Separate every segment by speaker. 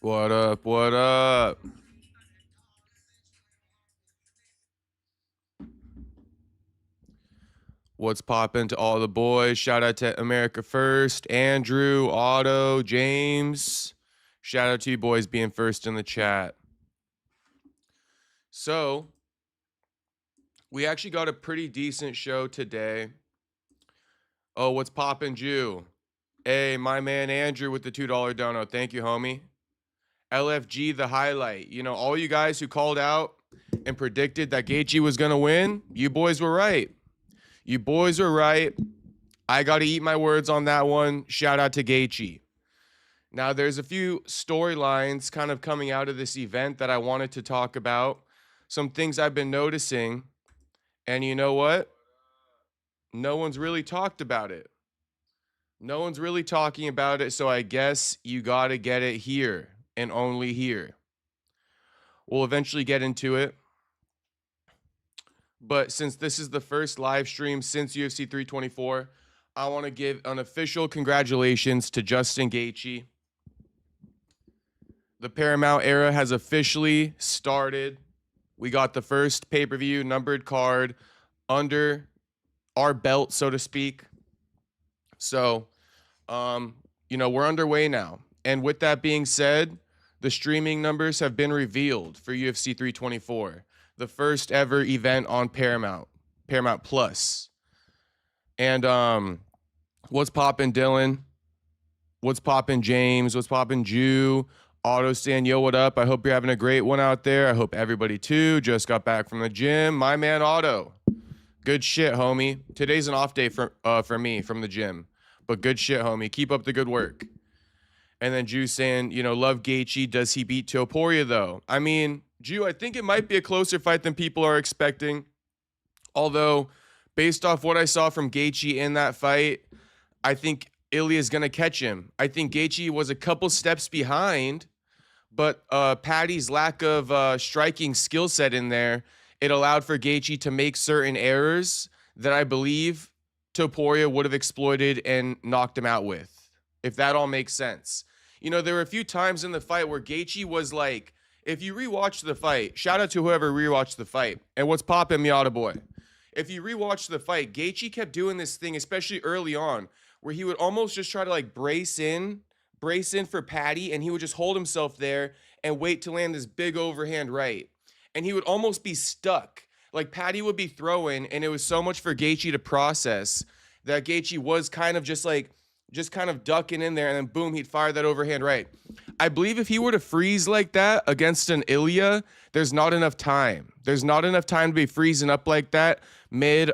Speaker 1: What up? What up? What's poppin' to all the boys? Shout out to America First, Andrew, Otto, James. Shout out to you boys being first in the chat. So, we actually got a pretty decent show today. Oh, what's poppin', Jew? Hey, my man Andrew with the $2 dono. Thank you, homie. LFG, the highlight. You know, all you guys who called out and predicted that Gaethje was going to win, you boys were right. You boys were right. I got to eat my words on that one. Shout out to Gaethje. Now, there's a few storylines kind of coming out of this event that I wanted to talk about. Some things I've been noticing. And you know what? No one's really talked about it. No one's really talking about it. So I guess you got to get it here and only here. We'll eventually get into it. But since this is the first live stream since UFC 324, I want to give an official congratulations to Justin Gaethje. The Paramount era has officially started. We got the first pay-per-view numbered card under our belt, so to speak. So, we're underway now. And with that being said, the streaming numbers have been revealed for UFC 324, the first ever event on Paramount Plus. And what's poppin', Dylan? What's poppin', James? What's poppin', Jew? Auto saying, yo, what up? I hope you're having a great one out there. I hope everybody too. Just got back from the gym. My man, Auto. Good shit, homie. Today's an off day for me from the gym. But good shit, homie. Keep up the good work. And then Jew saying, love Gaethje. Does he beat Topuria, though? I mean, Jew, I think it might be a closer fight than people are expecting. Although, based off what I saw from Gaethje in that fight, I think Ilya's going to catch him. I think Gaethje was a couple steps behind, but Paddy's lack of striking skill set in there, it allowed for Gaethje to make certain errors that I believe Topuria would have exploited and knocked him out with, if that all makes sense. There were a few times in the fight where Gaethje was like, if you rewatch the fight, shout out to whoever rewatched the fight, and what's poppin', Miata boy. If you rewatch the fight, Gaethje kept doing this thing, especially early on, where he would almost just try to like brace in for Paddy, and he would just hold himself there and wait to land this big overhand right. And he would almost be stuck. Like Paddy would be throwing, and it was so much for Gaethje to process that Gaethje was kind of just kind of ducking in there, and then boom, he'd fire that overhand right. I believe if he were to freeze like that against an Ilya, there's not enough time. There's not enough time to be freezing up like that mid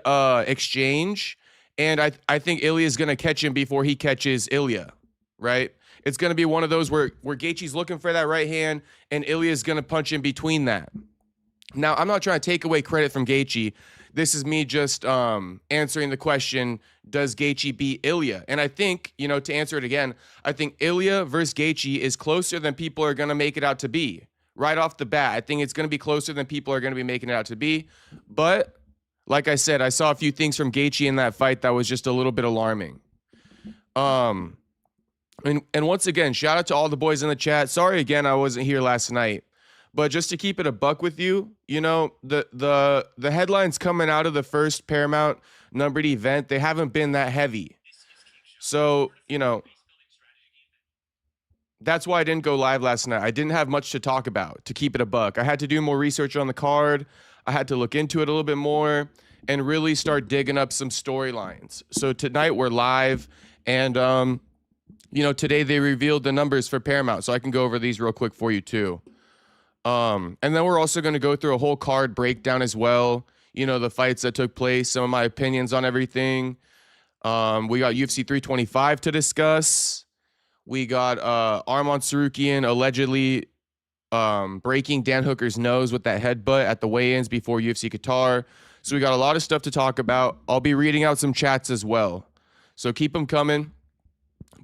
Speaker 1: exchange. And I think Ilya's going to catch him before he catches Ilya, right? It's going to be one of those where Gaethje's looking for that right hand, and Ilya's going to punch in between that. Now, I'm not trying to take away credit from Gaethje. This is me just answering the question, does Gaethje beat Ilya? And I think, to answer it again, I think Ilya versus Gaethje is closer than people are going to make it out to be. Right off the bat, I think it's going to be closer than people are going to be making it out to be. But like I said, I saw a few things from Gaethje in that fight that was just a little bit alarming. And once again, shout out to all the boys in the chat. Sorry again, I wasn't here last night. But just to keep it a buck with you, the headlines coming out of the first Paramount numbered event, they haven't been that heavy. So, that's why I didn't go live last night. I didn't have much to talk about, to keep it a buck. I had to do more research on the card. I had to look into it a little bit more and really start digging up some storylines. So tonight we're live, and today they revealed the numbers for Paramount, so I can go over these real quick for you too. And then we're also going to go through a whole card breakdown as well. The fights that took place, some of my opinions on everything. We got UFC 325 to discuss. We got Arman Tsarukyan allegedly breaking Dan Hooker's nose with that headbutt at the weigh-ins before UFC Qatar. So we got a lot of stuff to talk about. I'll be reading out some chats as well. So keep them coming.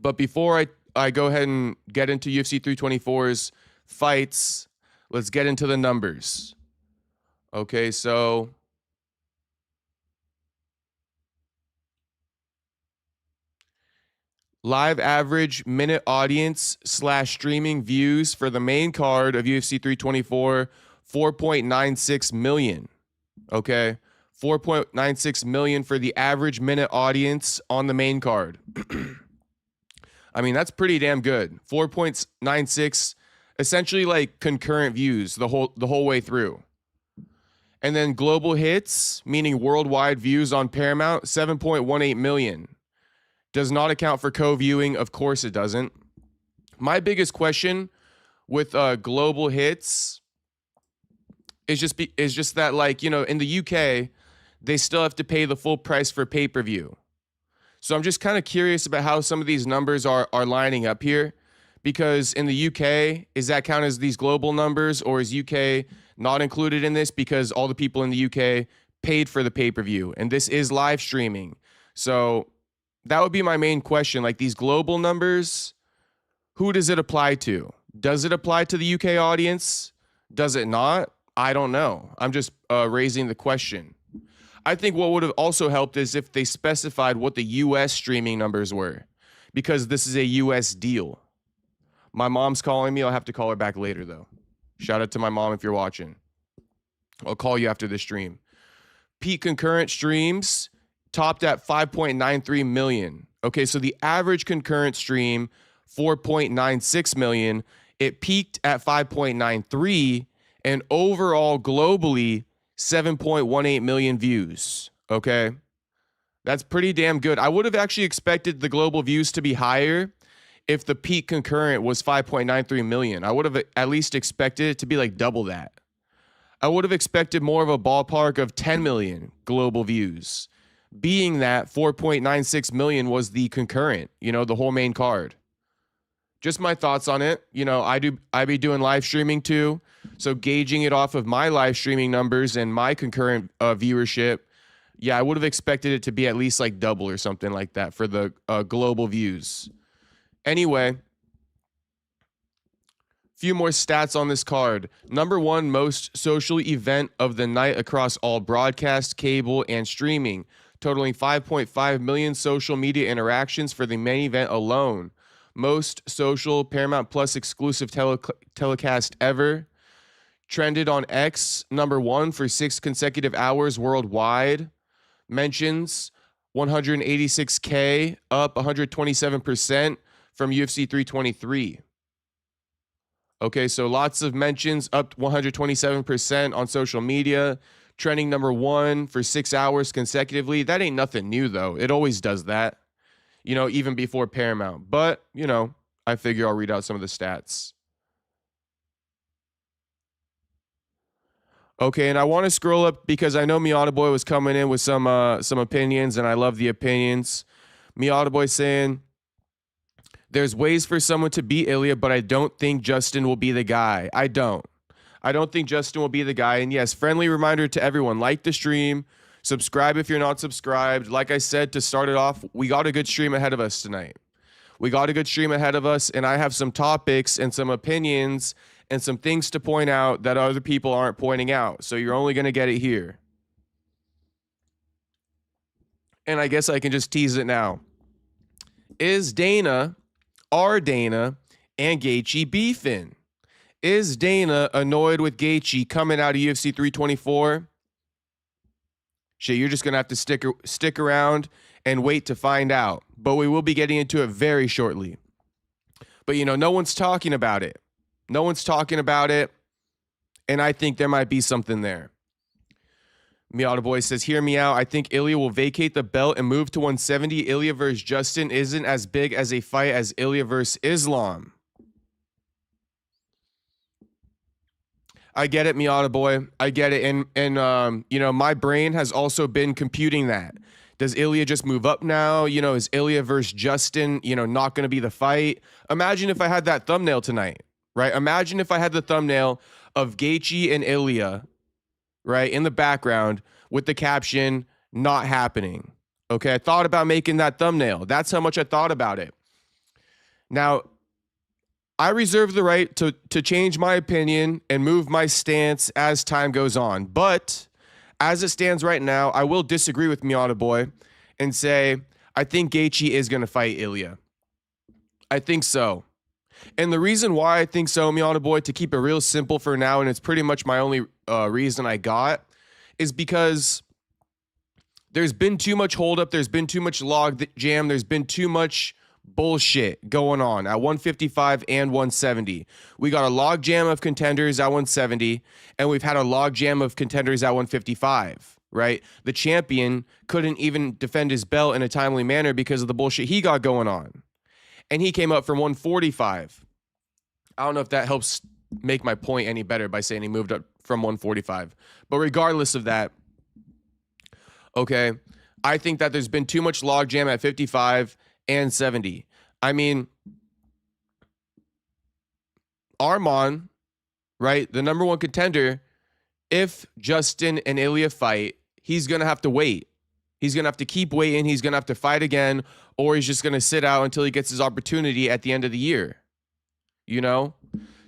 Speaker 1: But before I go ahead and get into UFC 324's fights, let's get into the numbers. Okay, so live average minute audience / streaming views for the main card of UFC 324, 4.96 million. Okay. 4.96 million for the average minute audience on the main card. I mean, that's pretty damn good. 4.96, essentially like concurrent views the whole way through. And then global hits, meaning worldwide views on Paramount, 7.18 million. Does not account for co-viewing. Of course it doesn't. My biggest question with global hits is just that, like, you know, in the UK, they still have to pay the full price for pay-per-view. So I'm just kind of curious about how some of these numbers are lining up here, because in the UK, is that count as these global numbers, or is UK not included in this because all the people in the UK paid for the pay-per-view and this is live streaming? So that would be my main question. Like, these global numbers, who does it apply to? Does it apply to the UK audience? Does it not? I don't know. I'm just raising the question. I think what would have also helped is if they specified what the US streaming numbers were, because this is a US deal. My mom's calling me. I'll have to call her back later, though. Shout out to my mom if you're watching. I'll call you after the stream. Peak concurrent streams topped at 5.93 million. Okay, so the average concurrent stream, 4.96 million. It peaked at 5.93, and overall globally, 7.18 million views. Okay, that's pretty damn good. I would have actually expected the global views to be higher if the peak concurrent was 5.93 million. I would have at least expected it to be like double that. I would have expected more of a ballpark of 10 million global views, being that 4.96 million was the concurrent, you know, the whole main card. Just my thoughts on it. You know, I be doing live streaming too. So gauging it off of my live streaming numbers and my concurrent viewership, yeah, I would have expected it to be at least like double or something like that for the global views. Anyway, few more stats on this card. Number one most social event of the night across all broadcast, cable, and streaming, totaling 5.5 million social media interactions for the main event alone. Most social Paramount Plus exclusive telecast ever. Trended on X number one for 6 consecutive hours worldwide. Mentions 186K, up 127% from UFC 323. Okay, so lots of mentions, up 127% on social media. Trending number one for 6 hours consecutively. That ain't nothing new, though. It always does that, you know, even before Paramount. But, you know, I figure I'll read out some of the stats. Okay, and I want to scroll up because I know Miata Boy was coming in with some opinions, and I love the opinions. Miata Boy saying, there's ways for someone to beat Ilya, but I don't think Justin will be the guy. I don't think Justin will be the guy. And yes, friendly reminder to everyone, like the stream, subscribe if you're not subscribed. Like I said, to start it off, we got a good stream ahead of us tonight. We got a good stream ahead of us, and I have some topics and some opinions and some things to point out that other people aren't pointing out. So you're only going to get it here. And I guess I can just tease it now. Is Dana, are Dana, and Gaethje beefing? Is Dana annoyed with Gaethje coming out of UFC 324? Shit, you're just going to have to stick around and wait to find out. But we will be getting into it very shortly. But, you know, no one's talking about it. No one's talking about it, and I think there might be something there. Miata Boy says, hear me out. I think Ilya will vacate the belt and move to 170. Ilya versus Justin isn't as big as a fight as Ilya versus Islam. I get it, Miata Boy. I get it. And you know, my brain has also been computing that. Does Ilya just move up now? You know, is Ilya versus Justin, you know, not going to be the fight? Imagine if I had that thumbnail tonight. Right? Imagine if I had the thumbnail of Gaethje and Ilya, right, in the background with the caption, not happening. Okay, I thought about making that thumbnail. That's how much I thought about it. Now, I reserve the right to change my opinion and move my stance as time goes on. But as it stands right now, I will disagree with Miata Boy and say, I think Gaethje is going to fight Ilya. I think so. And the reason why I think so, Miata boy, to keep it real simple for now, and it's pretty much my only reason I got, is because there's been too much holdup. There's been too much log jam. There's been too much bullshit going on at 155 and 170. We got a log jam of contenders at 170, and we've had a log jam of contenders at 155, right? The champion couldn't even defend his belt in a timely manner because of the bullshit he got going on. And he came up from 145. I don't know if that helps make my point any better by saying he moved up from 145. But regardless of that, okay, I think that there's been too much logjam at 55 and 70. I mean, Arman, right, the number one contender, if Justin and Ilya fight, he's going to have to wait. He's going to have to keep waiting. He's going to have to fight again, or he's just going to sit out until he gets his opportunity at the end of the year. You know?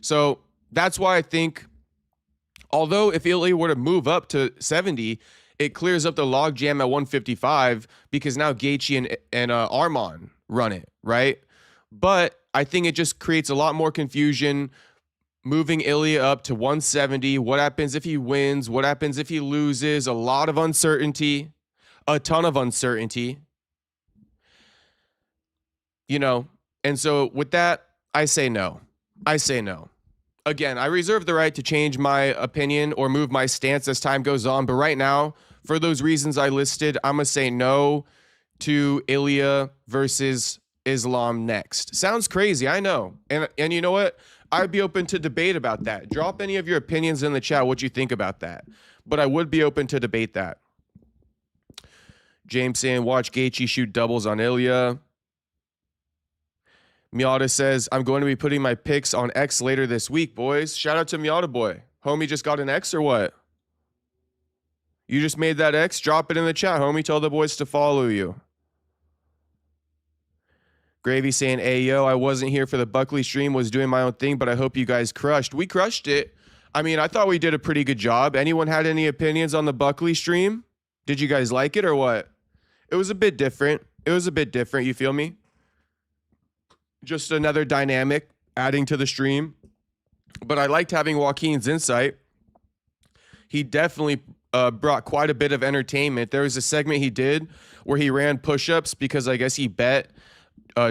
Speaker 1: So that's why I think, although if Ilya were to move up to 70, it clears up the logjam at 155 because now Gaethje and Arman run it, right? But I think it just creates a lot more confusion moving Ilya up to 170. What happens if he wins? What happens if he loses? A lot of uncertainty, a ton of uncertainty, you know? And so with that, I say no. I say no. Again, I reserve the right to change my opinion or move my stance as time goes on. But right now, for those reasons I listed, I'm going to say no to Ilya versus Islam next. Sounds crazy, I know. And you know what? I'd be open to debate about that. Drop any of your opinions in the chat, what you think about that. But I would be open to debate that. James saying, watch Gaethje shoot doubles on Ilya. Miata says, I'm going to be putting my picks on X later this week, boys. Shout out to Miata boy. Homie just got an X or what? You just made that X? Drop it in the chat, homie. Tell the boys to follow you. Gravy saying, hey, yo, I wasn't here for the Buckley stream. Was doing my own thing, but I hope you guys crushed. We crushed it. I mean, I thought we did a pretty good job. Anyone had any opinions on the Buckley stream? Did you guys like it or what? It was a bit different. It was a bit different. You feel me? Just another dynamic adding to the stream. But I liked having Joaquin's insight. He definitely brought quite a bit of entertainment. There was a segment he did where he ran push-ups because I guess he bet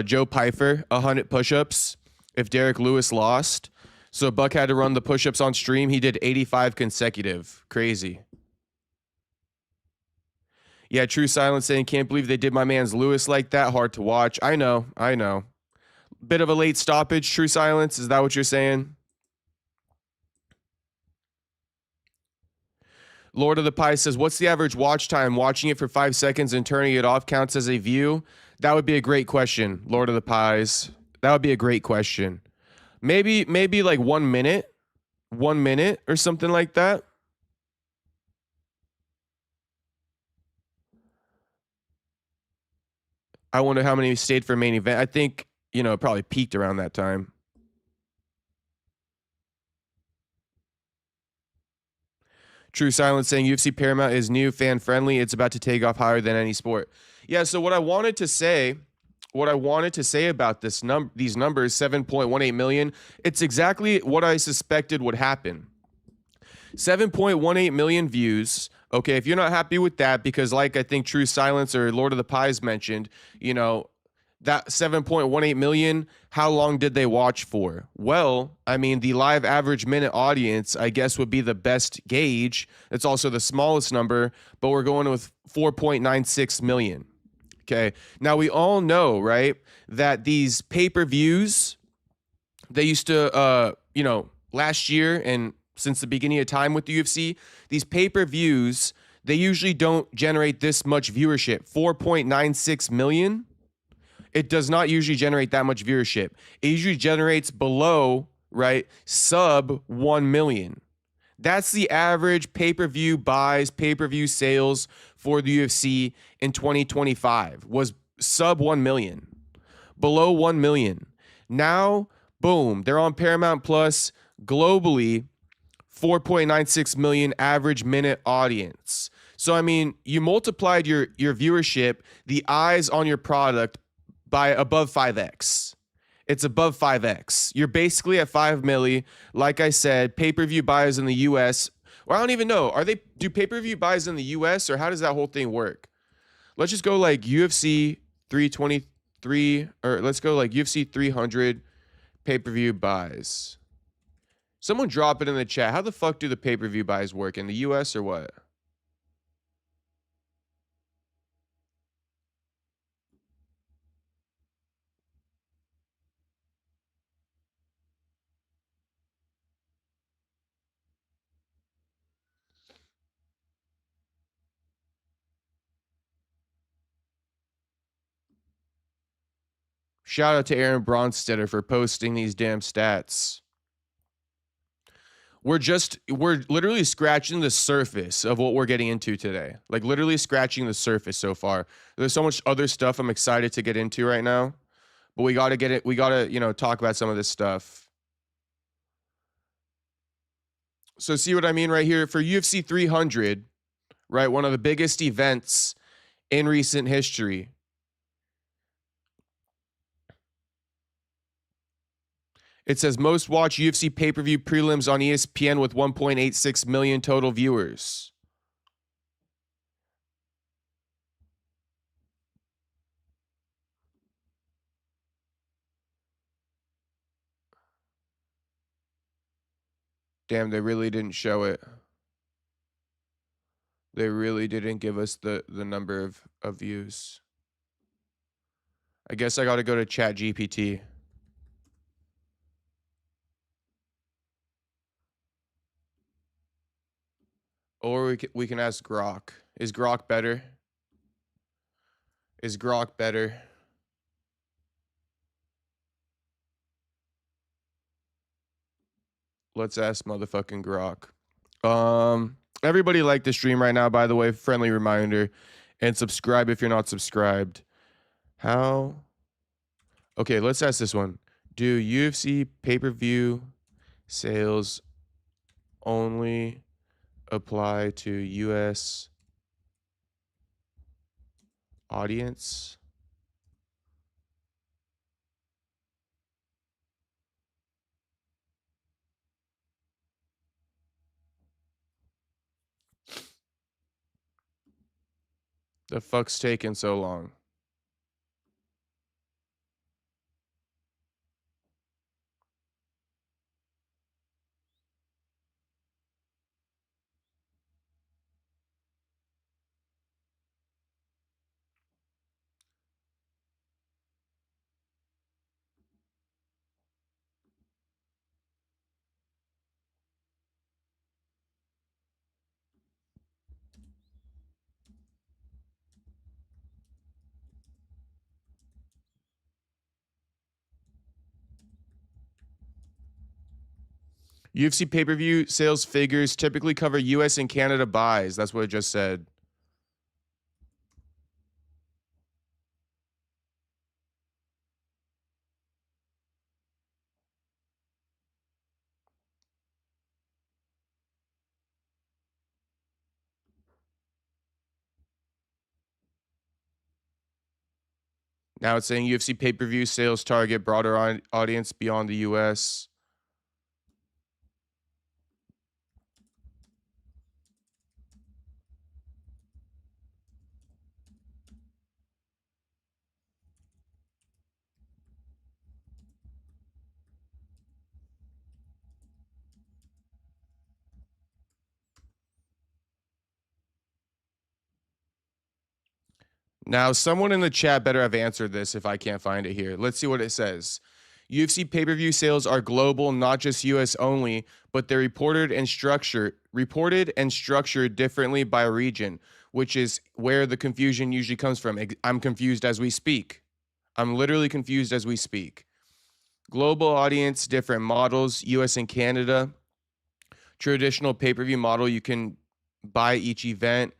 Speaker 1: Joe Pyfer 100 push-ups if Derek Lewis lost. So Buck had to run the push-ups on stream. He did 85 consecutive. Crazy. Yeah, True Silence saying, can't believe they did my man's Lewis like that. Hard to watch. I know. I know. Bit of a late stoppage, True Silence. Is that what you're saying? Lord of the Pie says, what's the average watch time? Watching it for 5 seconds and turning it off counts as a view? That would be a great question, Lord of the Pies. That would be a great question. Maybe like 1 minute. 1 minute or something like that. I wonder how many stayed for main event. I think, you know, it probably peaked around that time. True Silence saying UFC Paramount is new, fan friendly. It's about to take off higher than any sport. Yeah. So what I wanted to say about these numbers, 7.18 million, it's exactly what I suspected would happen. 7.18 million views. Okay. If you're not happy with that, because like I think True Silence or Lord of the Pies mentioned, you know, that 7.18 million, how long did they watch for? Well, I mean, the live average minute audience, I guess, would be the best gauge. It's also the smallest number, but we're going with 4.96 million. Okay. Now, we all know, right, that these pay-per-views, they used to, you know, last year and since the beginning of time with the UFC, these pay-per-views, they usually don't generate this much viewership. 4.96 million. It does not usually generate that much viewership. It usually generates below, right, sub 1 million. That's the average pay-per-view buys, pay-per-view sales for the UFC in 2025 was sub 1 million, below 1 million. Now, boom, they're on Paramount Plus globally, 4.96 million average minute audience. So, I mean, you multiplied your viewership, the eyes on your product by above 5x. It's above 5x. You're basically at 5 milli. Like I said, pay-per-view buys in the US. Well, I don't even know. Do pay-per-view buys in the US, or how does that whole thing work? Let's just go like UFC 323, or let's go like UFC 300 pay-per-view buys. Someone drop it in the chat. How the fuck do the pay-per-view buys work in the US or what? Shout out to Aaron Bronstetter for posting these damn stats. We're literally scratching the surface of what we're getting into today. Like literally scratching the surface so far. There's so much other stuff I'm excited to get into right now, but we got to get it. We got to, talk about some of this stuff. So see what I mean right here for UFC 300, right? One of the biggest events in recent history. It says most watched UFC pay-per-view prelims on ESPN with 1.86 million total viewers. Damn, they really didn't show it. They really didn't give us the number of views. I guess I got to go to Chat GPT. Or we can ask Grok. Is Grok better? Is Grok better? Let's ask motherfucking Grok. Everybody like the stream right now, by the way. Friendly reminder. And subscribe if you're not subscribed. How? Okay, let's ask this one. Do UFC pay-per-view sales only apply to US audience? The fuck's taking so long? UFC pay-per-view sales figures typically cover US and Canada buys. That's what it just said. Now it's saying UFC pay-per-view sales target broader audience beyond the US. Now, someone in the chat better have answered this if I can't find it here. Let's see what it says. UFC pay-per-view sales are global, not just US only, but they're reported and structured differently by region, which is where the confusion usually comes from. I'm confused as we speak. I'm literally confused as we speak. Global audience, different models, US and Canada. Traditional pay-per-view model, you can buy each event.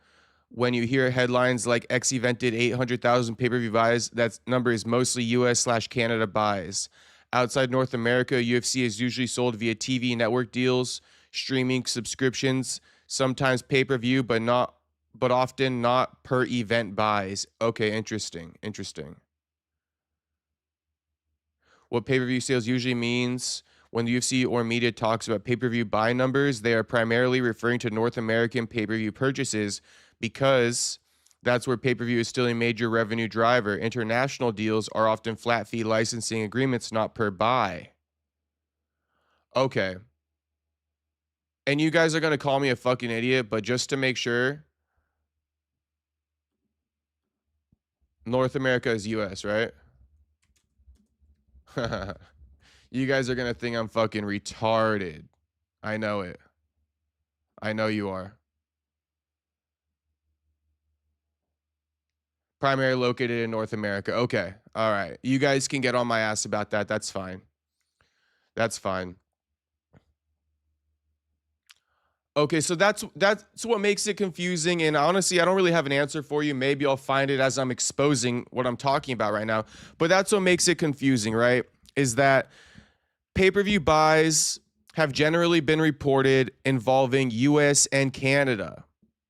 Speaker 1: When you hear headlines like X event did 800,000 pay-per-view buys, that number is mostly US/Canada buys. Outside North America, UFC is usually sold via TV network deals, streaming subscriptions, sometimes pay-per-view, but often not per event buys. Okay, interesting. what pay-per-view sales usually means when the UFC or media talks about pay-per-view buy numbers, they are primarily referring to North American pay-per-view purchases because that's where pay-per-view is still a major revenue driver. International deals are often flat fee licensing agreements, not per buy. Okay. And you guys are going to call me a fucking idiot, but just to make sure, North America is US, right? You guys are going to think I'm fucking retarded. I know it. I know you are. Primarily located in North America. Okay. All right. You guys can get on my ass about that. That's fine. That's fine. Okay, so that's what makes it confusing. And honestly, I don't really have an answer for you. Maybe I'll find it as I'm exposing what I'm talking about right now. But that's what makes it confusing, right? Is that pay-per-view buys have generally been reported involving US and Canada.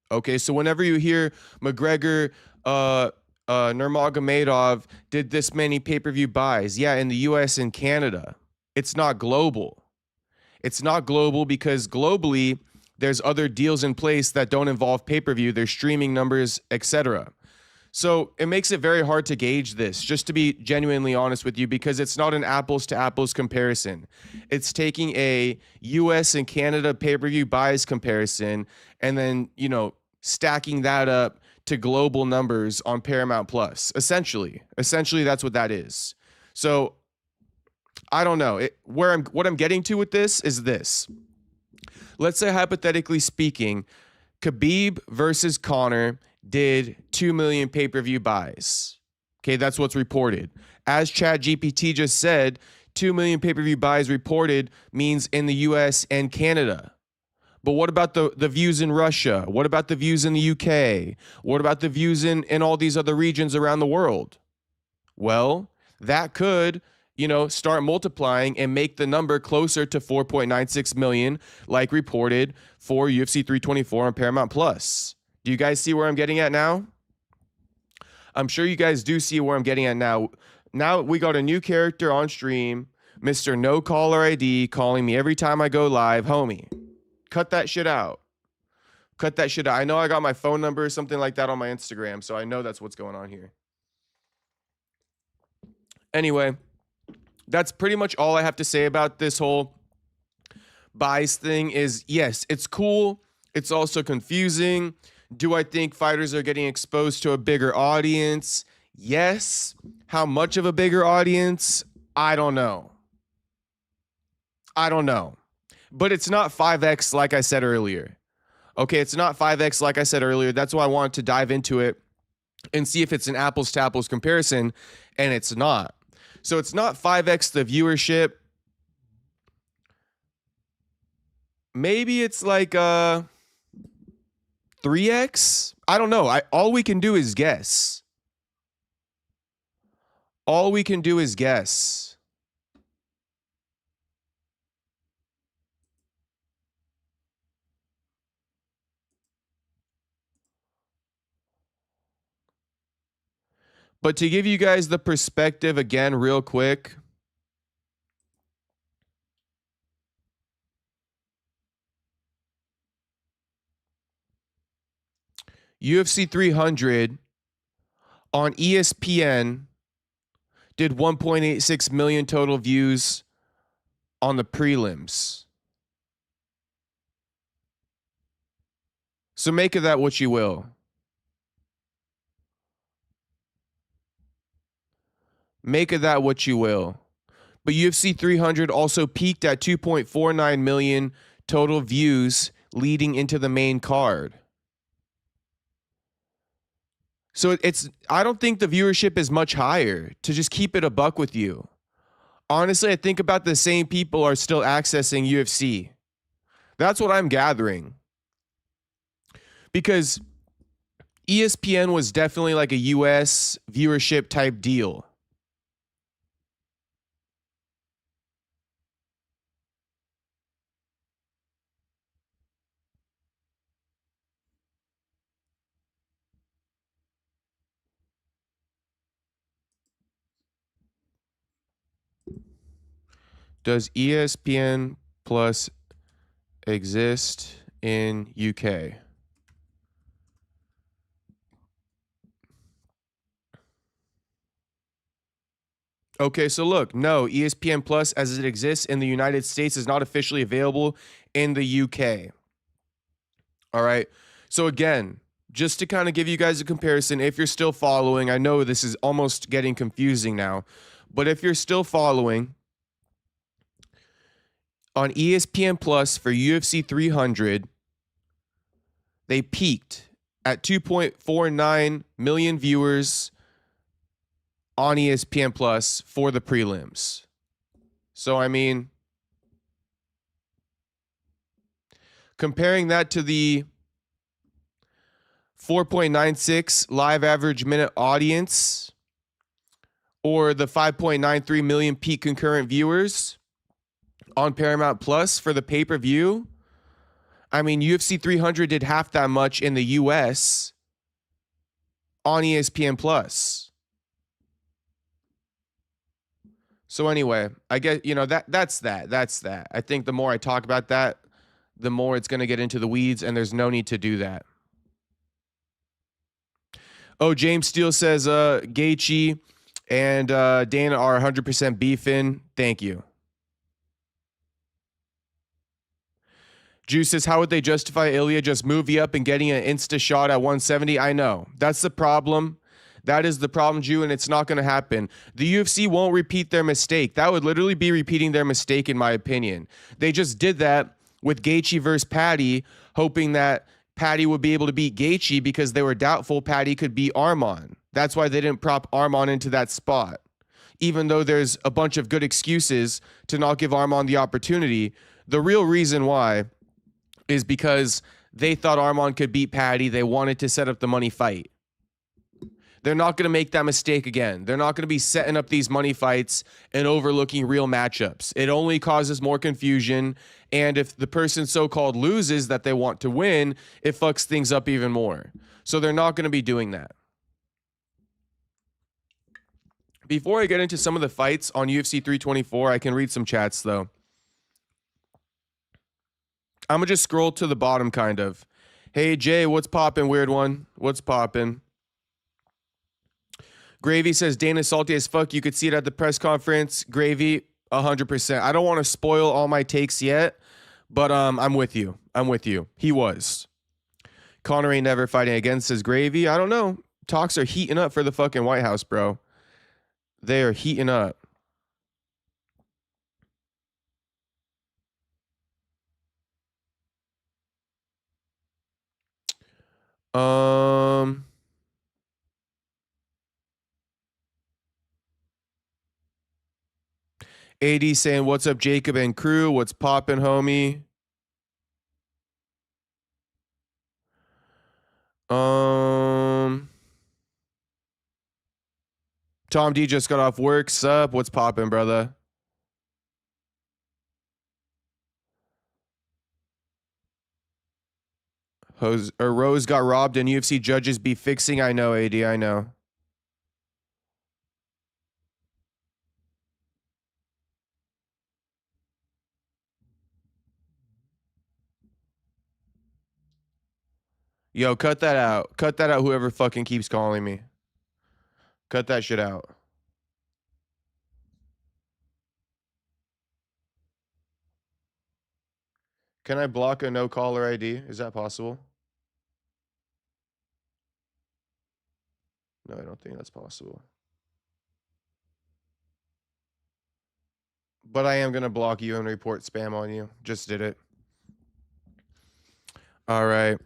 Speaker 1: Okay, so whenever you hear McGregor, Nurmagomedov did this many pay-per-view buys, yeah, in the US and Canada. It's not global. It's not global because globally there's other deals in place that don't involve pay-per-view, there's streaming numbers, etc. So it makes it very hard to gauge this, just to be genuinely honest with you, because it's not an apples to apples comparison. It's taking a US and Canada pay-per-view buys comparison and then, stacking that up to global numbers on Paramount Plus. Essentially, that's what that is. So I don't know. What I'm getting to with this is this. Let's say, hypothetically speaking, Khabib versus Conor did 2 million pay-per-view buys. Okay, that's what's reported. As ChatGPT just said, 2 million pay-per-view buys reported means in the US and Canada. But what about the views in Russia? What about the views in the UK? What about the views in all these other regions around the world? Well, that could, start multiplying and make the number closer to 4.96 million, like reported for UFC 324 on Paramount Plus. Do you guys see where I'm getting at now? I'm sure you guys do see where I'm getting at now. Now we got a new character on stream, Mr. No Caller ID, calling me every time I go live. Homie, cut that shit out. Cut that shit out. I know I got my phone number or something like that on my Instagram, so I know that's what's going on here. Anyway, that's pretty much all I have to say about this whole buys thing is, yes, it's cool. It's also confusing. Do I think fighters are getting exposed to a bigger audience? Yes. How much of a bigger audience? I don't know. But it's not 5X like I said earlier. Okay, it's not 5X like I said earlier. That's why I wanted to dive into it and see if it's an apples to apples comparison, and it's not. So it's not 5X the viewership. Maybe it's like 3X? I don't know. All we can do is guess. But to give you guys the perspective again real quick, UFC 300 on ESPN did 1.86 million total views on the prelims. So make of that what you will. Make of that what you will. But UFC 300 also peaked at 2.49 million total views leading into the main card. So I don't think the viewership is much higher, to just keep it a buck with you. Honestly, I think about the same people are still accessing UFC. That's what I'm gathering. Because ESPN was definitely like a US viewership type deal. Does ESPN Plus exist in UK? Okay, so look, no, ESPN Plus as it exists in the United States is not officially available in the UK. All right. So again, just to kind of give you guys a comparison, if you're still following, I know this is almost getting confusing now, but if you're still following, on ESPN Plus for UFC 300, they peaked at 2.49 million viewers on ESPN Plus for the prelims. So, I mean, comparing that to the 4.96 live average minute audience or the 5.93 million peak concurrent viewers on Paramount Plus for the pay-per-view, I mean, UFC 300 did half that much in the US on ESPN Plus. So anyway, I get, that's that. I think the more I talk about that, the more it's going to get into the weeds, and there's no need to do that. Oh, James Steele says Gaethje and Dana are 100% beefing. Thank you. Juice says, how would they justify Ilya just moving up and getting an insta shot at 170? I know. That's the problem. That is the problem, Jew, and it's not going to happen. The UFC won't repeat their mistake. That would literally be repeating their mistake, in my opinion. They just did that with Gaethje versus Paddy, hoping that Paddy would be able to beat Gaethje because they were doubtful Paddy could beat Arman. That's why they didn't prop Arman into that spot. Even though there's a bunch of good excuses to not give Arman the opportunity, the real reason why is because they thought Arman could beat Paddy. They wanted to set up the money fight. They're not going to make that mistake again. They're not going to be setting up these money fights and overlooking real matchups. It only causes more confusion. And if the person so-called loses that they want to win, it fucks things up even more. So they're not going to be doing that. Before I get into some of the fights on UFC 324, I can read some chats though. I'm going to just scroll to the bottom kind of. Hey, Jay, what's poppin', weird one? What's poppin'? Gravy says, Dana salty as fuck. You could see it at the press conference. Gravy, 100%. I don't want to spoil all my takes yet, but I'm with you. I'm with you. He was. Conor ain't never fighting again, says Gravy. I don't know. Talks are heating up for the fucking White House, bro. They are heating up. AD saying, what's up, Jacob and crew? What's poppin', homie? Tom D just got off work. Sup? What's poppin', brother? Rose got robbed and UFC judges be fixing. I know, AD. I know. Yo, cut that out. Cut that out, whoever fucking keeps calling me. Cut that shit out. Can I block a no caller ID? Is that possible? No, I don't think that's possible. But I am going to block you and report spam on you. Just did it. All right.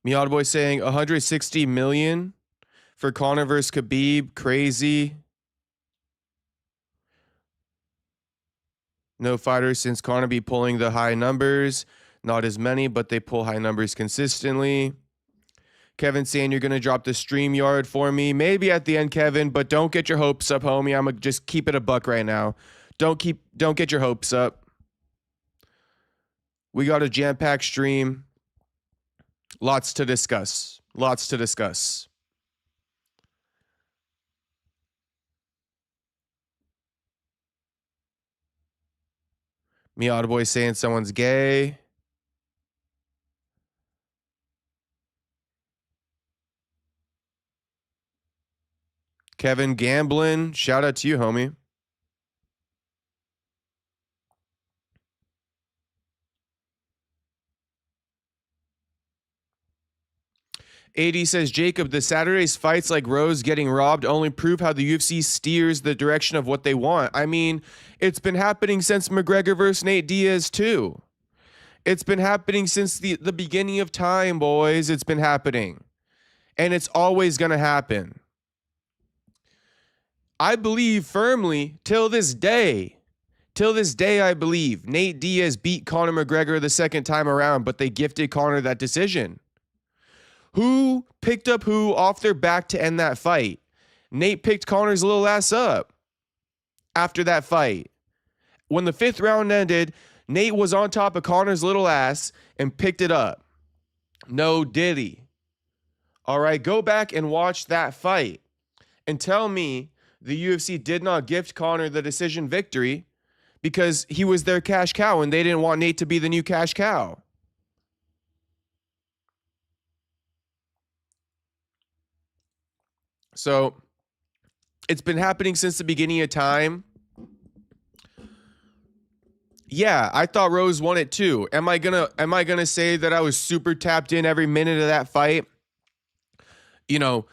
Speaker 1: Meowed Boy saying 160 million for Conor versus Khabib. Crazy. No fighters since Conor be pulling the high numbers. Not as many, but they pull high numbers consistently. Kevin saying you're going to drop the StreamYard for me. Maybe at the end, Kevin, but don't get your hopes up, homie. I'm going to just keep it a buck right now. Don't get your hopes up. We got a jam-packed stream. Lots to discuss. Lots to discuss. Miata Boy saying someone's gay. Kevin Gamblin, shout out to you, homie. AD says, Jacob, the Saturday's fights like Rose getting robbed only prove how the UFC steers the direction of what they want. I mean, it's been happening since McGregor versus Nate Diaz, too. It's been happening since the beginning of time, boys. It's been happening. And it's always going to happen. I believe firmly, till this day, I believe Nate Diaz beat Conor McGregor the second time around, but they gifted Conor that decision. Who picked up who off their back to end that fight? Nate picked Conor's little ass up after that fight. When the 5th round ended, Nate was on top of Conor's little ass and picked it up. No diddy. All right, go back and watch that fight and tell me the UFC did not gift Conor the decision victory because he was their cash cow and they didn't want Nate to be the new cash cow. So it's been happening since the beginning of time. Yeah, I thought Rose won it too. Am I gonna say that I was super tapped in every minute of that fight? You know,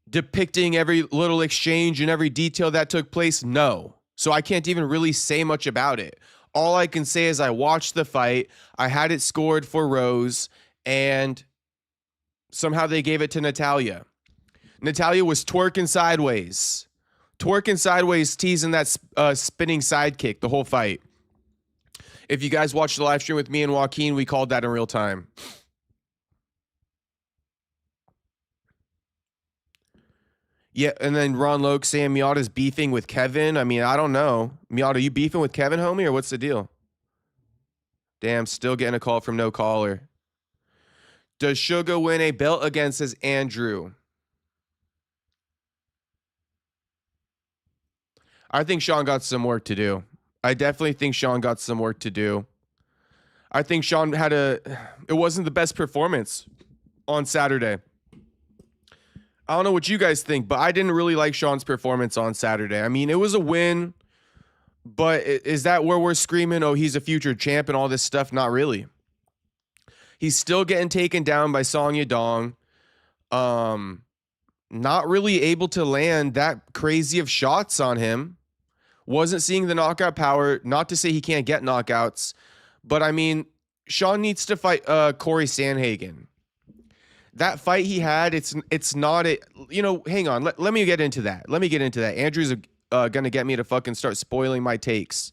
Speaker 1: depicting every little exchange and every detail that took place? No. So I can't even really say much about it. All I can say is I watched the fight. I had it scored for Rose, and somehow they gave it to Natalia. Natalia was twerking sideways, teasing that spinning sidekick the whole fight. If you guys watched the live stream with me and Joaquin, we called that in real time. Yeah, and then Ron Loke saying Miata's beefing with Kevin. I mean, I don't know. Miata, you beefing with Kevin, homie, or what's the deal? Damn, still getting a call from no caller. Does Suga win a belt again, says Andrew? I think Sean got some work to do. I definitely think Sean got some work to do. I think Sean it wasn't the best performance on Saturday. I don't know what you guys think, but I didn't really like Sean's performance on Saturday. I mean, it was a win, but is that where we're screaming, oh, he's a future champ and all this stuff? Not really. He's still getting taken down by Song Yadong. Not really able to land that crazy of shots on him. Wasn't seeing the knockout power. Not to say he can't get knockouts, but I mean, Sean needs to fight Corey Sandhagen. That fight he had, it's not a, you know, hang on. Let me get into that. Andrew's going to get me to fucking start spoiling my takes.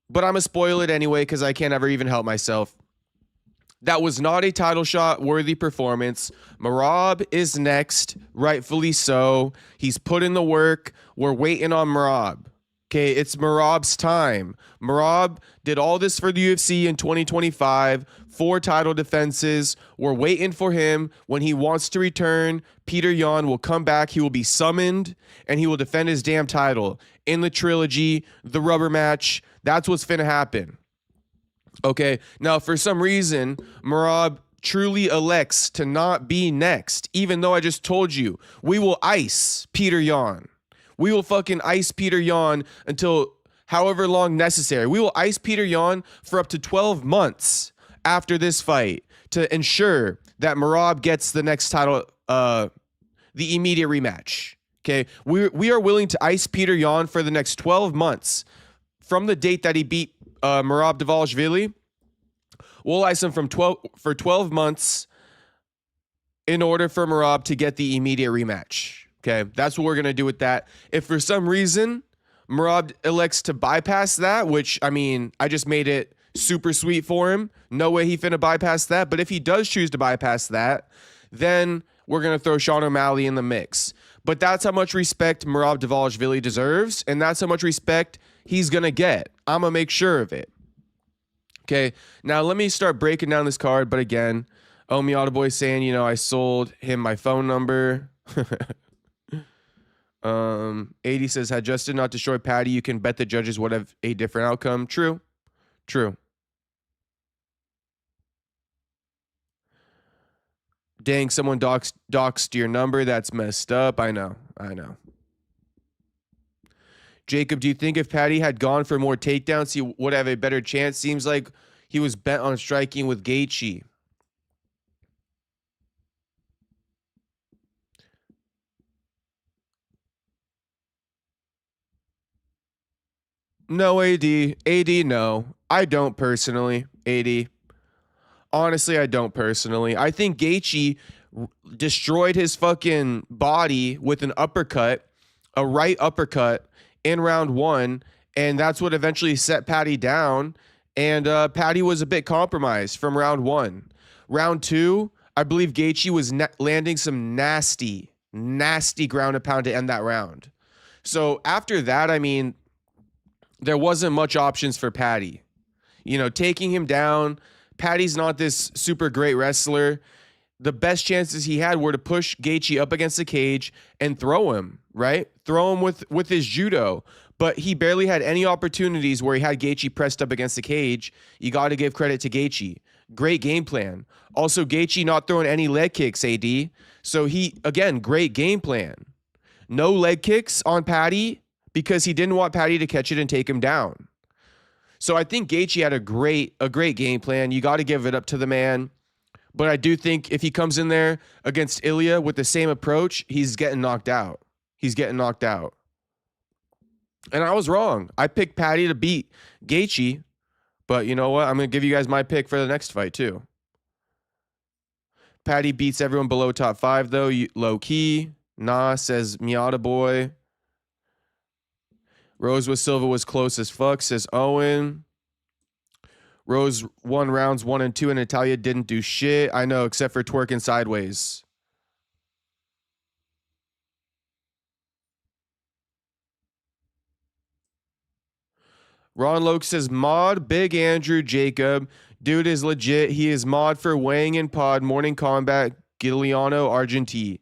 Speaker 1: But I'm going to spoil it anyway because I can't ever even help myself. That was not a title shot worthy performance. Merab is next, rightfully so. He's put in the work. We're waiting on Merab. Okay, it's Merab's time. Merab did all this for the UFC in 2025, 4 title defenses. We're waiting for him. When he wants to return, Peter Yan will come back. He will be summoned, and he will defend his damn title in the trilogy, the rubber match. That's what's finna happen. Okay, now for some reason, Merab truly elects to not be next, even though I just told you, we will ice Peter Yan. We will fucking ice Peter Yan until however long necessary. We will ice Peter Yan for up to 12 months after this fight to ensure that Merab gets the next title, the immediate rematch. Okay, we are willing to ice Peter Yan for the next 12 months from the date that he beat Merab Dvalishvili. We'll ice him for 12 months in order for Merab to get the immediate rematch. Okay, that's what we're going to do with that. If for some reason Merab elects to bypass that, which, I mean, I just made it super sweet for him. No way he finna bypass that. But if he does choose to bypass that, then we're going to throw Sean O'Malley in the mix. But that's how much respect Merab Dvalishvili deserves, and that's how much respect he's going to get. I'm going to make sure of it. Okay, now let me start breaking down this card. But again, Miata Boy saying, you know, I sold him my phone number. 80 says, had Justin not destroyed Patty, you can bet the judges would have a different outcome. True. True. Dang, someone doxed your number. That's messed up. I know. Jacob, do you think if Patty had gone for more takedowns, he would have a better chance? Seems like he was bent on striking with Gaethje. No, AD. AD, no. I don't personally. AD. Honestly, I don't personally. I think Gaethje destroyed his fucking body with an uppercut, a right uppercut in round 1, and that's what eventually set Patty down. And Patty was a bit compromised from round 1. Round 2, I believe Gaethje was landing some nasty ground and pound to end that round. So after that, I mean, there wasn't much options for Patty. You know, taking him down. Patty's not this super great wrestler. The best chances he had were to push Gaethje up against the cage and throw him, right? Throw him with his judo. But he barely had any opportunities where he had Gaethje pressed up against the cage. You got to give credit to Gaethje. Great game plan. Also, Gaethje not throwing any leg kicks, AD. So again, great game plan. No leg kicks on Patty because he didn't want Patty to catch it and take him down. So I think Gaethje had a great game plan. You got to give it up to the man. But I do think if he comes in there against Ilya with the same approach, he's getting knocked out. And I was wrong. I picked Patty to beat Gaethje. But you know what? I'm going to give you guys my pick for the next fight too. Patty beats everyone below top 5 though. Low key. Nah, says Miata Boy. Rose with Silva was close as fuck, says Owen. Rose won rounds 1 and 2, and Natalia didn't do shit. I know, except for twerking sideways. Ron Loke says, mod, Big Andrew, Jacob. Dude is legit. He is mod for weighing in pod, morning combat, Giuliano, Argentine.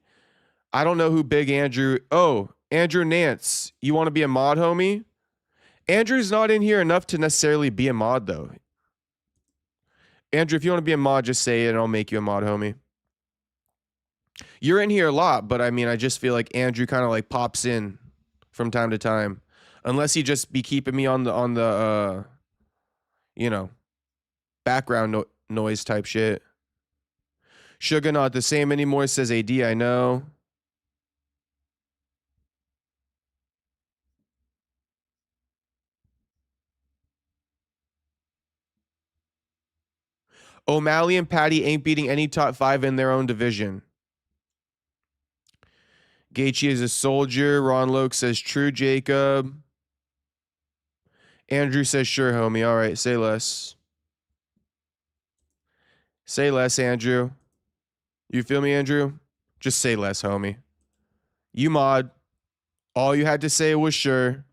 Speaker 1: I don't know who Big Andrew... Oh, Andrew Nance. You want to be a mod, homie? Andrew's not in here enough to necessarily be a mod, though. Andrew, if you want to be a mod, just say it and I'll make you a mod, homie. You're in here a lot, but I mean, I just feel like Andrew kind of like pops in from time to time. Unless he just be keeping me on the you know, background noise type shit. Sugar not the same anymore, says AD, I know. O'Malley and Patty ain't beating any top 5 in their own division. Gaethje is a soldier. Ron Loke says true, Jacob. Andrew says sure, homie. All right, say less. Say less, Andrew. You feel me, Andrew? Just say less, homie. You mod. All you had to say was sure.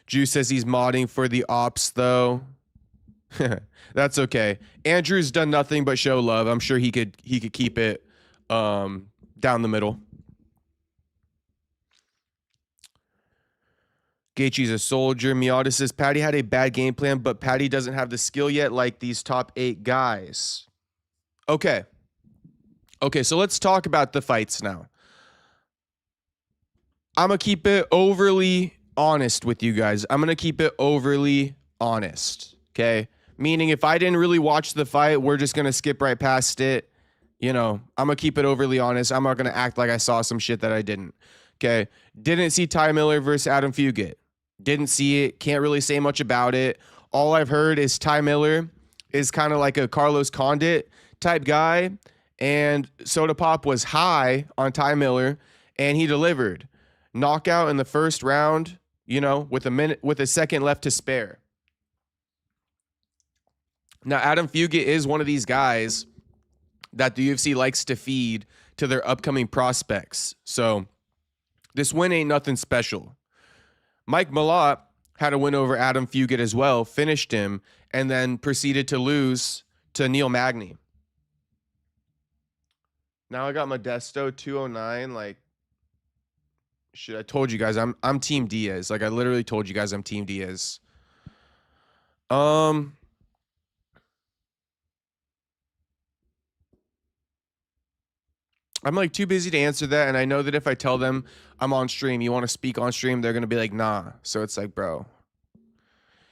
Speaker 1: Juice says he's modding for the ops, though. That's okay. Andrew's done nothing but show love. I'm sure he could keep it down the middle. Gaethje's a soldier. Miata says Patty had a bad game plan, but Patty doesn't have the skill yet like these top 8 guys. Okay. Okay, so let's talk about the fights now. I'm going to keep it overly honest with you guys. I'm going to keep it overly honest, okay? Meaning if I didn't really watch the fight, we're just going to skip right past it. You know, I'm going to keep it overly honest. I'm not going to act like I saw some shit that I didn't, okay? Didn't see Ty Miller versus Adam Fugit. Didn't see it. Can't really say much about it. All I've heard is Ty Miller is kind of like a Carlos Condit type guy, and Soda Pop was high on Ty Miller, and he delivered. Knockout in the first round, you know, with a second left to spare. Now, Adam Fugit is one of these guys that the UFC likes to feed to their upcoming prospects. So this win ain't nothing special. Mike Malott had a win over Adam Fugit as well, finished him, and then proceeded to lose to Neil Magny. Now I got Modesto 209. Like, shit, I told you guys I'm Team Diaz. Like, I literally told you guys I'm Team Diaz. I'm like too busy to answer that, and I know that if I tell them I'm on stream, you want to speak on stream, they're gonna be like, nah. So it's like, bro,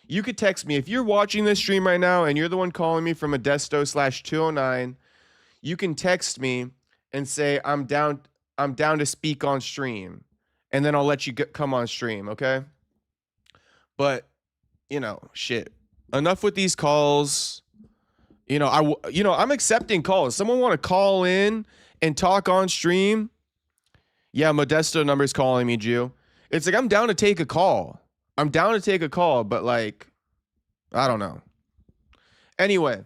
Speaker 1: you could text me if you're watching this stream right now, and you're the one calling me from Modesto/209. You can text me and say I'm down to speak on stream, and then I'll let you come on stream, okay? But you know, shit. Enough with these calls. I'm accepting calls. Someone want to call in and talk on stream? Yeah, Modesto number's calling me, Jew. It's like I'm down to take a call. But like, I don't know. Anyway,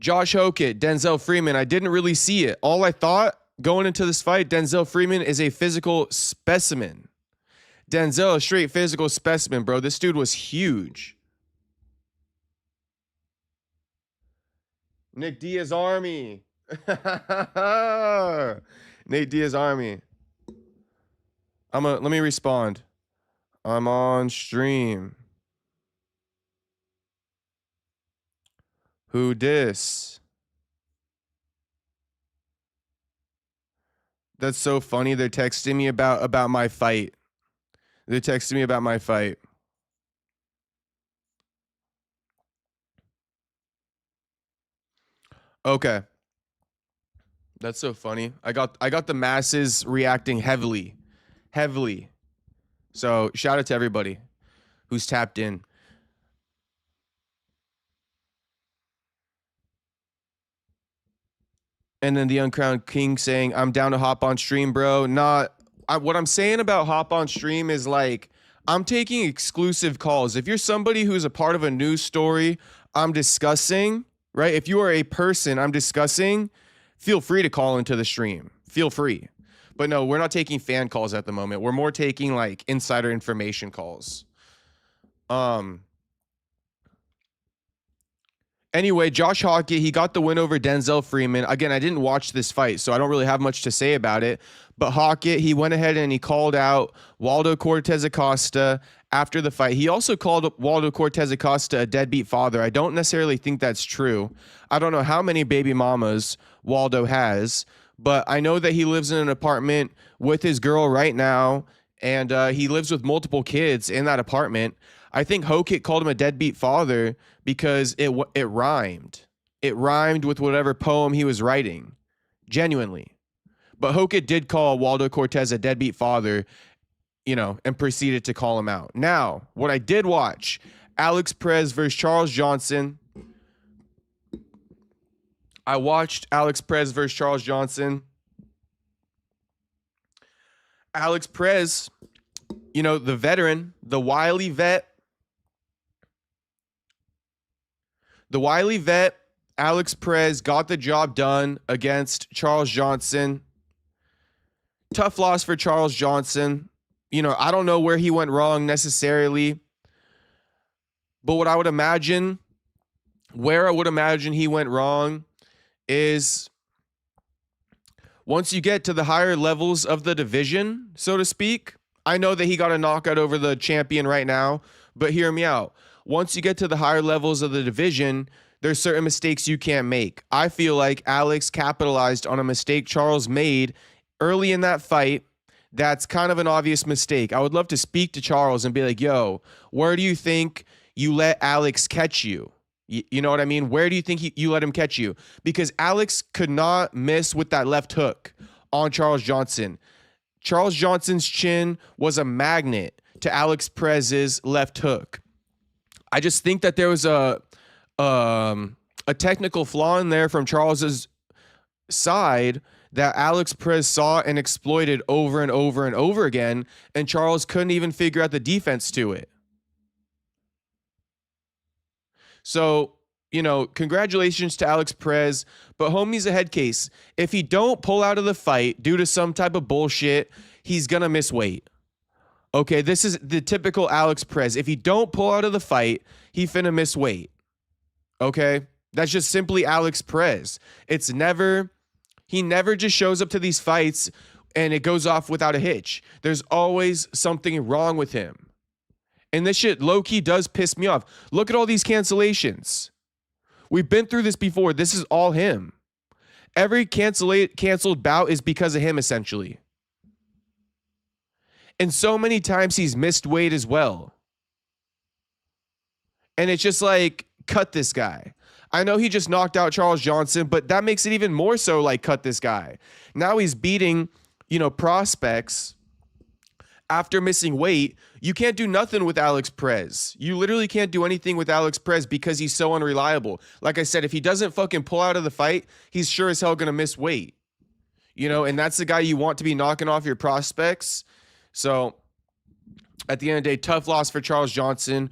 Speaker 1: Josh Hokett, Denzel Freeman. I didn't really see it. All I thought going into this fight, Denzel Freeman is a physical specimen. Denzel, a straight physical specimen, bro. This dude was huge. Nick Diaz Army. Nate Diaz Army. Let me respond. I'm on stream. Who dis? That's so funny. They're texting me about my fight. Okay. That's so funny. I got the masses reacting heavily. So shout out to everybody who's tapped in. And then the Uncrowned King saying, I'm down to hop on stream, bro. What I'm saying about hop on stream is like, I'm taking exclusive calls. If you're somebody who's a part of a news story I'm discussing, right? If you are a person I'm discussing, feel free to call into the stream. Feel free. But no, we're not taking fan calls at the moment. We're more taking like insider information calls. Anyway, Josh Hokett, he got the win over Denzel Freeman. Again, I didn't watch this fight, so I don't really have much to say about it. But Hokett, he went ahead and he called out Waldo Cortez Acosta after the fight. He also called Waldo Cortez Acosta a deadbeat father. I don't necessarily think that's true. I don't know how many baby mamas Waldo has, but I know that he lives in an apartment with his girl right now, and he lives with multiple kids in that apartment. I think Hokett called him a deadbeat father because it rhymed. It rhymed with whatever poem he was writing, genuinely. But Hokett did call Waldo Cortez a deadbeat father, and proceeded to call him out. Now, what I did watch, Alex Perez versus Charles Johnson. I watched Alex Perez versus Charles Johnson. Alex Perez, the veteran, the wily vet. The wily vet, Alex Perez, got the job done against Charles Johnson. Tough loss for Charles Johnson. I don't know where he went wrong necessarily. But where I would imagine he went wrong is once you get to the higher levels of the division, so to speak. I know that he got a knockout over the champion right now, but hear me out. Once you get to the higher levels of the division, there's certain mistakes you can't make. I feel like Alex capitalized on a mistake Charles made early in that fight. That's kind of an obvious mistake. I would love to speak to Charles and be like, yo, where do you think you let Alex catch you? You know what I mean? Where do you think you let him catch you? Because Alex could not miss with that left hook on Charles Johnson. Charles Johnson's chin was a magnet to Alex Perez's left hook. I just think that there was a technical flaw in there from Charles's side that Alex Perez saw and exploited over and over and over again, and Charles couldn't even figure out the defense to it. So, congratulations to Alex Perez, but homie's a head case. If he don't pull out of the fight due to some type of bullshit, he's going to miss weight. Okay, this is the typical Alex Perez. If he don't pull out of the fight, he finna miss weight. Okay? That's just simply Alex Perez. He never just shows up to these fights and it goes off without a hitch. There's always something wrong with him. And this shit low-key does piss me off. Look at all these cancellations. We've been through this before. This is all him. Every canceled bout is because of him, essentially. And so many times he's missed weight as well. And it's just like, cut this guy. I know he just knocked out Charles Johnson, but that makes it even more so like, cut this guy. Now he's beating, prospects after missing weight. You can't do nothing with Alex Perez. You literally can't do anything with Alex Perez because he's so unreliable. Like I said, if he doesn't fucking pull out of the fight, he's sure as hell going to miss weight. And that's the guy you want to be knocking off your prospects. So at the end of the day, tough loss for Charles Johnson.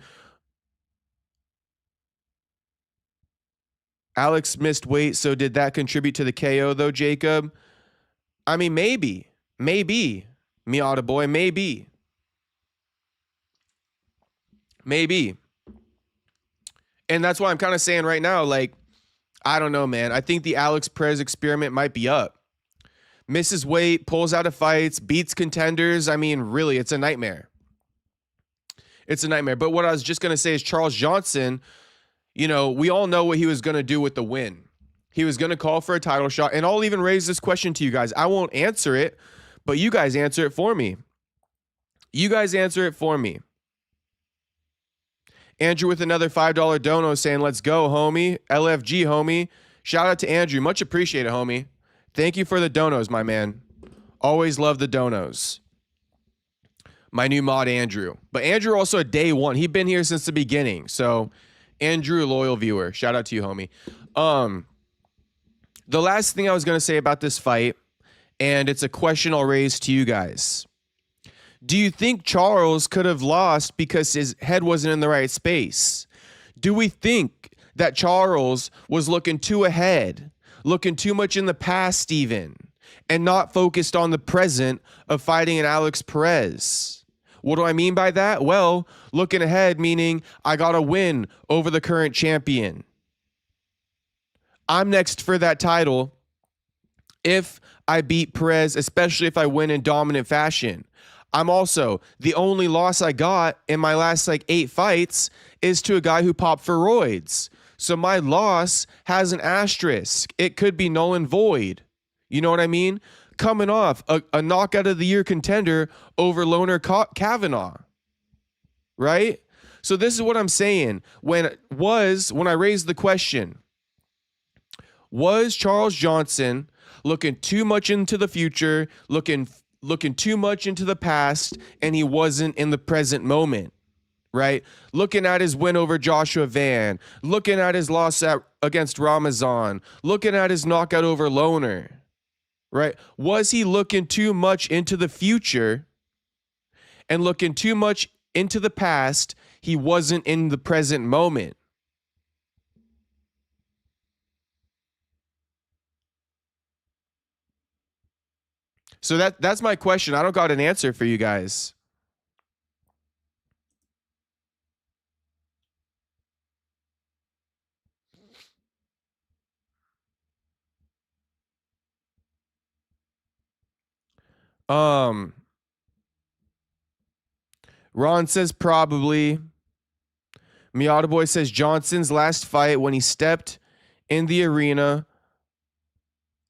Speaker 1: Alex missed weight, so did that contribute to the KO though, Jacob? I mean, maybe. Miata boy, maybe. And that's why I'm kind of saying right now, like, I don't know, man. I think the Alex Perez experiment might be up. Misses weight, pulls out of fights, beats contenders. I mean, really, it's a nightmare. But what I was just going to say is Charles Johnson, we all know what he was going to do with the win. He was going to call for a title shot. And I'll even raise this question to you guys. I won't answer it, but you guys answer it for me. Andrew with another $5 dono saying, let's go, homie. LFG, homie. Shout out to Andrew. Much appreciated, homie. Thank you for the donos, my man. Always love the donos. My new mod, Andrew. But Andrew also a day one. He's been here since the beginning. So, Andrew, loyal viewer. Shout out to you, homie. The last thing I was going to say about this fight, and it's a question I'll raise to you guys. Do you think Charles could have lost because his head wasn't in the right space? Do we think that Charles was looking too ahead, looking too much in the past even, and not focused on the present of fighting an Alex Perez? What do I mean by that? Well, looking ahead meaning I got to win over the current champion. I'm next for that title if I beat Perez, especially if I win in dominant fashion. I'm also, the only loss I got in my last 8 fights is to a guy who popped for roids. So my loss has an asterisk. It could be null and void. You know what I mean? Coming off a knockout of the year contender over Loner Kavanaugh. Right? So this is what I'm saying. When I raised the question, was Charles Johnson looking too much into the future, looking too much into the past, and he wasn't in the present moment, right? Looking at his win over Joshua Van, looking at his loss against Ramazan, looking at his knockout over Loner, right? Was he looking too much into the future and looking too much into the past? He wasn't in the present moment. So that's my question. I don't got an answer for you guys. Ron says probably. Miata Boy says Johnson's last fight when he stepped in the arena.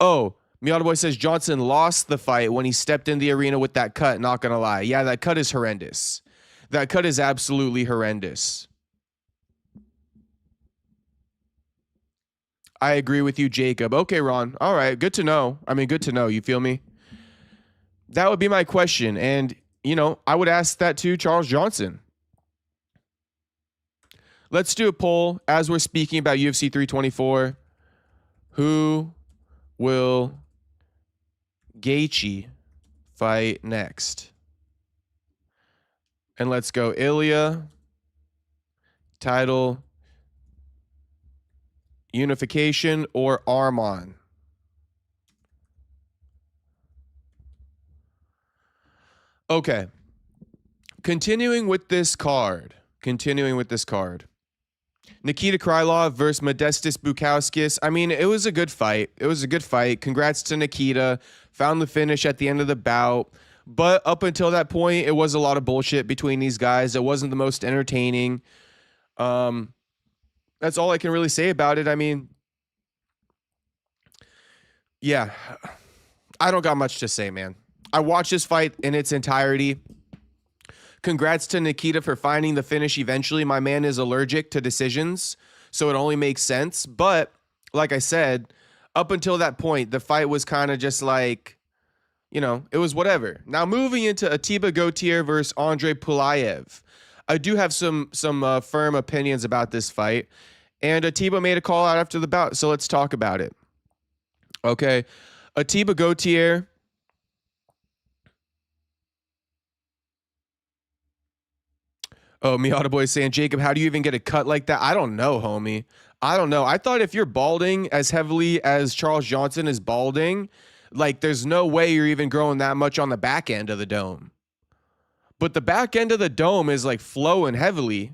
Speaker 1: Oh, Miata Boy says Johnson lost the fight when he stepped in the arena with that cut, not going to lie. Yeah, that cut is horrendous. That cut is absolutely horrendous. I agree with you, Jacob. Okay, Ron. All right, good to know. I mean, good to know. You feel me? That would be my question. And, I would ask that to Charles Johnson. Let's do a poll as we're speaking about UFC 324. Who will Gaethje fight next? And let's go Ilya, title, unification, or Arman. Okay. Continuing with this card. Nikita Krylov versus Modestas Bukauskas. I mean, it was a good fight. Congrats to Nikita. Found the finish at the end of the bout. But up until that point, it was a lot of bullshit between these guys. It wasn't the most entertaining. That's all I can really say about it. I mean, yeah, I don't got much to say, man. I watched this fight in its entirety. Congrats to Nikita for finding the finish eventually. My man is allergic to decisions, so it only makes sense. But like I said, up until that point, the fight was kind of just like, you know, it was whatever. Now moving into Atiba Gautier versus Andre Pulayev. I do have some firm opinions about this fight, and Atiba made a call out after the bout, so let's talk about it. Okay, Atiba Gautier. Oh, Miata Boy saying, Jacob, how do you even get a cut like that? I don't know, homie. I don't know. I thought if you're balding as heavily as Charles Johnson is balding, like there's no way you're even growing that much on the back end of the dome. But the back end of the dome is like flowing heavily,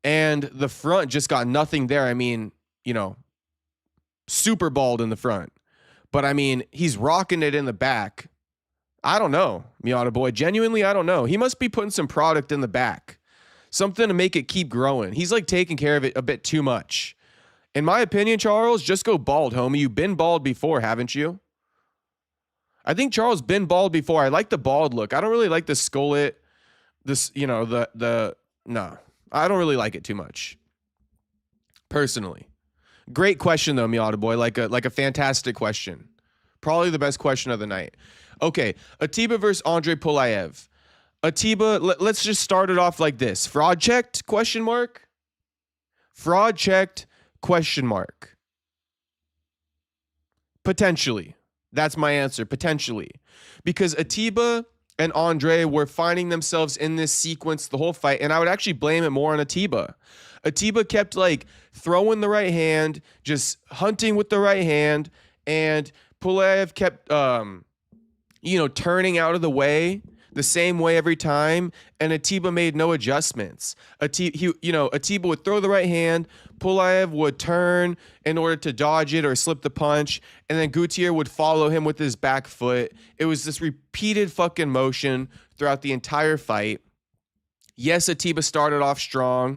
Speaker 1: and the front just got nothing there. I mean, you know, super bald in the front. But I mean, he's rocking it in the back. I don't know, Miata Boy. Genuinely, I don't know. He must be putting some product in the back. Something to make it keep growing. He's like taking care of it a bit too much. In my opinion, Charles, just go bald, homie. You've been bald before, haven't you? I think Charles been bald before. I like the bald look. I don't really like the skullet. This, you know, no. I don't really like it too much. Personally. Great question though, Miata Boy. Like a fantastic question. Probably the best question of the night. Okay, Atiba versus Andre Pulayev. Atiba, let's just start it off like this. Fraud checked? ? Fraud checked? ? Potentially. That's my answer. Potentially. Because Atiba and Andre were finding themselves in this sequence the whole fight, and I would actually blame it more on Atiba. Atiba kept like throwing the right hand, just hunting with the right hand, and Pulayev kept turning out of the way the same way every time, and Atiba made no adjustments. Atiba would throw the right hand, Pulayev would turn in order to dodge it or slip the punch, and then Gautier would follow him with his back foot. It was this repeated fucking motion throughout the entire fight. Yes, Atiba started off strong,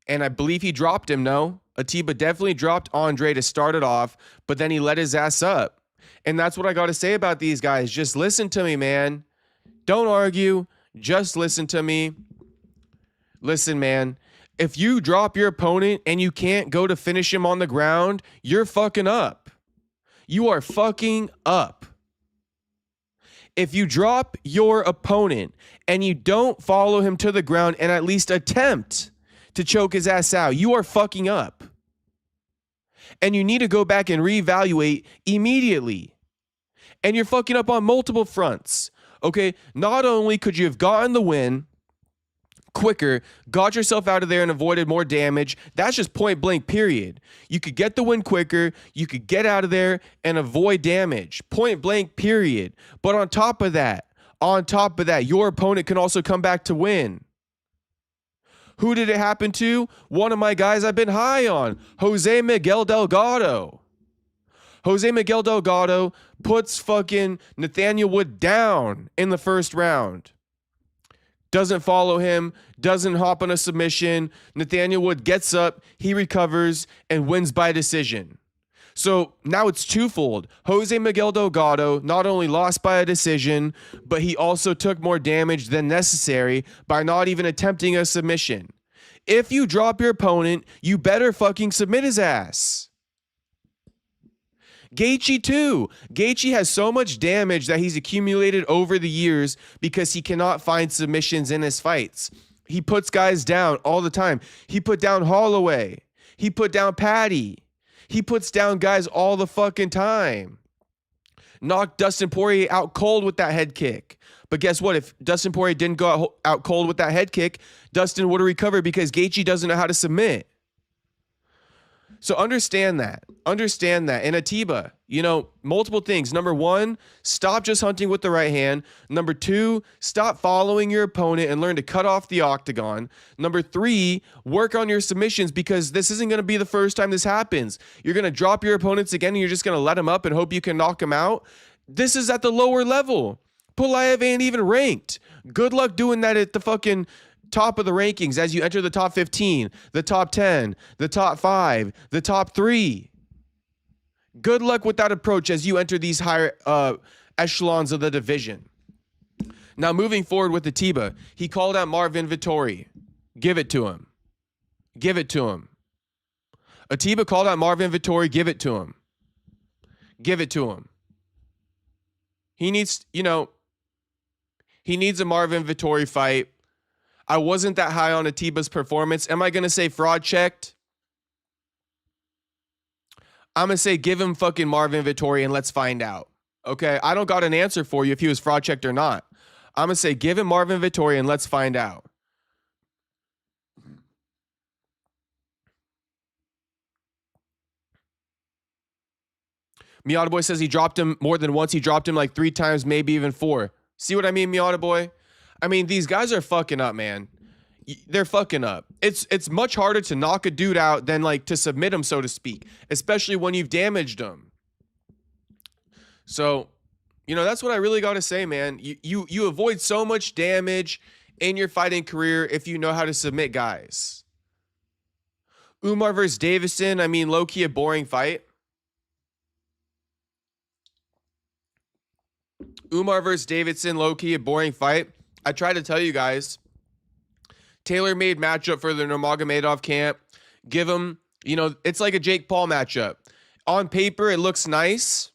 Speaker 1: and I believe he dropped him, no? Atiba definitely dropped Andre to start it off, but then he let his ass up. And that's what I got to say about these guys. Just listen to me, man. Don't argue. Just listen to me. Listen, man. If you drop your opponent and you can't go to finish him on the ground, you're fucking up. You are fucking up. If you drop your opponent and you don't follow him to the ground and at least attempt to choke his ass out, you are fucking up. And you need to go back and reevaluate immediately. And you're fucking up on multiple fronts. Okay, not only could you have gotten the win quicker, got yourself out of there and avoided more damage, that's just point blank, period. You could get the win quicker, you could get out of there and avoid damage, point blank, period. But on top of that, your opponent can also come back to win. Who did it happen to? One of my guys I've been high on, Jose Miguel Delgado. Jose Miguel Delgado puts fucking Nathaniel Wood down in the first round. Doesn't follow him, doesn't hop on a submission. Nathaniel Wood gets up, he recovers, and wins by decision. So now it's twofold. Jose Miguel Delgado not only lost by a decision, but he also took more damage than necessary by not even attempting a submission. If you drop your opponent, you better fucking submit his ass. Gaethje too. Gaethje has so much damage that he's accumulated over the years because he cannot find submissions in his fights. He puts guys down all the time. He put down Holloway. He put down Patty. He puts down guys all the fucking time. Knocked Dustin Poirier out cold with that head kick. But guess what? If Dustin Poirier didn't go out cold with that head kick, Dustin would have recovered because Gaethje doesn't know how to submit. So understand that. Understand that. And Atiba, you know, multiple things. Number one, stop just hunting with the right hand. Number two, stop following your opponent and learn to cut off the octagon. Number three, work on your submissions, because this isn't going to be the first time this happens. You're going to drop your opponents again and you're just going to let them up and hope you can knock them out. This is at the lower level. Pulaev ain't even ranked. Good luck doing that at the fucking top of the rankings as you enter the top 15, the top 10, the top 5, the top 3. Good luck with that approach as you enter these higher echelons of the division. Now, moving forward with Atiba, he called out Marvin Vettori. Give it to him. Give it to him. Atiba called out Marvin Vettori. Give it to him. Give it to him. He needs, you know, he needs a Marvin Vettori fight. I wasn't that high on Atiba's performance. Am I going to say fraud checked? I'm going to say give him fucking Marvin Vettori and let's find out. Okay? I don't got an answer for you if he was fraud checked or not. I'm going to say give him Marvin Vettori and let's find out. Miata Boy says he dropped him more than once. He dropped him like 3 times, maybe even 4. See what I mean, Miata Boy? I mean, these guys are fucking up, man. They're fucking up. It's much harder to knock a dude out than like to submit him, so to speak, especially when you've damaged him. So, you know, that's what I really got to say, man. You avoid so much damage in your fighting career if you know how to submit guys. Umar versus Davison, I mean, low-key a boring fight. Umar versus Davidson, low-key a boring fight. I tried to tell you guys, tailor-made matchup for the Nurmagomedov camp. Give him, you know, it's like a Jake Paul matchup. On paper, it looks nice.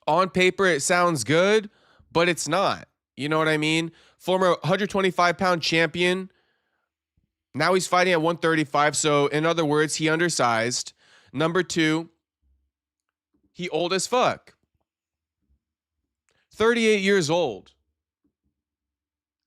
Speaker 1: On paper, it sounds good, but it's not. You know what I mean? Former 125-pound champion. Now he's fighting at 135. So, in other words, he undersized. Number 2, he old as fuck. 38 years old.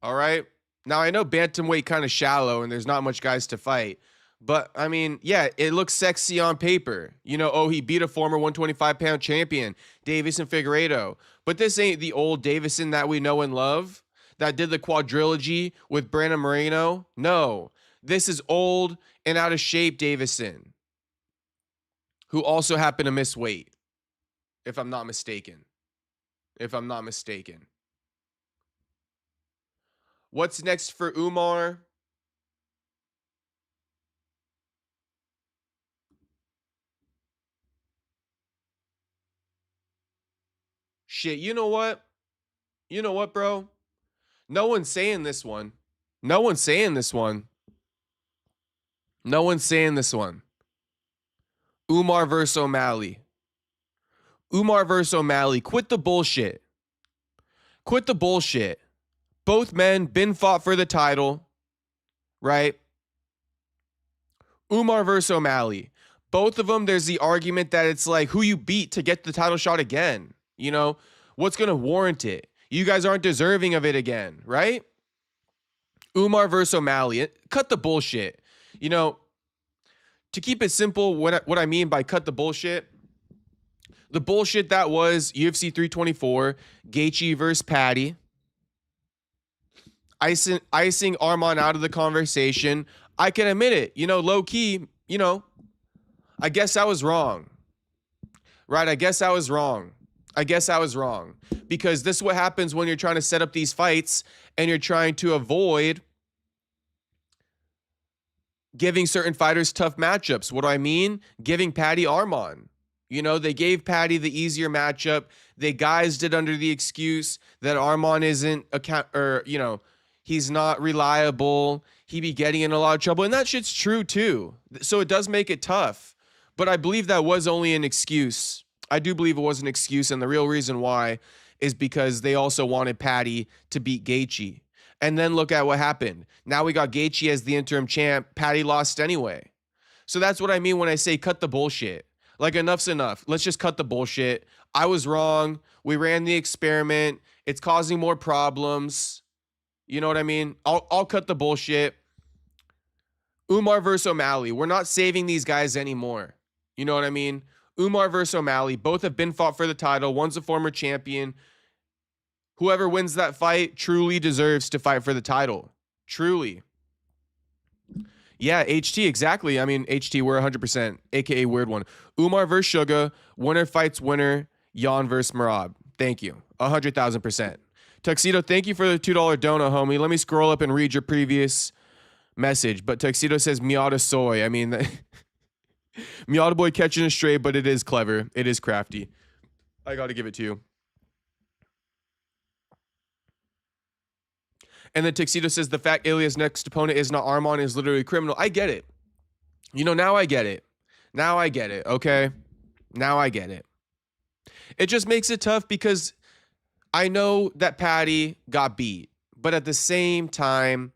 Speaker 1: All right. Now, I know bantamweight kind of shallow and there's not much guys to fight. But, I mean, yeah, it looks sexy on paper. You know, oh, he beat a former 125-pound champion, Davison Figueiredo. But this ain't the old Davison that we know and love that did the quadrilogy with Brandon Moreno. No, this is old and out of shape Davison, who also happened to miss weight, if I'm not mistaken. If I'm not mistaken. What's next for Umar? Shit, you know what? You know what, bro? No one's saying this one. No one's saying this one. No one's saying this one. Umar versus O'Malley. Umar versus O'Malley. Quit the bullshit. Quit the bullshit. Both men been fought for the title, right? Umar versus O'Malley. Both of them, there's the argument that it's like who you beat to get the title shot again. You know, what's going to warrant it? You guys aren't deserving of it again, right? Umar versus O'Malley. Cut the bullshit. You know, to keep it simple, what I mean by cut the bullshit, the bullshit that was UFC 324, Gaethje versus Patty, icing Arman out of the conversation. I can admit it. You know, low key, you know, I guess I was wrong. Right? I guess I was wrong. Because this is what happens when you're trying to set up these fights and you're trying to avoid giving certain fighters tough matchups. What do I mean? Giving Patty Arman. You know, they gave Patty the easier matchup. They guised it under the excuse that Arman isn't he's not reliable. He be getting in a lot of trouble. And that shit's true too. So it does make it tough. But I believe that was only an excuse. I do believe it was an excuse. And the real reason why is because they also wanted Patty to beat Gaethje. And then look at what happened. Now we got Gaethje as the interim champ. Patty lost anyway. So that's what I mean when I say cut the bullshit. Like, enough's enough. Let's just cut the bullshit. I was wrong. We ran the experiment. It's causing more problems. You know what I mean? I'll cut the bullshit. Umar versus O'Malley. We're not saving these guys anymore. You know what I mean? Umar versus O'Malley. Both have been fought for the title. One's a former champion. Whoever wins that fight truly deserves to fight for the title. Truly. Yeah, HT, exactly. I mean, HT, we're 100%, aka Weird One. Umar versus Sugar. Winner fights winner. Jan versus Marab. Thank you. 100,000%. Tuxedo, thank you for the $2 donut, homie. Let me scroll up and read your previous message. But Tuxedo says Miata soy. I mean, Miata boy catching a stray, but it is clever. It is crafty. I got to give it to you. And then Tuxedo says the fact Ilya's next opponent is not Arman is literally criminal. I get it. You know, now I get it. Now I get it, okay? Now I get it. It just makes it tough because I know that Patty got beat. But at the same time,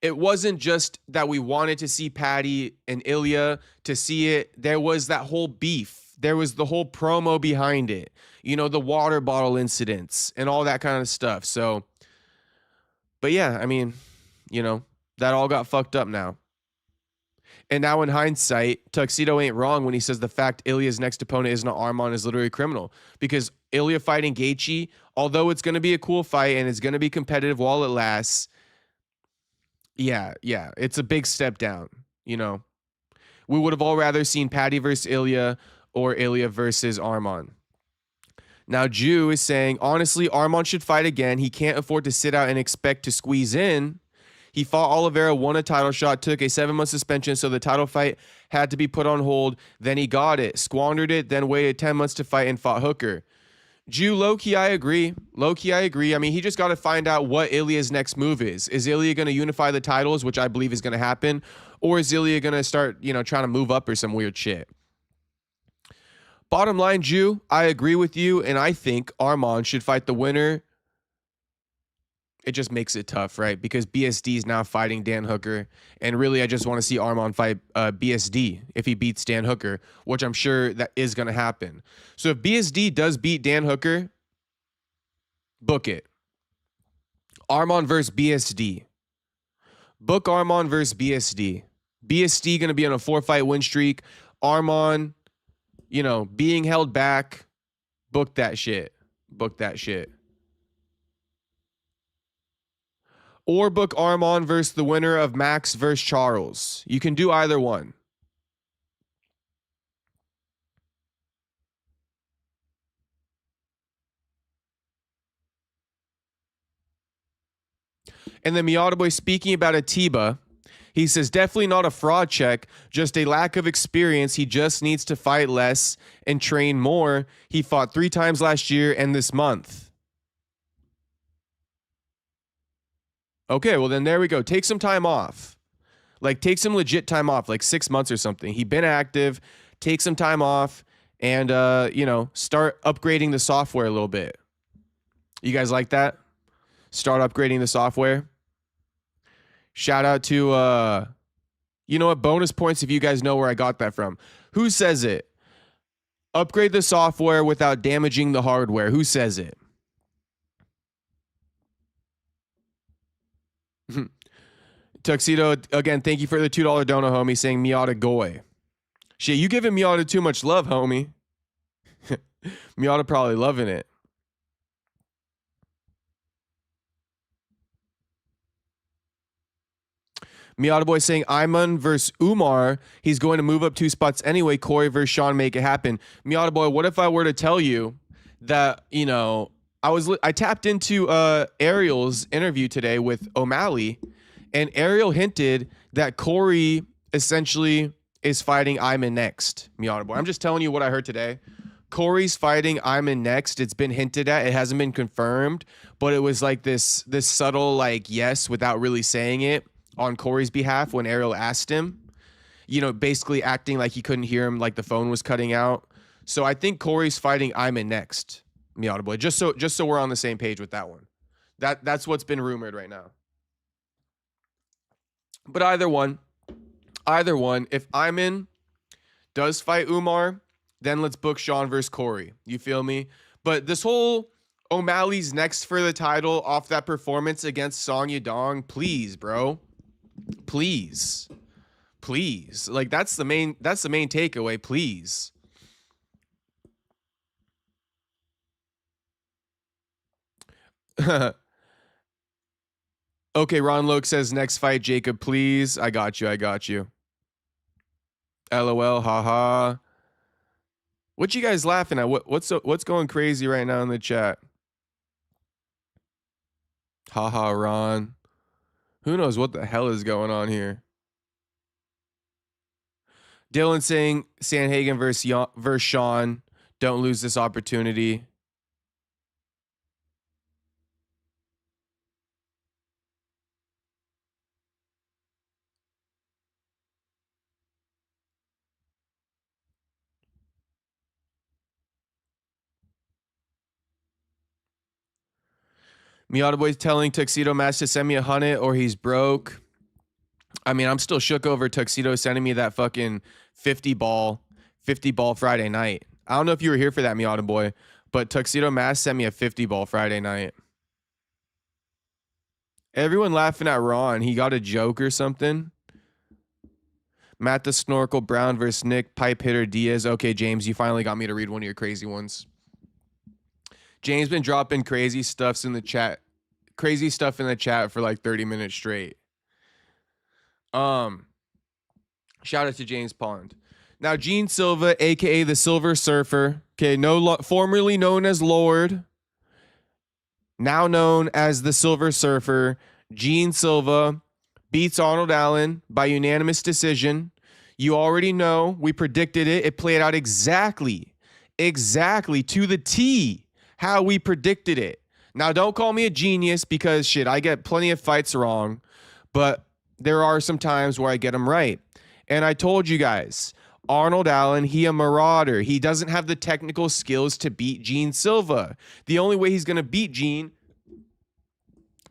Speaker 1: it wasn't just that we wanted to see Patty and Ilya to see it. There was that whole beef. There was the whole promo behind it. You know, the water bottle incidents and all that kind of stuff. So, but yeah, I mean, you know, that all got fucked up now. And now in hindsight, Tuxedo ain't wrong when he says the fact Ilya's next opponent isn't Arman is literally criminal. Because Ilya fighting Gaethje, although it's going to be a cool fight and it's going to be competitive while it lasts, yeah, it's a big step down, you know. We would have all rather seen Patty versus Ilya or Ilya versus Arman. Now, Jew is saying, honestly, Arman should fight again. He can't afford to sit out and expect to squeeze in. He fought Oliveira, won a title shot, took a 7-month suspension, so the title fight had to be put on hold. Then he got it, squandered it, then waited 10 months to fight and fought Hooker. Jew, low-key, I agree. Low-key, I agree. I mean, he just got to find out what Ilya's next move is. Is Ilya going to unify the titles, which I believe is going to happen? Or is Ilya going to start, you know, trying to move up or some weird shit? Bottom line, Jew, I agree with you, and I think Arman should fight the winner. It just makes it tough, right? Because BSD is now fighting Dan Hooker, and really I just want to see Arman fight BSD if he beats Dan Hooker, which I'm sure that is going to happen. So if BSD does beat Dan Hooker, book it. Arman versus BSD. Book Arman versus BSD. BSD going to be on a 4-fight win streak. Arman, you know, being held back. Book that shit. Book that shit. Or book Arman versus the winner of Max versus Charles. You can do either one. And then Miata Boy speaking about Atiba, he says, definitely not a fraud check, just a lack of experience. He just needs to fight less and train more. He fought 3 times last year and this month. Okay, well then there we go. Take some time off. Like take some legit time off, like 6 months or something. He's been active. Take some time off and, you know, start upgrading the software a little bit. You guys like that? Start upgrading the software. Shout out to, you know what, bonus points if you guys know where I got that from. Who says it? Upgrade the software without damaging the hardware. Who says it? Tuxedo, again, thank you for the $2 donut, homie, saying Miata Goy. Shit, you giving Miata too much love, homie. Miata probably loving it. Miata Boy saying Ayman versus Umar. He's going to move up 2 spots anyway. Corey versus Sean, make it happen. Miata Boy, what if I were to tell you that, you know, I tapped into Ariel's interview today with O'Malley, and Ariel hinted that Corey essentially is fighting Ayman next. Miata Boy, I'm just telling you what I heard today. Corey's fighting Ayman next. It's been hinted at. It hasn't been confirmed, but it was like this subtle like yes without really saying it on Corey's behalf when Ariel asked him. You know, basically acting like he couldn't hear him, like the phone was cutting out. So I think Corey's fighting Ayman next. Miata Boy, just so we're on the same page with that one. That's what's been rumored right now. But either one, if Ayman does fight Umar, then let's book Sean versus Corey. You feel me? But this whole O'Malley's next for the title off that performance against Song Yadong, please, bro. Please. Please. Like that's the main takeaway, please. Okay, Ron Loke says next fight, Jacob, please. I got you. I got you. LOL, haha. What you guys laughing at? What's going crazy right now in the chat? Haha, Ron. Who knows what the hell is going on here? Dylan saying Sanhagen versus Sean. Don't lose this opportunity. Miata Boy's telling Tuxedo Mask to send me 100 or he's broke. I mean, I'm still shook over Tuxedo sending me that fucking 50 ball Friday night. I don't know if you were here for that, Miata Boy, but Tuxedo Mask sent me a 50 ball Friday night. Everyone laughing at Ron. He got a joke or something. Matt the Snorkel Brown versus Nick Pipe Hitter Diaz. Okay, James, you finally got me to read one of your crazy ones. James been dropping crazy stuff in the chat for like 30 minutes straight. Shout out to James Pond. Now, Gene Silva, aka the Silver Surfer, okay, formerly known as Lord, now known as the Silver Surfer, Gene Silva beats Arnold Allen by unanimous decision. You already know, we predicted it. It played out exactly to the T how we predicted it. Now, don't call me a genius because shit, I get plenty of fights wrong, but there are some times where I get them right. And I told you guys, Arnold Allen, he a marauder. He doesn't have the technical skills to beat Gene Silva. The only way he's going to beat Gene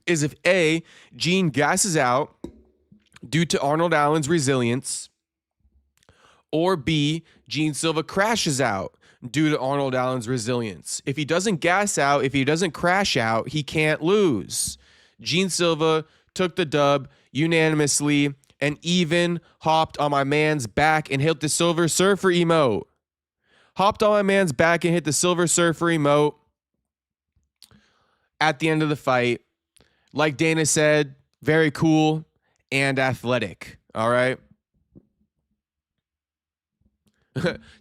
Speaker 1: is if A, Gene gasses out due to Arnold Allen's resilience, or B, Gene Silva crashes out due to Arnold Allen's resilience. If he doesn't gas out, if he doesn't crash out, he can't lose. Gene Silva took the dub unanimously and even hopped on my man's back and hit the Silver Surfer emote. Hopped on my man's back and hit the Silver Surfer emote at the end of the fight. Like Dana said, very cool and athletic. All right.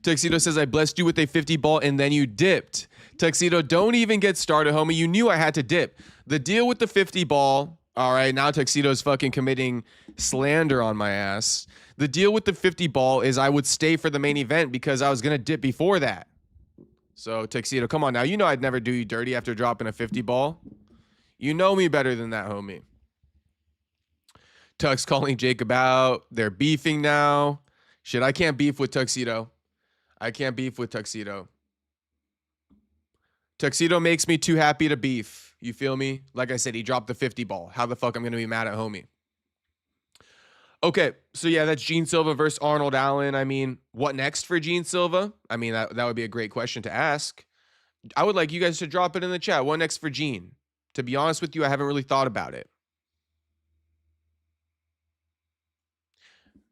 Speaker 1: Tuxedo says, I blessed you with a 50 ball and then you dipped. Tuxedo, don't even get started, homie. You knew I had to dip. The deal with the 50 ball, all right, now Tuxedo's fucking committing slander on my ass. The deal with the 50 ball is I would stay for the main event because I was going to dip before that. So, Tuxedo, come on now. You know I'd never do you dirty after dropping a 50 ball. You know me better than that, homie. Tux calling Jacob out. They're beefing now. Shit, I can't beef with Tuxedo. I can't beef with Tuxedo. Tuxedo makes me too happy to beef. You feel me? Like I said, he dropped the 50 ball. How the fuck I'm going to be mad at homie? Okay, so yeah, that's Gene Silva versus Arnold Allen. I mean, what next for Gene Silva? I mean, that would be a great question to ask. I would like you guys to drop it in the chat. What next for Gene? To be honest with you, I haven't really thought about it.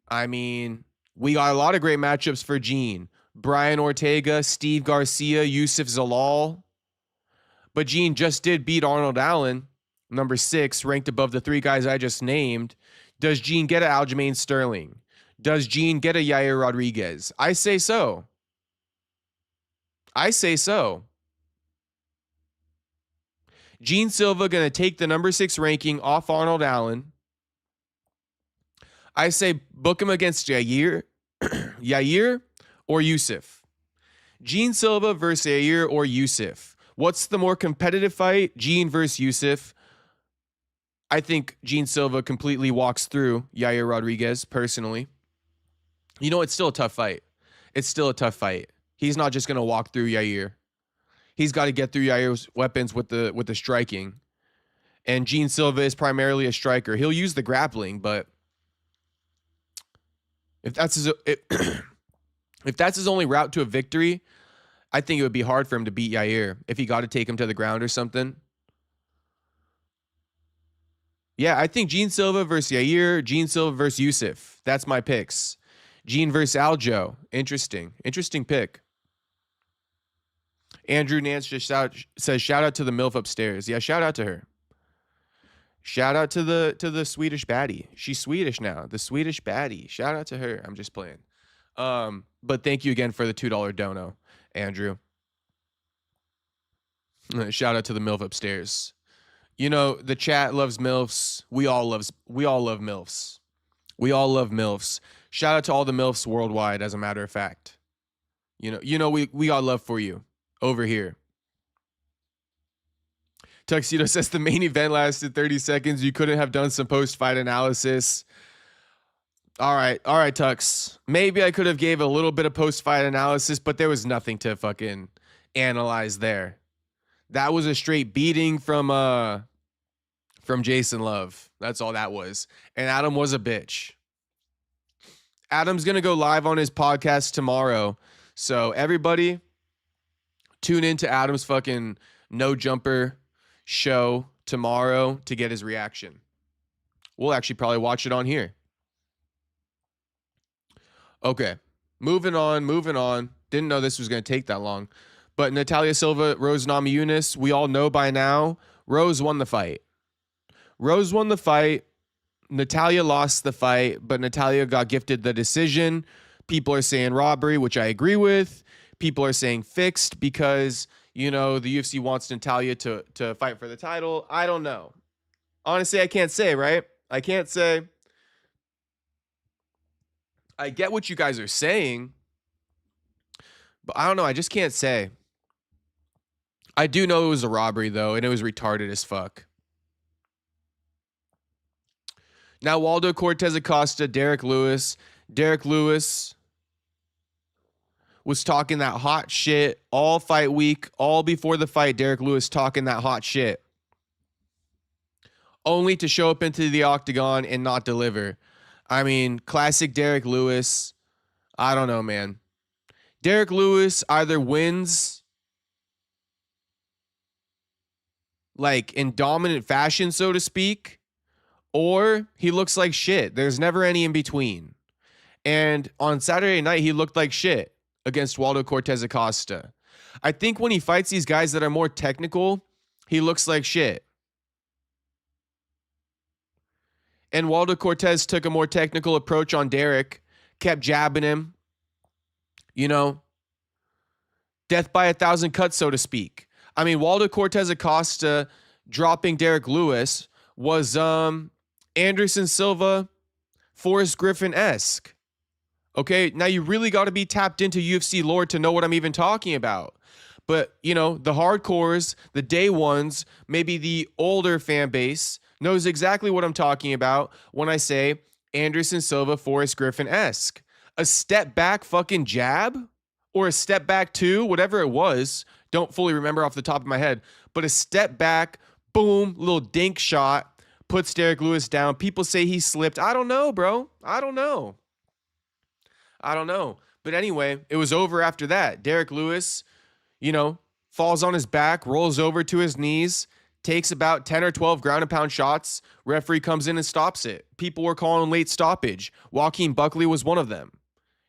Speaker 1: I mean, we got a lot of great matchups for Gene. Brian Ortega, Steve Garcia, Yusuf Zalal. But Gene just did beat Arnold Allen, number 6, ranked above the 3 guys I just named. Does Gene get an Aljamain Sterling? Does Gene get a Yair Rodriguez? I say so. I say so. Gene Silva going to take the number 6 ranking off Arnold Allen. I say book him against Yair, Yair or Yusuf. Gene Silva versus Yair or Yusuf. What's the more competitive fight? Gene versus Yusuf. I think Gene Silva completely walks through Yair Rodriguez, personally. You know, it's still a tough fight. It's still a tough fight. He's not just going to walk through Yair. He's got to get through Yair's weapons with the striking. And Gene Silva is primarily a striker. He'll use the grappling, but if that's his only route to a victory, I think it would be hard for him to beat Yair if he got to take him to the ground or something. Yeah, I think Gene Silva versus Yair, Gene Silva versus Yusuf. That's my picks. Gene versus Aljo. Interesting pick. Andrew Nance just says shout out to the MILF upstairs. Yeah, shout out to her. Shout out to the Swedish baddie. She's Swedish now. The Swedish baddie. Shout out to her. I'm just playing. But thank you again for the $2 dono, Andrew. Shout out to the MILF upstairs. You know, the chat loves MILFs. We all love MILFs. We all love MILFs. Shout out to all the MILFs worldwide, as a matter of fact. You know, we got love for you over here. Tuxedo says the main event lasted 30 seconds. You couldn't have done some post-fight analysis. All right, Tux. Maybe I could have gave a little bit of post-fight analysis, but there was nothing to fucking analyze there. That was a straight beating from Jason Love. That's all that was. And Adam was a bitch. Adam's going to go live on his podcast tomorrow. So everybody tune into Adam's fucking No Jumper show tomorrow to get his reaction. We'll actually probably watch it on here. Okay. Moving on. Didn't know this was going to take that long. But Natalia Silva, Rose Namajunas, we all know by now, Rose won the fight. Natalia lost the fight, but Natalia got gifted the decision. People are saying robbery, which I agree with. People are saying fixed because, you know, the UFC wants Natalia to fight for the title. I don't know. Honestly, I can't say, right? I can't say. I get what you guys are saying, but I don't know. I just can't say. I do know it was a robbery, though, and it was retarded as fuck. Now, Waldo Cortez Acosta, Derek Lewis. Derek Lewis was talking that hot shit all fight week, all before the fight. Derek Lewis talking that hot shit, only to show up into the octagon and not deliver. I mean, classic Derek Lewis. I don't know, man. Derek Lewis either wins like in dominant fashion, so to speak, or he looks like shit. There's never any in between. And on Saturday night, he looked like shit against Waldo Cortez Acosta. I think when he fights these guys that are more technical, he looks like shit. And Waldo Cortez took a more technical approach on Derek, kept jabbing him. You know, death by 1,000 cuts, so to speak. I mean, Waldo Cortez Acosta dropping Derek Lewis was Anderson Silva, Forrest Griffin-esque. Okay, now you really got to be tapped into UFC lore to know what I'm even talking about. But, you know, the hardcores, the day ones, maybe the older fan base knows exactly what I'm talking about when I say Anderson Silva, Forrest Griffin-esque. A step back fucking jab or a step back two, whatever it was. Don't fully remember off the top of my head, but a step back, boom, little dink shot, puts Derek Lewis down. People say he slipped. I don't know, bro. I don't know. But anyway, it was over after that. Derek Lewis, you know, falls on his back, rolls over to his knees, takes about 10 or 12 ground and pound shots. Referee comes in and stops it. People were calling late stoppage. Joaquin Buckley was one of them.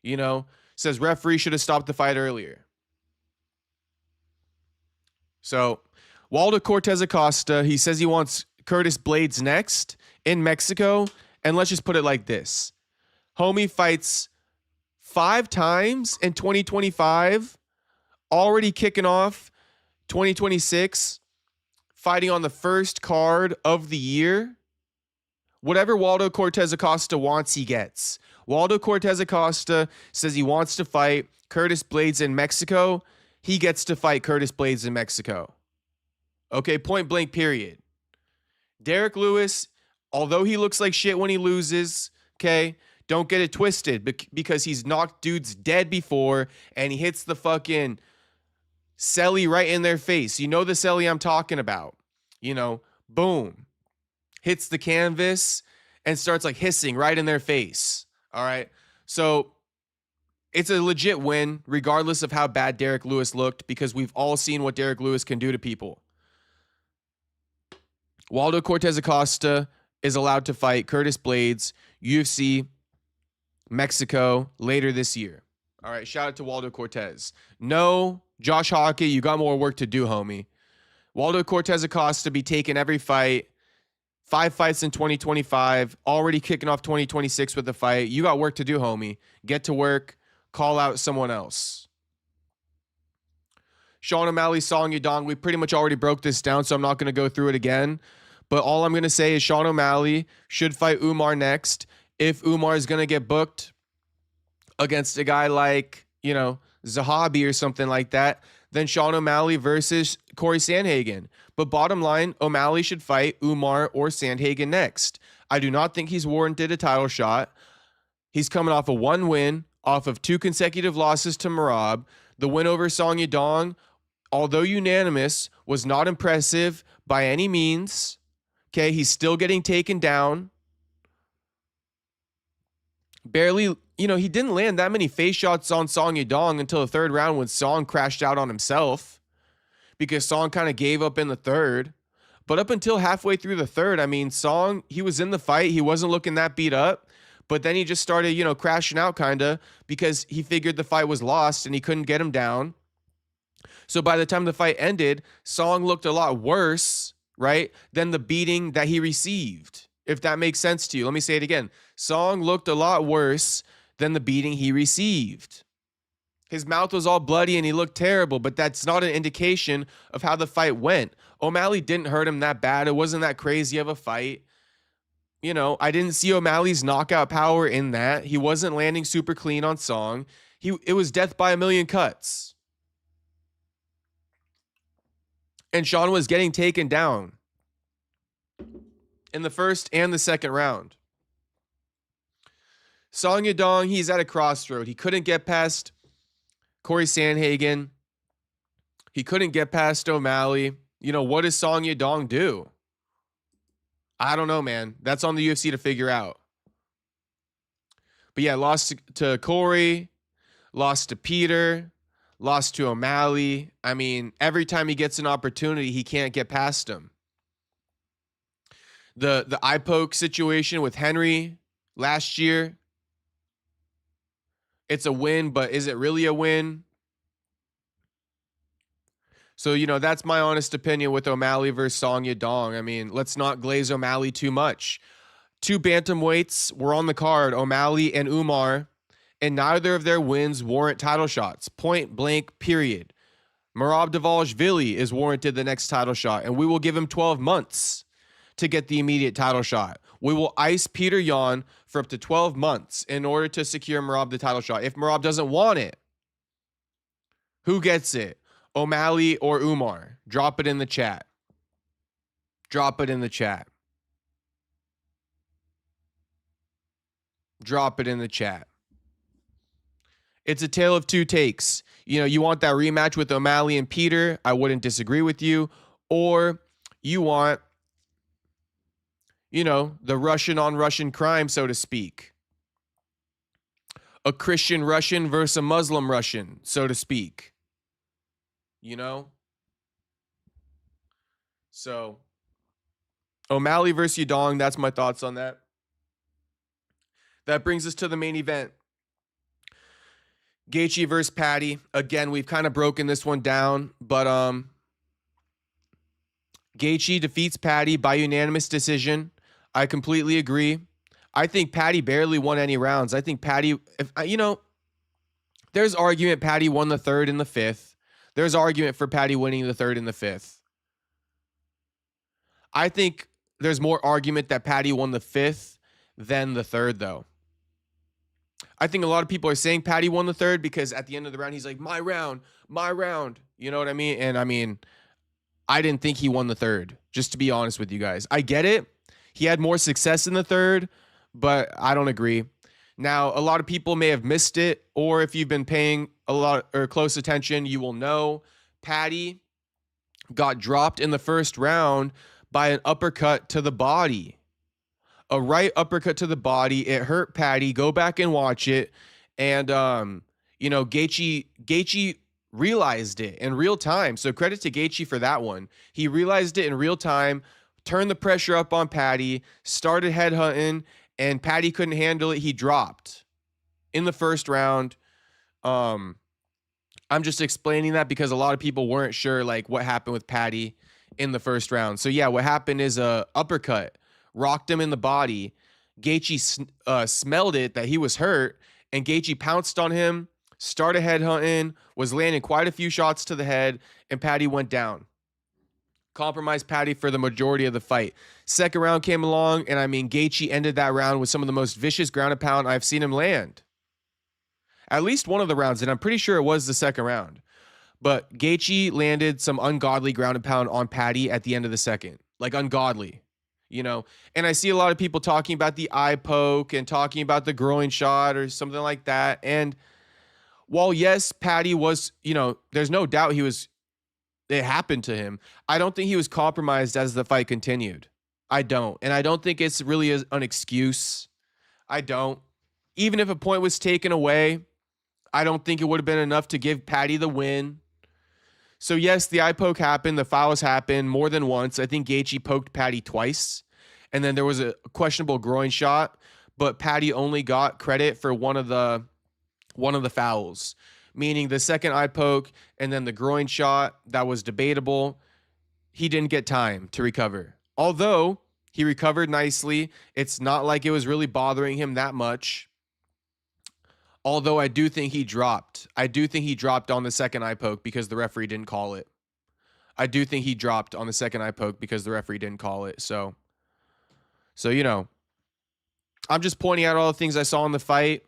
Speaker 1: You know, says referee should have stopped the fight earlier. So Waldo Cortez Acosta, he says he wants Curtis Blades next in Mexico. And let's just put it like this. Homie fights 5 times in 2025, already kicking off 2026, fighting on the first card of the year. Whatever Waldo Cortez Acosta wants, he gets. Waldo Cortez Acosta says he wants to fight Curtis Blades in Mexico. He gets to fight Curtis Blades in Mexico. Okay, point blank, period. Derek Lewis, although he looks like shit when he loses, okay, don't get it twisted because he's knocked dudes dead before and he hits the fucking celly right in their face. You know the celly I'm talking about. You know, boom. Hits the canvas and starts like hissing right in their face. All right. So it's a legit win, regardless of how bad Derek Lewis looked, because we've all seen what Derek Lewis can do to people. Waldo Cortez Acosta is allowed to fight Curtis Blades, UFC Mexico later this year. All right, shout out to Waldo Cortez. No, Josh Hockey, you got more work to do, homie. Waldo Cortez Acosta be taking every fight. 5 fights in 2025, already kicking off 2026 with a fight. You got work to do, homie. Get to work, call out someone else. Sean O'Malley, Song Yadong, we pretty much already broke this down, so I'm not going to go through it again. But all I'm going to say is Sean O'Malley should fight Umar next. If Umar is going to get booked against a guy like, Zahabi or something like that, then Sean O'Malley versus Corey Sandhagen. But bottom line, O'Malley should fight Umar or Sandhagen next. I do not think he's warranted a title shot. He's coming off a 1 win, off of 2 consecutive losses to Merab. The win over Song Yadong, although unanimous, was not impressive by any means. Okay, he's still getting taken down. Barely, he didn't land that many face shots on Song Yadong until the 3rd round when Song crashed out on himself because Song kind of gave up in the 3rd. But up until halfway through the 3rd, Song, he was in the fight. He wasn't looking that beat up. But then he just started, crashing out kind of because he figured the fight was lost and he couldn't get him down. So by the time the fight ended, Song looked a lot worse, right, than the beating that he received. If that makes sense to you. Let me say it again. Song looked a lot worse than the beating he received. His mouth was all bloody and he looked terrible, but that's not an indication of how the fight went. O'Malley didn't hurt him that bad. It wasn't that crazy of a fight. I didn't see O'Malley's knockout power in that. He wasn't landing super clean on Song. It was death by a million cuts. And Sean was getting taken down in the 1st and the 2nd round. Song Yadong, he's at a crossroad. He couldn't get past Corey Sandhagen. He couldn't get past O'Malley. What does Song Yadong do? I don't know, man. That's on the UFC to figure out. But yeah, lost to Corey, lost to Peter, lost to O'Malley. Every time he gets an opportunity, he can't get past him. The eye poke situation with Henry last year, it's a win, but is it really a win? So, that's my honest opinion with O'Malley versus Song Yadong. Let's not glaze O'Malley too much. 2 bantamweights were on the card, O'Malley and Umar, and neither of their wins warrant title shots. Point blank, period. Merab Dvalishvili is warranted the next title shot, and we will give him 12 months to get the immediate title shot. We will ice Peter Yan for up to 12 months in order to secure Merab the title shot. If Merab doesn't want it, who gets it? O'Malley or Umar? Drop it in the chat. Drop it in the chat. Drop it in the chat. It's a tale of 2 takes. You want that rematch with O'Malley and Peter. I wouldn't disagree with you. Or you want, the Russian on Russian crime, so to speak. A Christian Russian versus a Muslim Russian, so to speak. So O'Malley versus Yadong, that's my thoughts on that. That brings us to the main event. Gaethje versus Patty. Again, we've kind of broken this one down, but Gaethje defeats Patty by unanimous decision. I completely agree. I think Patty barely won any rounds. I think Patty, there's argument Patty won the 3rd and the 5th. There's argument for Patty winning the 3rd and the 5th. I think there's more argument that Patty won the 5th than the 3rd, though. I think a lot of people are saying Patty won the 3rd because at the end of the round, he's like, my round. You know what I mean? And I didn't think he won the 3rd, just to be honest with you guys. I get it. He had more success in the 3rd, but I don't agree. Now, a lot of people may have missed it, or if you've been paying a lot or close attention, you will know Patty got dropped in the 1st round by an uppercut to the body. A right uppercut to the body. It hurt Patty. Go back and watch it. And, Gaethje realized it in real time. So credit to Gaethje for that one. He realized it in real time, turned the pressure up on Patty, started headhunting, and Patty couldn't handle it. He dropped in the first round. I'm just explaining that because a lot of people weren't sure like what happened with Patty in the first round. So yeah, what happened is a uppercut rocked him in the body. Gaethje smelled it that he was hurt, and Gaethje pounced on him, started headhunting, was landing quite a few shots to the head, and Patty went down. Compromised Patty for the majority of the fight. Second round came along, and I mean, Gaethje ended that round with some of the most vicious ground and pound I've seen him land. At least one of the rounds, and I'm pretty sure it was the second round. But Gaethje landed some ungodly ground and pound on Patty at the end of the second. Like, ungodly, you know? And I see a lot of people talking about the eye poke and talking about the groin shot or something like that. And while, yes, Patty was, you know, there's no doubt it happened to him, I don't think he was compromised as the fight continued. I don't. And I don't think it's really an excuse. I don't. Even if a point was taken away, I don't think it would have been enough to give Patty the win. So yes, the eye poke happened. The fouls happened more than once. I think Gaethje poked Patty twice. And then there was a questionable groin shot, but Patty only got credit for one of the fouls, meaning the second eye poke and then the groin shot that was debatable. He didn't get time to recover. Although he recovered nicely, it's not like it was really bothering him that much. Although I do think he dropped. I do think he dropped on the second eye poke because the referee didn't call it. I do think he dropped on the second eye poke because the referee didn't call it. So you know, I'm just pointing out all the things I saw in the fight.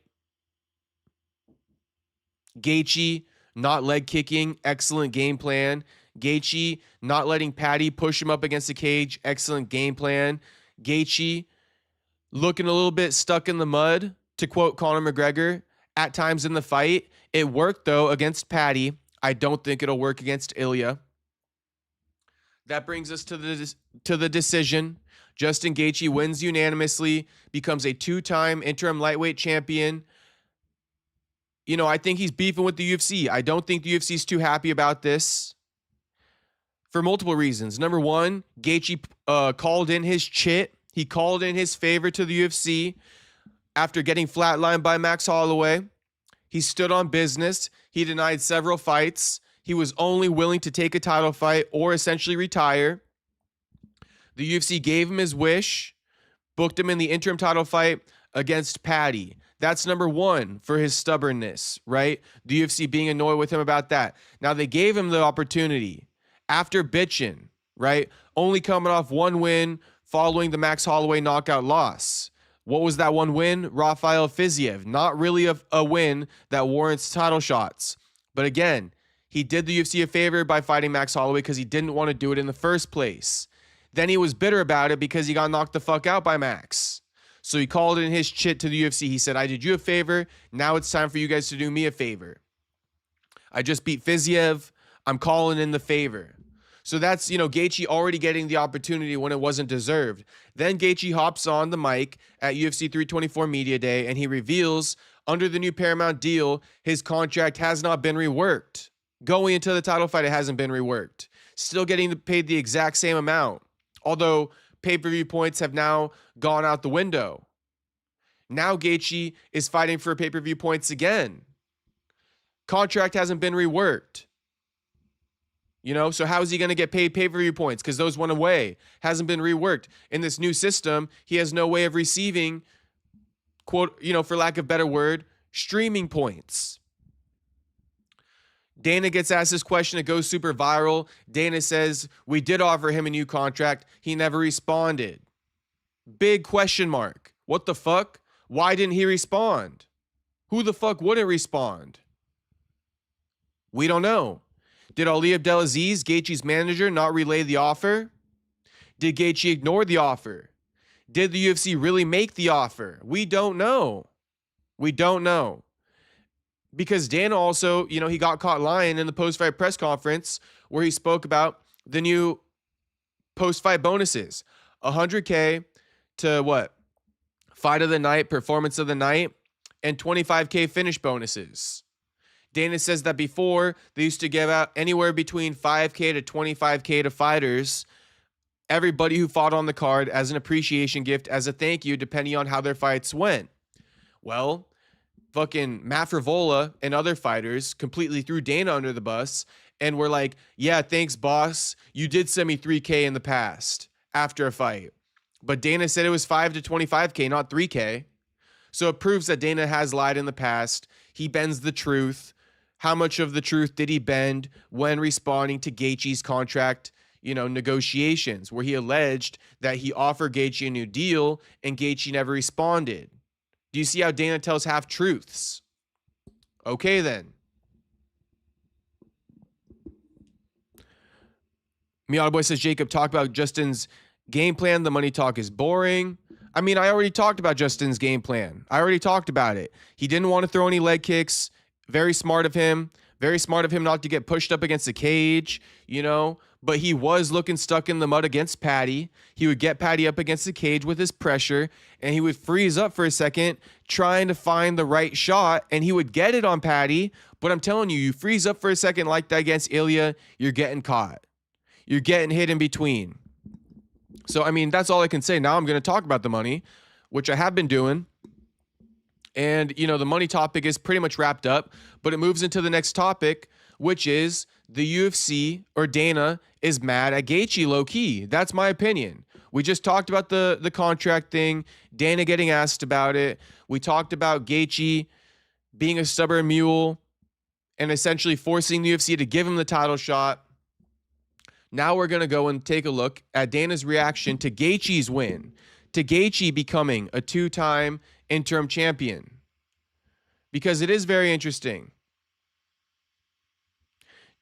Speaker 1: Gaethje not leg kicking, excellent game plan. Gaethje not letting Patty push him up against the cage, excellent game plan. Gaethje looking a little bit stuck in the mud, to quote Conor McGregor, at times in the fight. It worked, though, against Patty. I don't think it'll work against Ilya. That brings us to the decision. Justin Gaethje wins unanimously, becomes a 2-time interim lightweight champion. You know, I think he's beefing with the UFC. I don't think the UFC is too happy about this for multiple reasons. Number one, Gaethje called in his chit. He called in his favor to the UFC after getting flatlined by Max Holloway. He stood on business. He denied several fights. He was only willing to take a title fight or essentially retire. The UFC gave him his wish, booked him in the interim title fight against Patty. That's number one for his stubbornness, right? The UFC being annoyed with him about that. Now, they gave him the opportunity after bitching, right? Only coming off one win following the Max Holloway knockout loss. What was that one win? Rafael Fiziev. Not really a win that warrants title shots. But again, he did the UFC a favor by fighting Max Holloway because he didn't want to do it in the first place. Then he was bitter about it because he got knocked the fuck out by Max. So he called in his chit to the UFC. He said, I did you a favor. Now it's time for you guys to do me a favor. I just beat Fiziev. I'm calling in the favor. So that's, you know, Gaethje already getting the opportunity when it wasn't deserved. Then Gaethje hops on the mic at UFC 324 Media Day, and he reveals under the new Paramount deal, his contract has not been reworked. Going into the title fight, it hasn't been reworked. Still getting paid the exact same amount. Although pay-per-view points have now gone out the window. Now Gaethje is fighting for pay-per-view points again. Contract hasn't been reworked. You know, so how is he going to get paid pay-per-view points? Because those went away. Hasn't been reworked. In this new system, he has no way of receiving, quote, you know, for lack of better word, streaming points. Dana gets asked this question. It goes super viral. Dana says, we did offer him a new contract. He never responded. Big question mark. What the fuck? Why didn't he respond? Who the fuck wouldn't respond? We don't know. Did Ali Abdelaziz, Gaethje's manager, not relay the offer? Did Gaethje ignore the offer? Did the UFC really make the offer? We don't know. We don't know. Because Dana also, you know, he got caught lying in the post-fight press conference where he spoke about the new post-fight bonuses. $100K to what? Fight of the night, performance of the night, and $25K finish bonuses. Dana says that before, they used to give out anywhere between $5K to $25K to fighters everybody who fought on the card as an appreciation gift, as a thank you, depending on how their fights went. Well, fucking Matt Frivola and other fighters completely threw Dana under the bus and were like, yeah, thanks, boss. You did send me $3K in the past after a fight. But Dana said it was $5 to $25K, not $3K. So it proves that Dana has lied in the past. He bends the truth. How much of the truth did he bend when responding to Gaethje's contract, negotiations, where he alleged that he offered Gaethje a new deal and Gaethje never responded? Do you see how Dana tells half-truths? Okay, then. Miata Boy says, Jacob, talk about Justin's game plan. The money talk is boring. I mean, I already talked about Justin's game plan. I already talked about it. He didn't want to throw any leg kicks. Very smart of him. Very smart of him not to get pushed up against the cage, But he was looking stuck in the mud against Patty. He would get Patty up against the cage with his pressure, and he would freeze up for a second trying to find the right shot, and he would get it on Patty. But I'm telling you, you freeze up for a second like that against Ilya, you're getting caught. You're getting hit in between. So, I mean, that's all I can say. Now I'm going to talk about the money, which I have been doing. And, the money topic is pretty much wrapped up, but it moves into the next topic, which is the UFC or Dana is mad at Gaethje low-key. That's my opinion. We just talked about the contract thing, Dana getting asked about it. We talked about Gaethje being a stubborn mule and essentially forcing the UFC to give him the title shot. Now we're going to go and take a look at Dana's reaction to Gaethje's win, to Gaethje becoming a 2-time interim champion, because it is very interesting.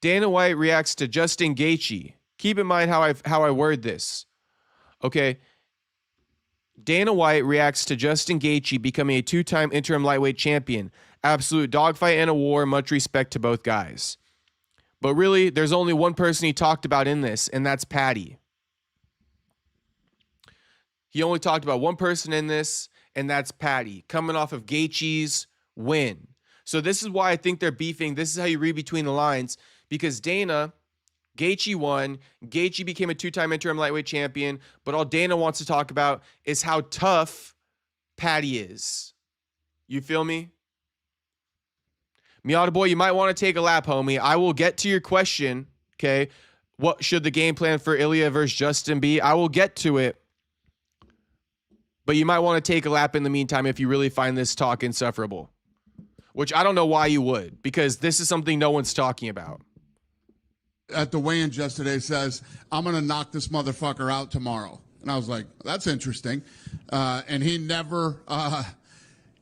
Speaker 1: Dana White reacts to Justin Gaethje. Keep in mind how I word this. Okay. Dana White reacts to Justin Gaethje becoming a 2-time interim lightweight champion. Absolute dogfight and a war. Much respect to both guys. But really, there's only one person he talked about in this, and that's Patty. He only talked about one person in this, and that's Patty, coming off of Gaethje's win. So this is why I think they're beefing. This is how you read between the lines, because Gaethje won. Gaethje became a 2-time interim lightweight champion, but all Dana wants to talk about is how tough Patty is. You feel me? Miata Boy, you might want to take a lap, homie. I will get to your question, okay? What should the game plan for Ilya versus Justin be? I will get to it. But you might want to take a lap in the meantime if you really find this talk insufferable. Which I don't know why you would, because this is something no one's talking about.
Speaker 2: At the weigh-ins yesterday says, I'm going to knock this motherfucker out tomorrow. And I was like, that's interesting. And he never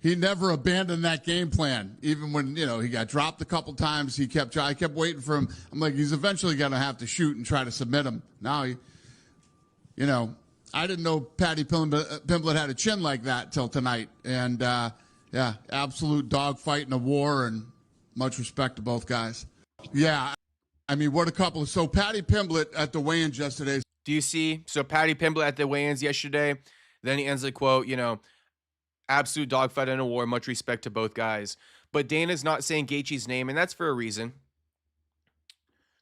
Speaker 2: abandoned that game plan. Even when, he got dropped a couple times, I kept waiting for him. I'm like, he's eventually going to have to shoot and try to submit him. Now I didn't know Patty Pimblett had a chin like that till tonight. And, absolute dogfight and a war, and much respect to both guys. Yeah, I mean, what a couple. So Patty Pimblett at the weigh-ins yesterday.
Speaker 1: Do you see? So Patty Pimblett at the weigh-ins yesterday, then he ends the quote, absolute dogfight and a war, much respect to both guys. But Dana's not saying Gaethje's name, and that's for a reason.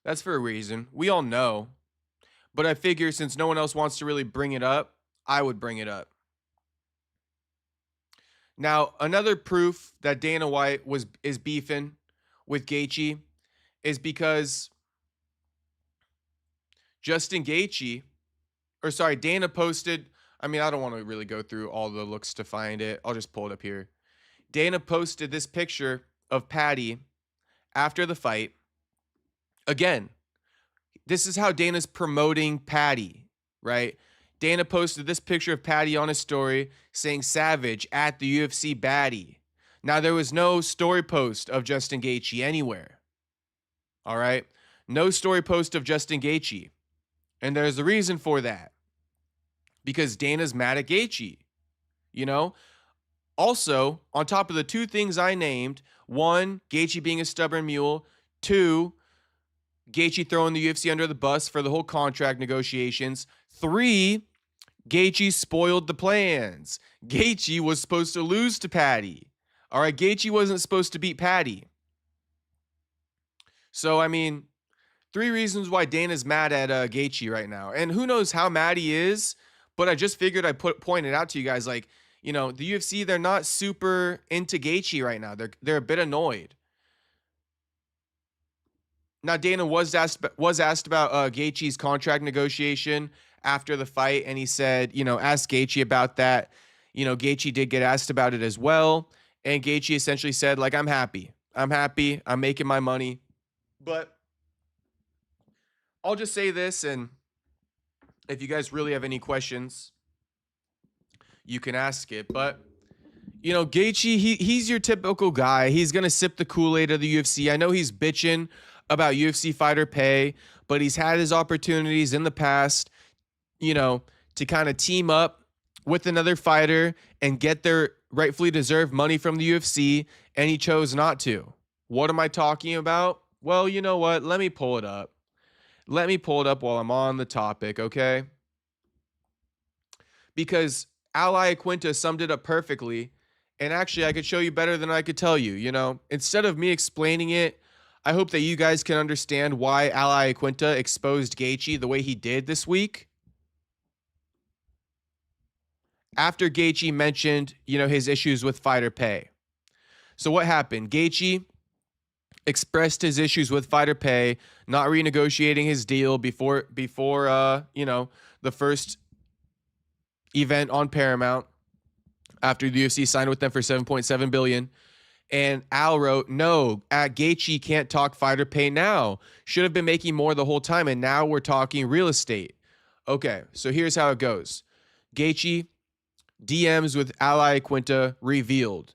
Speaker 1: That's for a reason. We all know. But I figure since no one else wants to really bring it up, I would bring it up. Now, another proof that Dana White is beefing with Gaethje is because Dana posted, I don't want to really go through all the looks to find it. I'll just pull it up here. Dana posted this picture of Patty after the fight. Again, this is how Dana's promoting Patty, right? Dana posted this picture of Patty on his story saying Savage at the UFC baddie. Now, there was no story post of Justin Gaethje anywhere. All right? No story post of Justin Gaethje. And there's a reason for that. Because Dana's mad at Gaethje. Also, on top of the two things I named, one, Gaethje being a stubborn mule. Two, Gaethje throwing the UFC under the bus for the whole contract negotiations. Three, Gaethje spoiled the plans. Gaethje was supposed to lose to Patty. All right, Gaethje wasn't supposed to beat Patty. So, 3 reasons why Dana's mad at Gaethje right now. And who knows how mad he is, but I just figured I'd point it out to you guys. Like, you know, the UFC, they're not super into Gaethje right now. They're a bit annoyed. Now, Dana was asked about Gaethje's contract negotiation after the fight, and he said, you know, ask Gaethje about that. You know, Gaethje did get asked about it as well, and Gaethje essentially said, like, I'm happy. I'm making my money. But I'll just say this, and if you guys really have any questions, you can ask it. But, you know, Gaethje, he's your typical guy. He's going to sip the Kool-Aid of the UFC. I know he's bitching about UFC fighter pay, but he's had his opportunities in the past, you know, to kind of team up with another fighter and get their rightfully deserved money from the UFC, and he chose not to. What am I talking about? Well, you know what? Let me pull it up. Let me pull it up while I'm on the topic, okay? Because Ally Quinta summed it up perfectly, and actually I could show you better than I could tell you, you know? Instead of me explaining it, I hope that you guys can understand why Ally Quinta exposed Gaethje the way he did this week. After Gaethje mentioned, you know, his issues with fighter pay. So what happened? Gaethje expressed his issues with fighter pay, not renegotiating his deal before you know, the first event on Paramount after the UFC signed with them for $7.7 billion. And Al wrote, no, Gaethje can't talk fighter pay now. Should have been making more the whole time, and now we're talking real estate. Okay, so here's how it goes. Gaethje DMs with Ally Quinta revealed.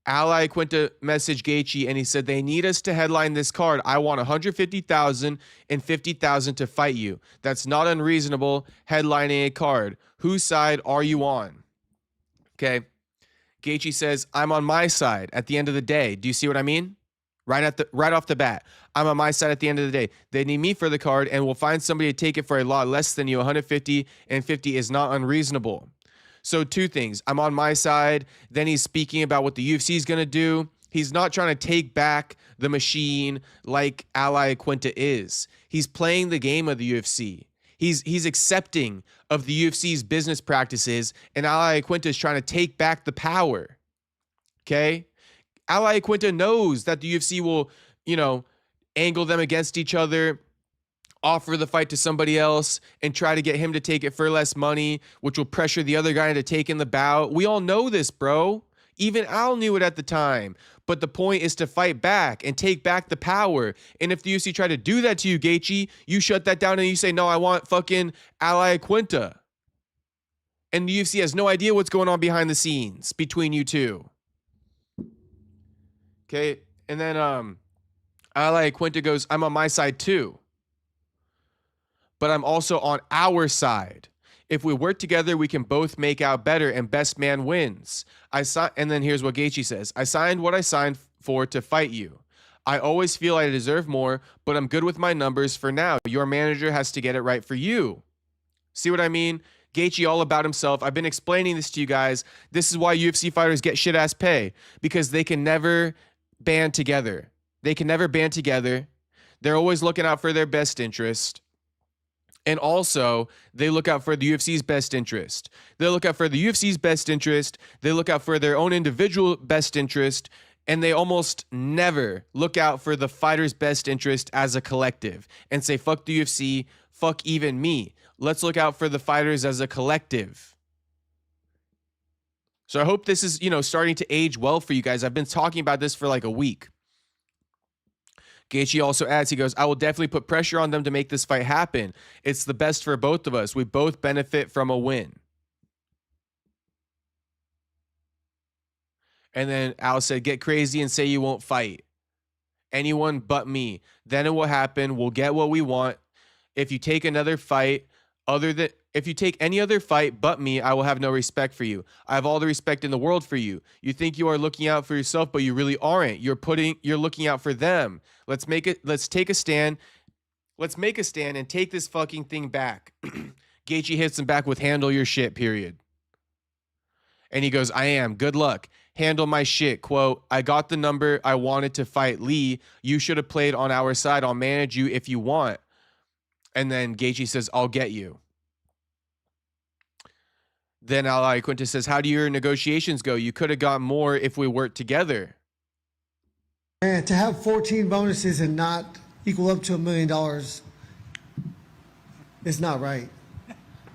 Speaker 1: Ally Quinta messaged Gaethje, and he said, they need us to headline this card. I want $150,000 and $50,000 to fight you. That's not unreasonable, headlining a card. Whose side are you on? Okay. Gaethje says, I'm on my side at the end of the day. Do you see what I mean? Right off the bat. I'm on my side at the end of the day. They need me for the card, and we'll find somebody to take it for a lot less than you. 150 and 50 is not unreasonable. So 2 things. I'm on my side. Then he's speaking about what the UFC is going to do. He's not trying to take back the machine like Ally Quinta is. He's playing the game of the UFC. He's accepting of the UFC's business practices, and Ally Quinta is trying to take back the power. Okay? Ally Quinta knows that the UFC will, you know, angle them against each other, offer the fight to somebody else, and try to get him to take it for less money, which will pressure the other guy into taking the bout. We all know this, bro. Even Al knew it at the time. But the point is to fight back and take back the power. And if the UFC try to do that to you, Gaethje, you shut that down and you say, no, I want fucking Ally Quinta. And the UFC has no idea what's going on behind the scenes between you two. Okay? And then Ally Quinta goes, I'm on my side too. But I'm also on our side. If we work together, we can both make out better, and best man wins. And then here's what Gaethje says. I signed what I signed for to fight you. I always feel I deserve more, but I'm good with my numbers for now. Your manager has to get it right for you. See what I mean? Gaethje all about himself. I've been explaining this to you guys. This is why UFC fighters get shit-ass pay, because they can never band together. They can never band together. They're always looking out for their best interest. And also, they look out for the UFC's best interest. They look out for the UFC's best interest. They look out for their own individual best interest. And they almost never look out for the fighter's best interest as a collective and say, fuck the UFC, fuck even me. Let's look out for the fighters as a collective. So I hope this is, you know, starting to age well for you guys. I've been talking about this for like a week. Gaethje also adds, he goes, I will definitely put pressure on them to make this fight happen. It's the best for both of us. We both benefit from a win. And then Al said, get crazy and say you won't fight anyone but me. Then it will happen. We'll get what we want. If you take another fight if you take any other fight but me, I will have no respect for you. I have all the respect in the world for you. You think you are looking out for yourself, but you really aren't. You're looking out for them. Let's take a stand. Let's make a stand and take this fucking thing back. Gaethje hits him back with handle your shit, period. And he goes, I am. Good luck. handle my shit. Quote, I got the number. I wanted to fight Lee. You should have played on our side. I'll manage you if you want. And then Gaethje says, I'll get you. Then Ally Quintus says, how do your negotiations go? You could have got more if we worked together.
Speaker 3: Man, to have 14 bonuses and not equal up to $1 million, it's not right.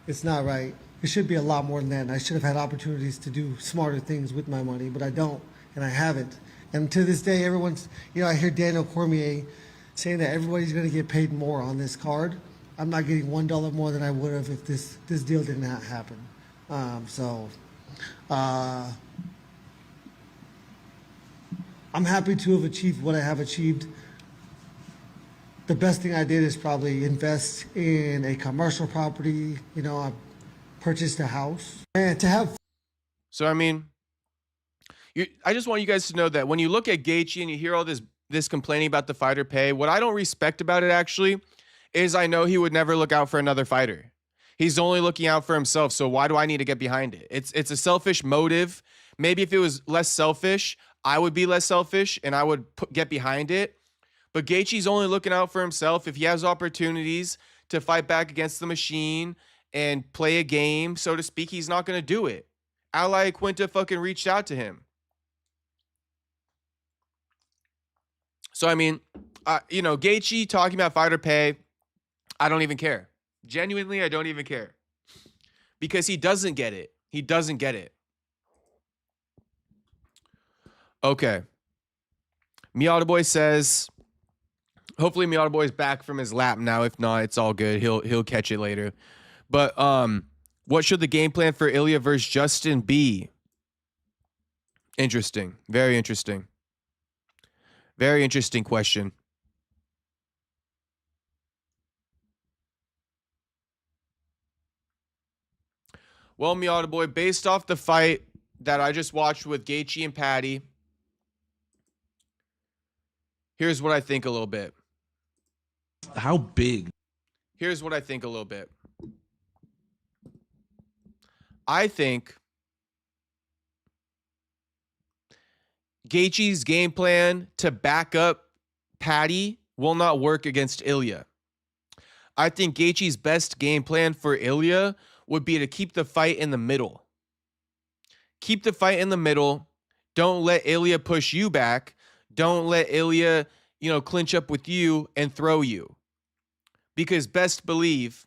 Speaker 3: It's not right. It should be a lot more than that. And I should have had opportunities to do smarter things with my money, but I don't, and I haven't. And to this day, everyone's, I hear Daniel Cormier saying that everybody's going to get paid more on this card. I'm not getting $1 more than I would have if this deal did not happen. I'm happy to have achieved what I have achieved. The best thing I did is probably invest in a commercial property. I purchased a house. And to have...
Speaker 1: So, I mean, I just want you guys to know that when you look at Gaethje and you hear all this complaining about the fighter pay, what I don't respect about it actually is I know he would never look out for another fighter. He's only looking out for himself, so why do I need to get behind it? It's a selfish motive. Maybe if it was less selfish, I would be less selfish and I would get behind it. But Gaethje's only looking out for himself. If he has opportunities to fight back against the machine and play a game, so to speak, he's not going to do it. Ally Quinta fucking reached out to him. So, I mean, Gaethje talking about fighter pay, I don't even care. Genuinely, I don't even care. Because he doesn't get it. He doesn't get it. Okay. Miata Boy says, hopefully Miata Boy's back from his lap now. If not, it's all good. He'll catch it later. But what should the game plan for Ilya versus Justin be? Interesting. Very interesting. Very interesting question. Well, Miata Boy, based off the fight that I just watched with Gaethje and Patty, here's what I think a little bit.
Speaker 4: How big?
Speaker 1: Here's what I think a little bit. I think Gaethje's game plan to back up Patty will not work against Ilya. I think Gaethje's best game plan for Ilya would be to keep the fight in the middle. Keep the fight in the middle. Don't let Ilya push you back. Don't let Ilya, clinch up with you and throw you. Because best believe,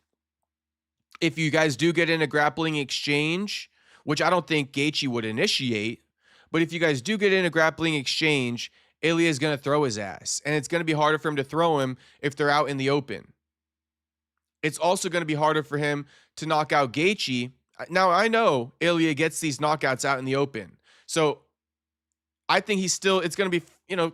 Speaker 1: if you guys do get in a grappling exchange, which I don't think Gaethje would initiate, but if you guys do get in a grappling exchange, Ilya is going to throw his ass. And it's going to be harder for him to throw him if they're out in the open. It's also going to be harder for him to knock out Gaethje. Now, I know Ilya gets these knockouts out in the open. So I think it's going to be,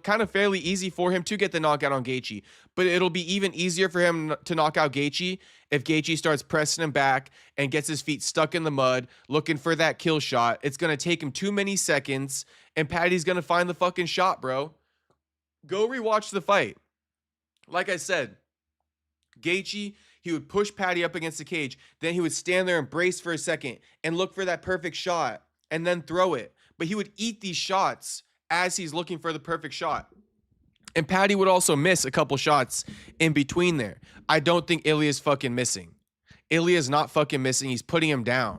Speaker 1: kind of fairly easy for him to get the knockout on Gaethje. But it'll be even easier for him to knock out Gaethje if Gaethje starts pressing him back and gets his feet stuck in the mud, looking for that kill shot. It's going to take him too many seconds, and Patty's going to find the fucking shot, bro. Go rewatch the fight. Like I said, Gaethje, he would push Patty up against the cage. Then he would stand there and brace for a second and look for that perfect shot and then throw it. But he would eat these shots as he's looking for the perfect shot. And Patty would also miss a couple shots in between there. I don't think Ilya's fucking missing. Ilya's not fucking missing. He's putting him down.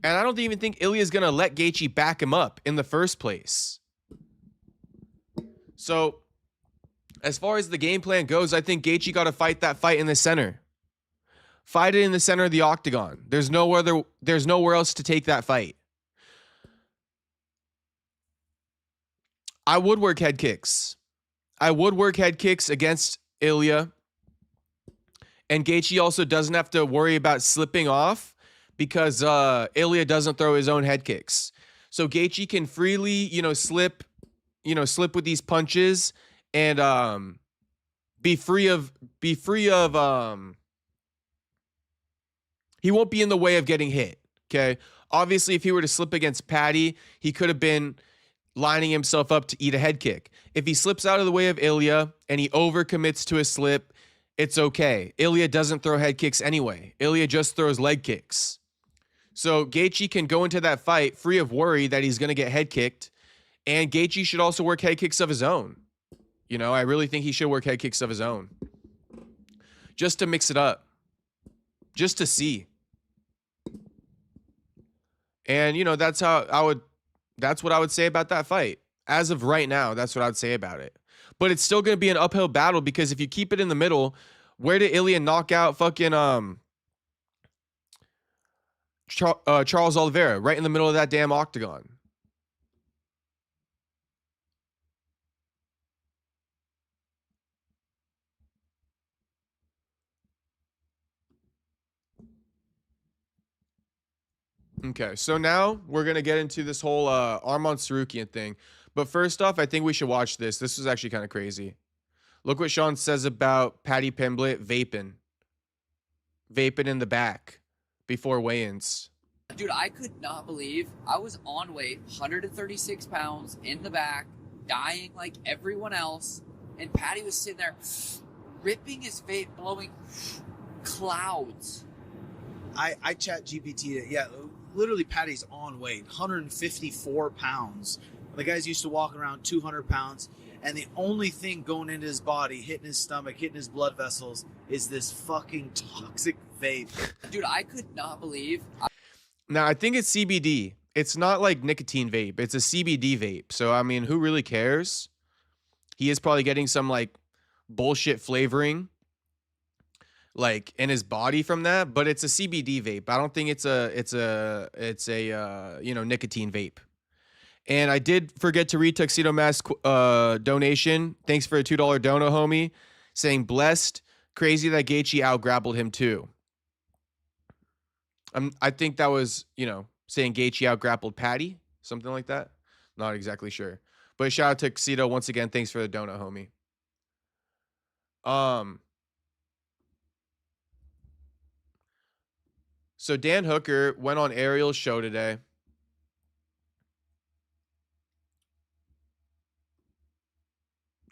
Speaker 1: And I don't even think Ilya's going to let Gaethje back him up in the first place. So, as far as the game plan goes, I think Gaethje got to fight that fight in the center. Fight it in the center of the octagon. There's nowhere else to take that fight. I would work head kicks. I would work head kicks against Ilya. And Gaethje also doesn't have to worry about slipping off because Ilya doesn't throw his own head kicks. So Gaethje can freely, slip with these punches and be free of he won't be in the way of getting hit, okay? Obviously, if he were to slip against Patty, he could have been lining himself up to eat a head kick. If he slips out of the way of Ilya and he overcommits to a slip, it's okay. Ilya doesn't throw head kicks anyway. Ilya just throws leg kicks. So Gaethje can go into that fight free of worry that he's going to get head kicked And Gaethje should also work head kicks of his own. You know, I really think he should work head kicks of his own. Just to mix it up. Just to see. And, you know, that's what I would say about that fight. As of right now, that's what I would say about it. But it's still going to be an uphill battle because if you keep it in the middle, where did Ilya knock out fucking Charles Oliveira? Right in the middle of that damn octagon. Okay, so now we're going to get into this whole Arman Tsarukyan thing. But first off, I think we should watch this. This was actually kind of crazy. Look what Sean says about Paddy Pimblett vaping. Vaping in the back before weigh-ins.
Speaker 5: Dude, I could not believe I was on weight, 136 pounds, in the back, dying like everyone else, and Paddy was sitting there ripping his vape, blowing clouds.
Speaker 6: I chat GPT it. Yeah, literally Paddy's on weight, 154 pounds. The guy's used to walking around 200 pounds, and the only thing going into his body, hitting his stomach, hitting his blood vessels, is this fucking toxic vape.
Speaker 5: Dude, I could not believe.
Speaker 1: Now, I think it's CBD. It's not like nicotine vape. It's a CBD vape. So, I mean, who really cares? He is probably getting some, like, bullshit flavoring, like, in his body from that. But it's a CBD vape. I don't think it's a you know, nicotine vape. And I did forget to read Tuxedo Mask donation. Thanks for a $2 dono, homie. Saying, blessed. Crazy that Gaethje out-grappled him, too. I think that was, you know, saying Gaethje out-grappled Paddy. Something like that. Not exactly sure. But shout out to Tuxedo once again. Thanks for the dono, homie. So Dan Hooker went on Ariel's show today.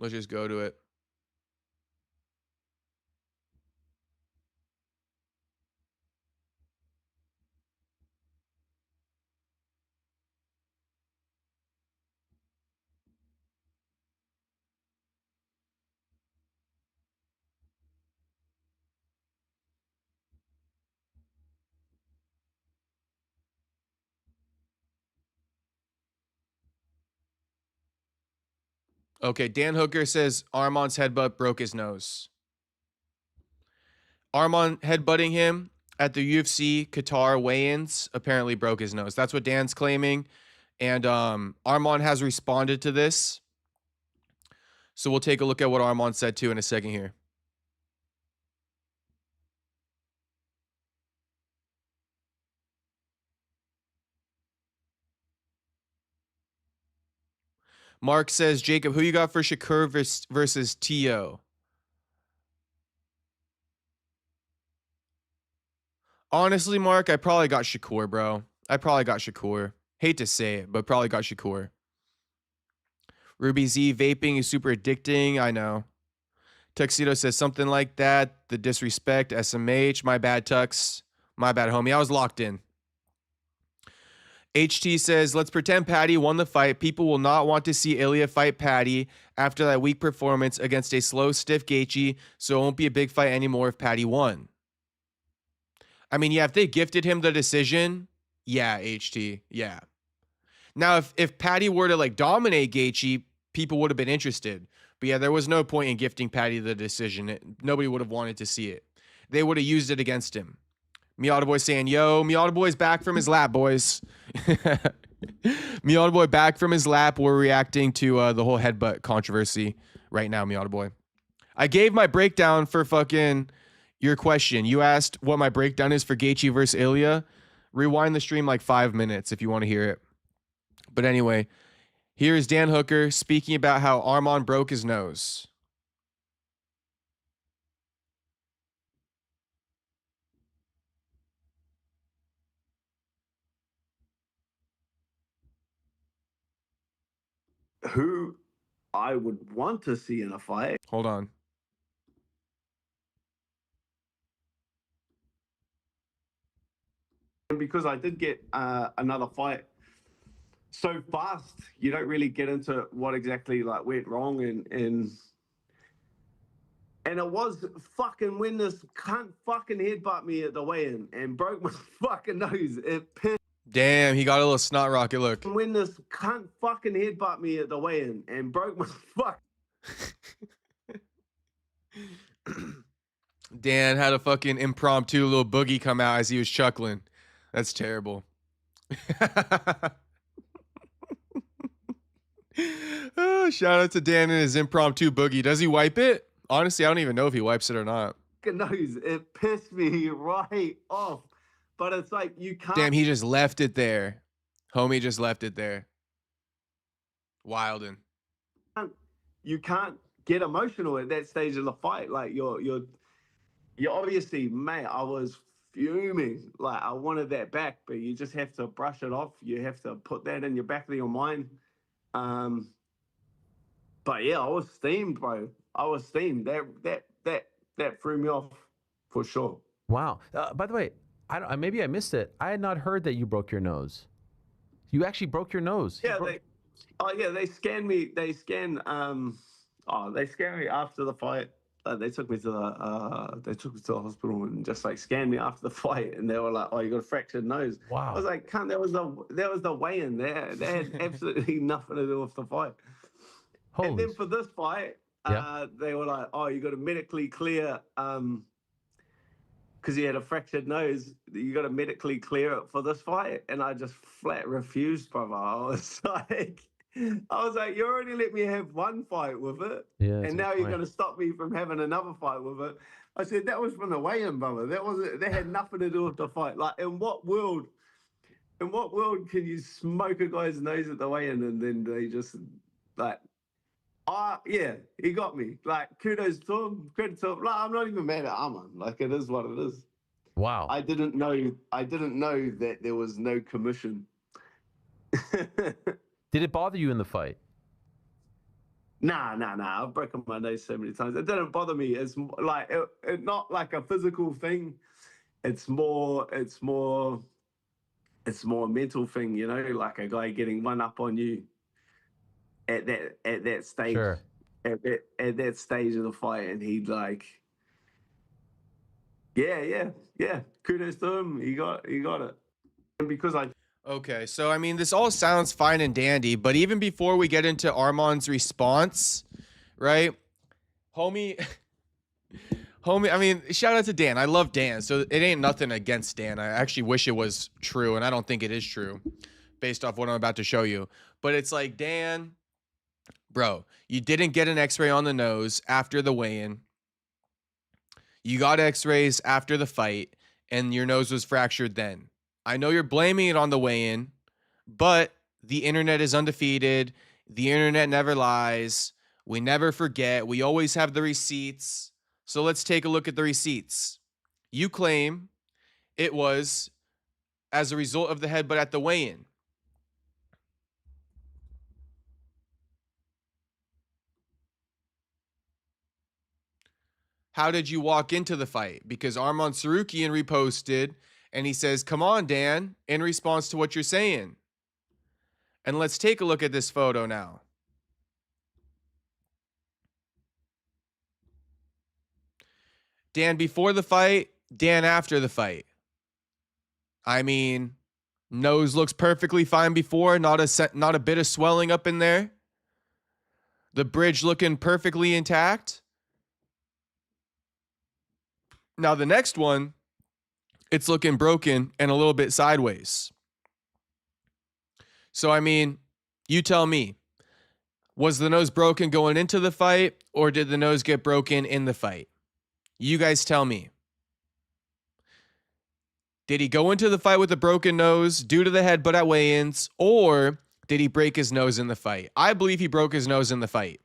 Speaker 1: Let's just go to it. Okay, Dan Hooker says Arman's headbutt broke his nose. Arman headbutting him at the UFC Qatar weigh-ins apparently broke his nose. That's what Dan's claiming. And Arman has responded to this. So we'll take a look at what Arman said too in a second here. Mark says, Jacob, who you got for Shakur versus T.O.? Honestly, Mark, I probably got Shakur, bro. I probably got Shakur. Hate to say it, but probably got Shakur. Ruby Z, vaping is super addicting. I know. Tuxedo says something like that. The disrespect, SMH. My bad, Tux. My bad, homie. I was locked in. HT says, let's pretend Paddy won the fight. People will not want to see Ilya fight Paddy after that weak performance against a slow, stiff Gaethje, so it won't be a big fight anymore if Paddy won. I mean, yeah, if they gifted him the decision, yeah, HT, yeah. Now, if Paddy were to, like, dominate Gaethje, people would have been interested. But, yeah, there was no point in gifting Paddy the decision. Nobody would have wanted to see it. They would have used it against him. Miata Boy saying, yo, Miata Boy's back from his lap, boys. Miata Boy back from his lap. We're reacting to the whole headbutt controversy right now, Miata Boy. I gave my breakdown for fucking your question. You asked what my breakdown is for Gaethje versus Ilya. Rewind the stream like 5 minutes if you want to hear it. But anyway, here is Dan Hooker speaking about how Arman broke his nose.
Speaker 7: Who I would want to see in a fight.
Speaker 1: Hold on.
Speaker 7: And because I did get another fight so fast, you don't really get into what exactly like went wrong, and it was fucking when this cunt fucking headbutt me at the weigh-in and broke my fucking nose. It pissed.
Speaker 1: Damn, he got a little snot rocket look.
Speaker 7: When this cunt fucking headbutt me at the weigh-in and broke my fuck.
Speaker 1: Dan had a fucking impromptu little boogie come out as he was chuckling. That's terrible. Oh, shout out to Dan and his impromptu boogie. Does he wipe it? Honestly, I don't even know if he wipes it or not.
Speaker 7: Nose, it pissed me right off. But it's like you can't.
Speaker 1: Damn, he just left it there. Homie just left it there. Wildin'.
Speaker 7: You can't get emotional at that stage of the fight. Like you're obviously, mate. I was fuming. Like I wanted that back, but you just have to brush it off. You have to put that in your back of your mind. But yeah, I was steamed, bro. I was steamed. That threw me off for sure.
Speaker 8: Wow. By the way, maybe I missed it. I had not heard that you broke your nose. You actually broke your nose.
Speaker 7: Yeah, they scanned me. They scanned me after the fight. They took me to the hospital and just like scanned me after the fight, and they were like, "Oh, you got a fractured nose."
Speaker 8: Wow.
Speaker 7: I was like, "Cunt, that was the weigh-in. That had absolutely nothing to do with the fight."
Speaker 8: Holy.
Speaker 7: And then for this fight, they were like, "Oh, you got to medically clear because he had a fractured nose. You got to medically clear it for this fight." And I just flat refused, brother. I was like, you already let me have one fight with it, and now you're going to stop me from having another fight with it. I said that was from the weigh-in, brother. That had nothing to do with the fight. Like, in what world can you smoke a guy's nose at the weigh-in and then they just like? Yeah, he got me. Like, kudos to him. Credit to him. Like, I'm not even mad at Arman. Like, it is what it is.
Speaker 8: Wow.
Speaker 7: I didn't know that there was no commission.
Speaker 8: Did it bother you in the fight?
Speaker 7: Nah. I've broken my nose so many times. It didn't bother me. It's like it's not like a physical thing. It's more a mental thing, you know, like a guy getting one up on you at that stage.
Speaker 8: Sure.
Speaker 7: At that stage of the fight, and he'd like, yeah. Kudos to him. He got it. And because
Speaker 1: Okay, so I mean, this all sounds fine and dandy, but even before we get into Arman's response, right, homie, I mean, shout out to Dan. I love Dan, so it ain't nothing against Dan. I actually wish it was true, and I don't think it is true based off what I'm about to show you. But it's like, Dan, bro, you didn't get an x-ray on the nose after the weigh-in. You got x-rays after the fight, and your nose was fractured then. I know you're blaming it on the weigh-in, but the internet is undefeated. The internet never lies. We never forget. We always have the receipts. So let's take a look at the receipts. You claim it was as a result of the headbutt at the weigh-in. How did you walk into the fight? Because Arman Tsarukyan reposted, and he says, "Come on, Dan," in response to what you're saying. And let's take a look at this photo now. Dan before the fight, Dan after the fight. I mean, nose looks perfectly fine before, not a bit of swelling up in there. The bridge looking perfectly intact. Now the next one, it's looking broken and a little bit sideways. So, I mean, you tell me, was the nose broken going into the fight, or did the nose get broken in the fight? You guys tell me. Did he go into the fight with a broken nose due to the headbutt at weigh-ins, or did he break his nose in the fight? I believe he broke his nose in the fight,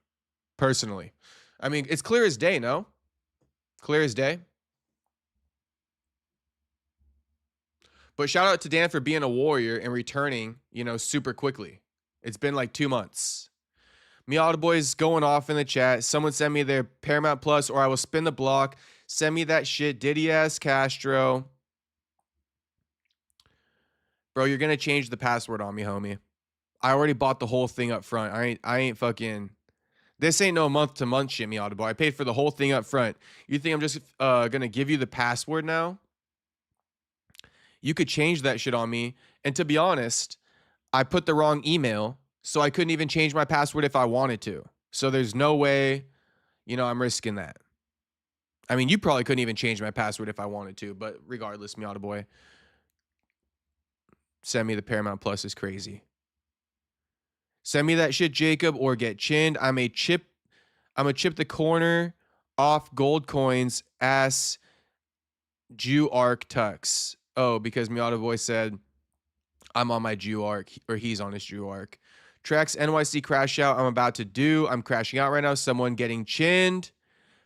Speaker 1: personally. I mean, it's clear as day, no? Clear as day. But shout out to Dan for being a warrior and returning, super quickly. It's been like 2 months. Miata Boy's going off in the chat. Someone send me their Paramount Plus or I will spin the block. Send me that shit. Diddy ass Castro. Bro, you're going to change the password on me, homie. I already bought the whole thing up front. I ain't fucking. This ain't no month to month shit, Miata boy. I paid for the whole thing up front. You think I'm just gonna give you the password now? You could change that shit on me. And to be honest, I put the wrong email, so I couldn't even change my password if I wanted to. So there's no way, I'm risking that. I mean, you probably couldn't even change my password if I wanted to, but regardless, Miata boy, send me the Paramount Plus is crazy. Send me that shit, Jacob, or get chinned. I'm a chip the corner off gold coins ass Jew arc tux. Oh, because Miata boy said I'm on my Jew arc, or he's on his Jew arc. Trex NYC crash out I'm about to do. I'm crashing out right now. Someone getting chinned.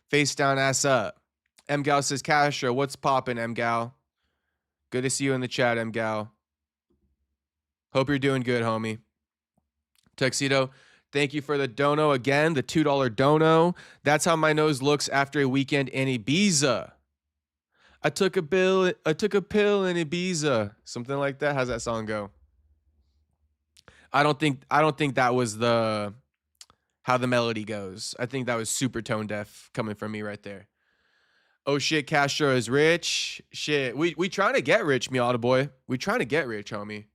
Speaker 1: Face down, ass up. M-Gal says, Castro, what's poppin', M-Gal? Good to see you in the chat, M-Gal. Hope you're doing good, homie. Tuxedo, thank you for the dono again, the $2 dono. That's how my nose looks after a weekend in Ibiza. I took a pill in Ibiza. Something like that. How's that song go? I don't think that was how the melody goes. I think that was super tone deaf coming from me right there. Oh shit, Castro is rich. Shit. We trying to get rich, Miata boy. We trying to get rich, homie.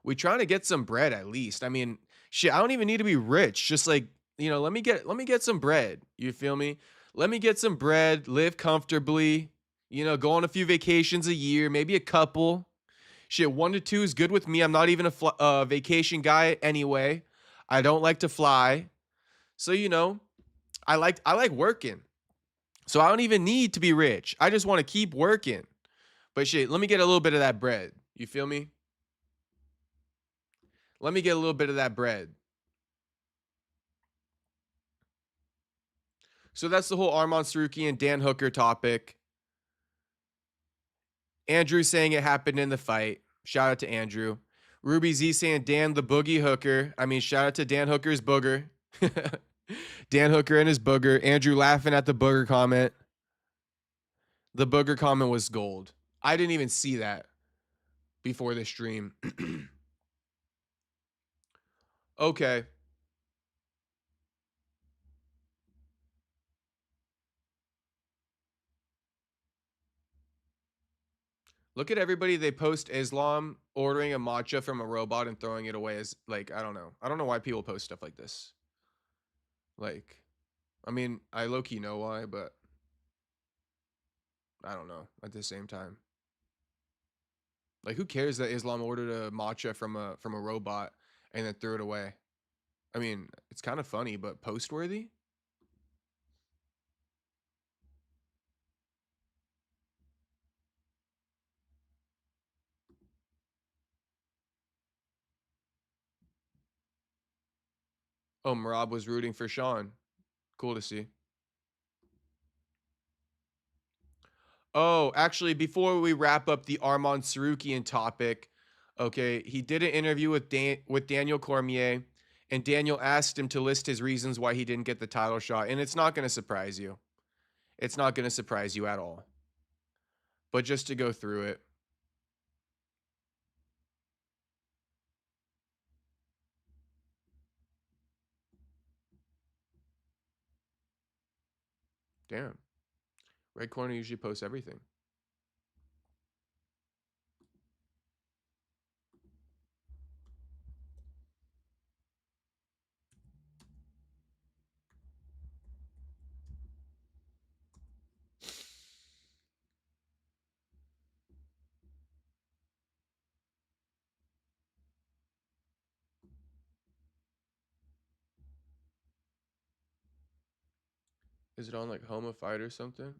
Speaker 1: We trying to get some bread at least. I mean, shit, I don't even need to be rich. Just like, let me get some bread. You feel me? Let me get some bread, live comfortably, go on a few vacations a year, maybe a couple. Shit, 1 to 2 is good with me. I'm not even a vacation guy anyway. I don't like to fly. So, I like working. So I don't even need to be rich. I just want to keep working. But shit, let me get a little bit of that bread. You feel me? Let me get a little bit of that bread. So that's the whole Arman Tsarukyan and Dan Hooker topic. Andrew saying it happened in the fight. Shout out to Andrew. Ruby Z saying Dan the boogie hooker. I mean, shout out to Dan Hooker's booger. Dan Hooker and his booger. Andrew laughing at the booger comment. The booger comment was gold. I didn't even see that before the stream. Okay. Look at everybody. They post Islam ordering a matcha from a robot and throwing it away as, like, I don't know. I don't know why people post stuff like this. Like, I mean, I low-key know why, but I don't know at the same time. Like, who cares that Islam ordered a matcha from a robot and then threw it away? I mean, it's kind of funny, but post-worthy? Oh, Marab was rooting for Sean. Cool to see. Oh, actually, before we wrap up the Arman Tsarukyan topic, okay, he did an interview with Daniel Cormier, and Daniel asked him to list his reasons why he didn't get the title shot, and it's not going to surprise you. It's not going to surprise you at all. But just to go through it. Damn. Red Corner usually posts everything. Is it on like Home of Fight or something?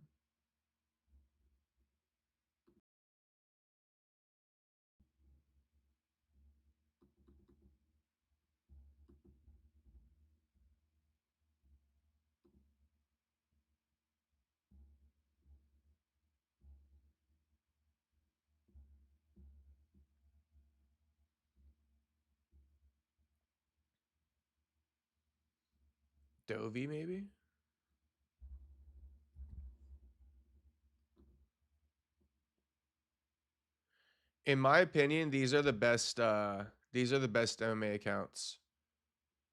Speaker 1: Dovey, maybe? In my opinion, these are the best These are the best MMA accounts.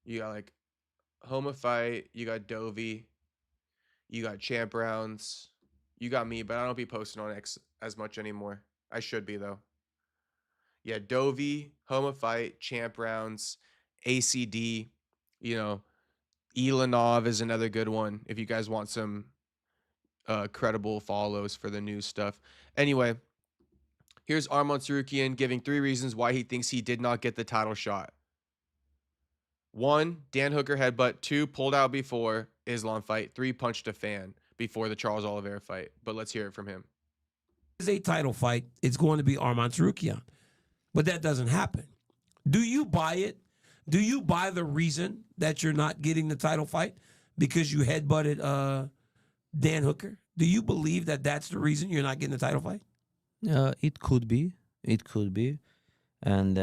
Speaker 1: You got like Homa Fight, you got Dovey, you got Champ Rounds, you got me, but I don't be posting on X as much anymore. I should be though. Yeah, Dovey, Homa Fight, Champ Rounds, ACD, you know, Elanov is another good one if you guys want some credible follows for the new stuff. Anyway, here's Arman Tsarukyan giving 3 reasons why he thinks he did not get the title shot. 1, Dan Hooker headbutt. 2, pulled out before Islam fight. 3, punched a fan before the Charles Oliveira fight. But let's hear it from him.
Speaker 9: Is a title fight. It's going to be Arman Tsarukyan. But that doesn't happen. Do you buy it? Do you buy the reason that you're not getting the title fight because you headbutted Dan Hooker? Do you believe that that's the reason you're not getting the title fight?
Speaker 10: It could be. It could be. And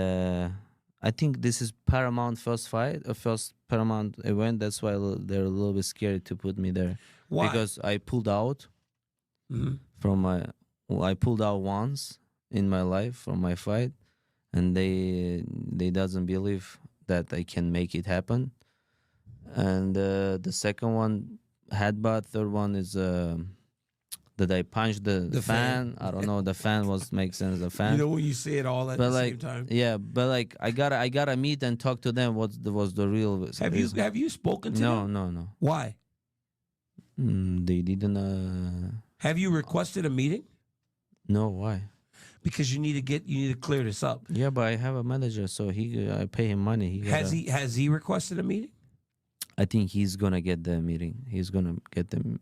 Speaker 10: I think this is Paramount first fight, first Paramount event. That's why they're a little bit scared to put me there.
Speaker 9: Why?
Speaker 10: Because I pulled out
Speaker 9: Mm-hmm.
Speaker 10: from my. Well, I pulled out once in my life from my fight, and they doesn't believe that I can make it happen. And the second one, headbutt. Third one is that I punched the fan. I don't know. The fan makes sense. The fan.
Speaker 9: You know when you say it all at the same time.
Speaker 10: Yeah, but like I gotta meet and talk to them. What was the real?
Speaker 9: Have you spoken to them?
Speaker 10: No.
Speaker 9: Why?
Speaker 10: They didn't.
Speaker 9: Have you requested a meeting?
Speaker 10: No, why?
Speaker 9: Because you need to clear this up.
Speaker 10: Yeah, but I have a manager, so I pay him money.
Speaker 9: Has he requested a meeting?
Speaker 10: I think he's gonna get the meeting. He's gonna get them.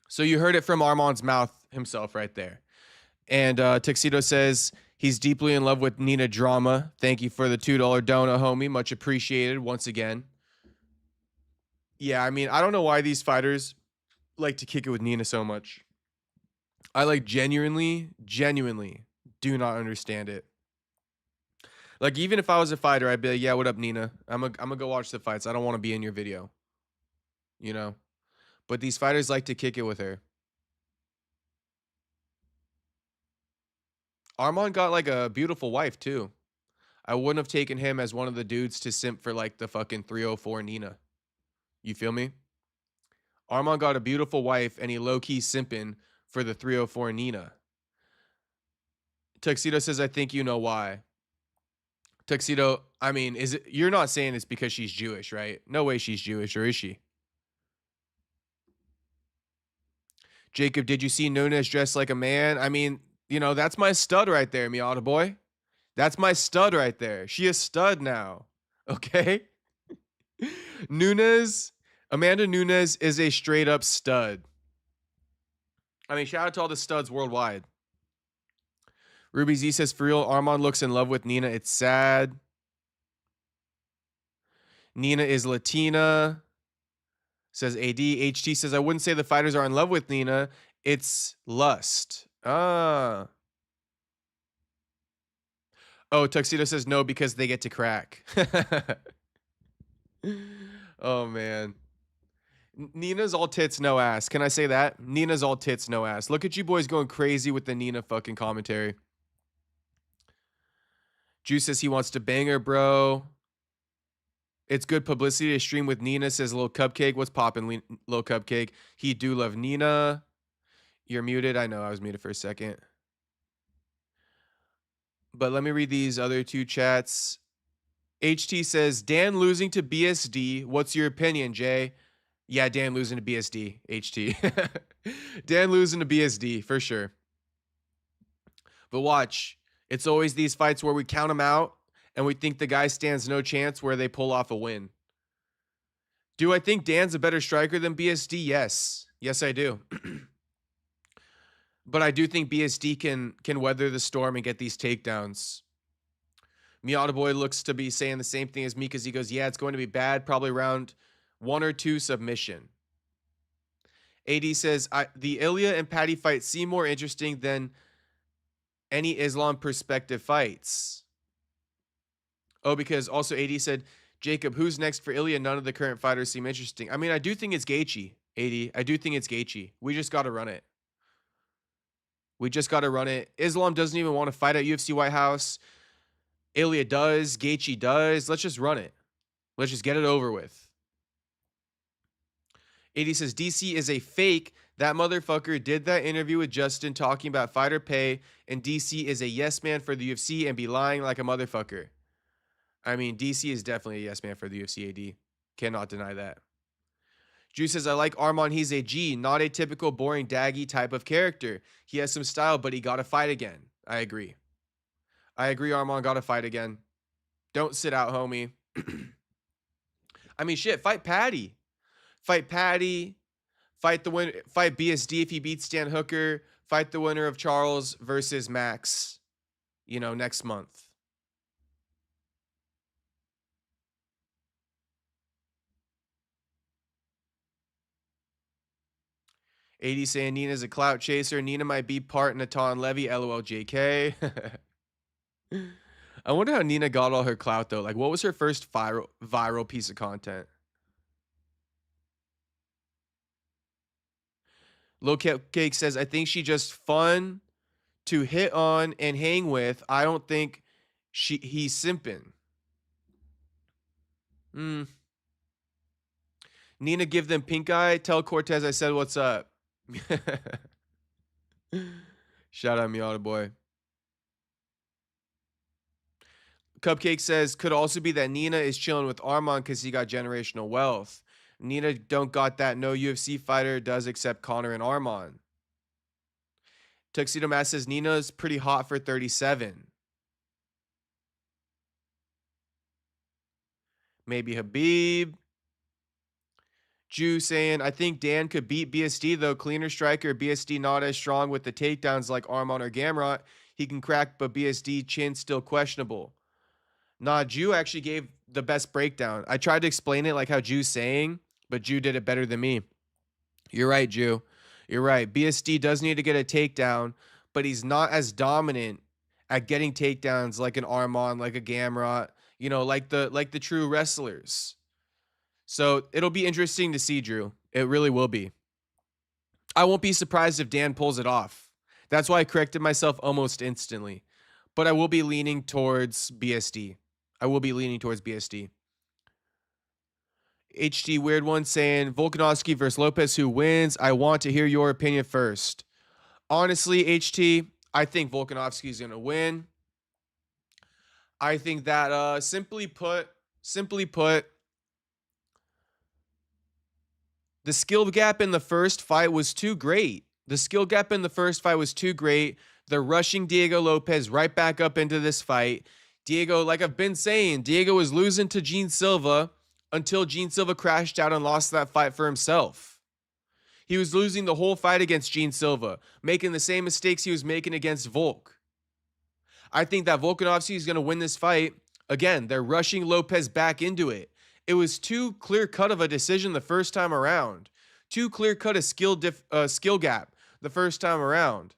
Speaker 1: So you heard it from Arman's mouth himself right there. And Tuxedo says he's deeply in love with Nina Drama. Thank you for the $2 donut, homie. Much appreciated once again. Yeah, I mean, I don't know why these fighters like to kick it with Nina so much. I like genuinely do not understand it. Like, even if I was a fighter, I'd be like, yeah, what up, Nina? I'm gonna go watch the fights. I don't want to be in your video. You know? But these fighters like to kick it with her. Arman got like a beautiful wife too. I wouldn't have taken him as one of the dudes to simp for like the fucking 304 Nina. You feel me? Arman got a beautiful wife and he low-key simping for the 304 Nina. Tuxedo says, I think you know why. Tuxedo, I mean, you're not saying it's because she's Jewish, right? No way she's Jewish, or is she? Jacob, did you see Nunes dressed like a man? I mean, you know, that's my stud right there, Miata boy. That's my stud right there. She is stud now. Okay? Amanda Nunes is a straight up stud. I mean, shout out to all the studs worldwide. Ruby Z says, for real, Arman looks in love with Nina. It's sad. Nina is Latina. Says AD. HT says, I wouldn't say the fighters are in love with Nina. It's lust. Ah. Oh, Tuxedo says no because they get to crack. Oh, man. Nina's all tits, no ass. Can I say that? Nina's all tits, no ass. Look at you boys going crazy with the Nina fucking commentary. Juice says he wants to bang her, bro. It's good publicity to stream with Nina, says Lil Cupcake. What's poppin', Lil Cupcake? He do love Nina. You're muted. I know I was muted for a second. But let me read these other 2 chats. HT says, Dan losing to BSD. What's your opinion, Jay? Yeah, Dan losing to BSD, HT. Dan losing to BSD, for sure. But watch. It's always these fights where we count them out and we think the guy stands no chance where they pull off a win. Do I think Dan's a better striker than BSD? Yes. Yes, I do. But I do think BSD can weather the storm and get these takedowns. Miata Boy looks to be saying the same thing as me because he goes, yeah, it's going to be bad. Probably round 1 or 2 submission. AD says, the Ilya and Patty fight seem more interesting than any Islam perspective fights. Oh, because also AD said, Jacob, who's next for Ilya? None of the current fighters seem interesting. I mean, I do think it's Gaethje, 80. I do think it's Gaethje. We just got to run it. We just got to run it. Islam doesn't even want to fight at UFC White House. Ilya does. Gaethje does. Let's just run it. Let's just get it over with. 80 says, DC is a fake. That motherfucker did that interview with Justin talking about fighter pay, and DC is a yes man for the UFC and be lying like a motherfucker. I mean, DC is definitely a yes man for the UFC AD. Cannot deny that. Drew says, I like Arman. He's a G, not a typical boring daggy type of character. He has some style, but he got to fight again. I agree. Arman got to fight again. Don't sit out, homie. I mean, shit, fight Patty. Fight Patty. Fight BSD if he beats Dan Hooker. Fight the winner of Charles versus Max, next month. AD saying Nina's a clout chaser. Nina might be part Natan Levy. LOL JK. I wonder how Nina got all her clout though. Like, what was her first viral piece of content? Low Cake says, I think she just fun to hit on and hang with. I don't think he's simping. Nina, give them pink eye. Tell Cortez I said what's up. Shout out Miata boy. Cupcake says, could also be that Nina is chilling with Arman because he got generational wealth. Nina don't got that. No UFC fighter does except Connor and Arman. Tuxedo Mask says, Nina's pretty hot for 37. Maybe Habib. Jew saying, I think Dan could beat BSD though. Cleaner striker. BSD not as strong with the takedowns like Arman or Gamrot. He can crack, but BSD chin still questionable. Nah, Jew actually gave the best breakdown. I tried to explain it like how Jew's saying, but Jew did it better than me. You're right, Jew. You're right. BSD does need to get a takedown, but he's not as dominant at getting takedowns like an Arman, like a Gamrot, like the true wrestlers. So it'll be interesting to see, Drew. It really will be. I won't be surprised if Dan pulls it off. That's why I corrected myself almost instantly. But I will be leaning towards BSD. HT Weird One saying, Volkanovski versus Lopes, who wins? I want to hear your opinion first. Honestly, HT, I think Volkanovski is going to win. I think that simply put, the skill gap in the first fight was too great. They're rushing Diego Lopes right back up into this fight. Diego, like I've been saying, Diego was losing to Gene Silva until Gene Silva crashed out and lost that fight for himself. He was losing the whole fight against Gene Silva, making the same mistakes he was making against Volk. I think that Volkanovski is going to win this fight. Again, they're rushing Lopes back into it. It was too clear-cut of a decision the first time around. Too clear-cut a skill gap the first time around.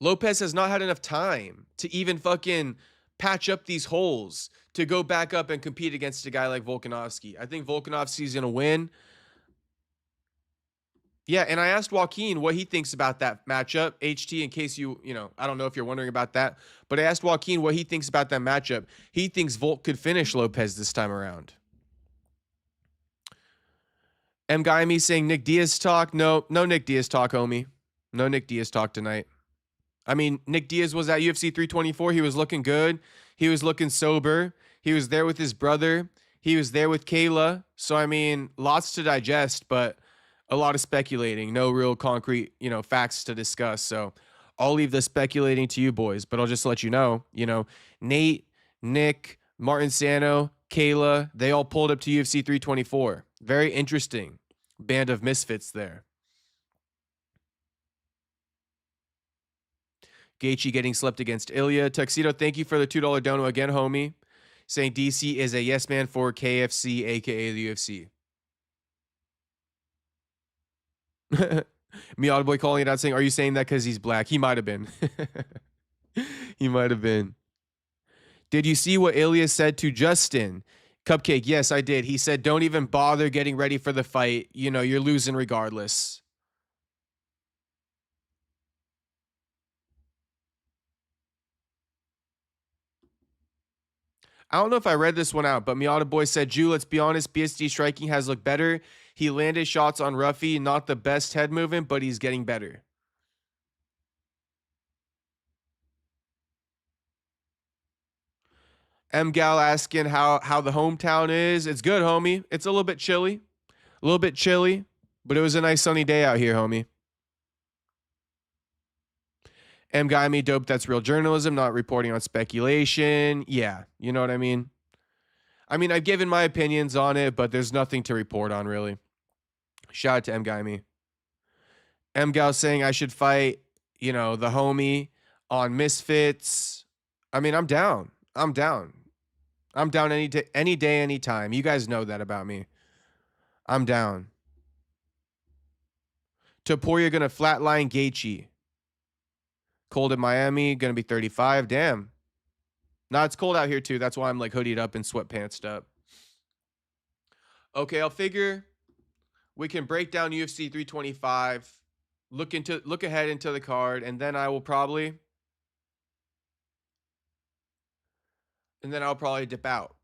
Speaker 1: Lopes has not had enough time to even fucking patch up these holes to go back up and compete against a guy like Volkanovski. I think Volkanovski is going to win. Yeah, and I asked Joaquin what he thinks about that matchup. HT, in case I don't know if you're wondering about that, but I asked Joaquin what he thinks about that matchup. He thinks Volk could finish Lopes this time around. M. Guy saying Nick Diaz talk. No Nick Diaz talk, homie. No Nick Diaz talk tonight. I mean, Nick Diaz was at UFC 324. He was looking good. He was looking sober. He was there with his brother. He was there with Kayla. So, I mean, lots to digest, but a lot of speculating. No real concrete, facts to discuss. So I'll leave the speculating to you boys, but I'll just let you know, Nate, Nick, Martin Sano, Kayla, they all pulled up to UFC 324. Very interesting band of misfits there. Gaethje getting slept against Ilya. Tuxedo, thank you for the $2 dono again, homie. Saying DC is a yes man for KFC, aka the UFC. Miata Boy calling it out saying, are you saying that because he's black? He might have been. He might have been. Did you see what Ilya said to Justin? Cupcake, yes, I did. He said, don't even bother getting ready for the fight. You know, you're losing regardless. I don't know if I read this one out, but Miata Boy said, Jew, let's be honest, BSD striking has looked better. He landed shots on Ruffy, not the best head movement, but he's getting better. M Gal asking how the hometown is. It's good, homie. It's a little bit chilly. A little bit chilly, but it was a nice sunny day out here, homie. M Guy me dope, that's real journalism, not reporting on speculation. Yeah, you know what I mean? I've given my opinions on it, but there's nothing to report on, really. Shout out to M Guy me. M Gal saying I should fight, you know, the homie on Misfits. I'm down. I'm down any day, any time. You guys know that about me. I'm down. Topuria gonna flatline Gaethje. Cold in Miami, gonna be 35. Damn. Nah, it's cold out here too. That's why I'm like hoodied up and sweatpantsed up. Okay, I'll figure we can break down UFC 325, look ahead into the card, and then I'll probably dip out.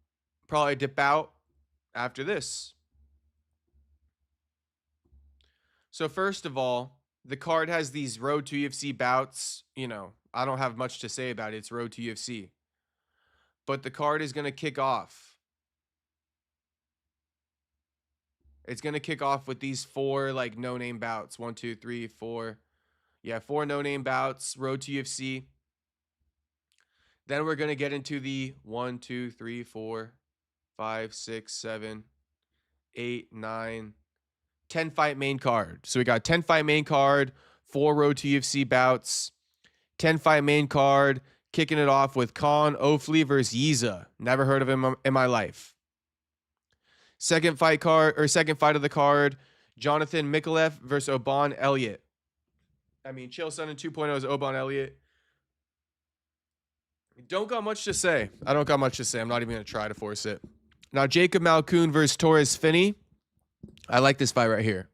Speaker 1: Probably dip out after this. So first of all, the card has these Road to UFC bouts. You know, I don't have much to say about it. It's Road to UFC. But the card is going to kick off. It's going to kick off with these 4 like no-name bouts. 1, 2, 3, 4. Yeah, 4 no-name bouts. Road to UFC. Then we're going to get into the 1, 2, 3, 4, 5, 6, 7, 8, 9, 10 fight main card. So we got 10 fight main card, 4 Road to UFC bouts, 10 fight main card, kicking it off with Khan Ofli versus Yiza. Never heard of him in my life. Second fight of the card, Jonathan Mikalev versus Oban Elliott. Chill Son in 2.0 is Oban Elliott. Don't got much to say. I don't got much to say. I'm not even going to try to force it. Now, Jacob Malkoun versus Torres Finney. I like this fight right here.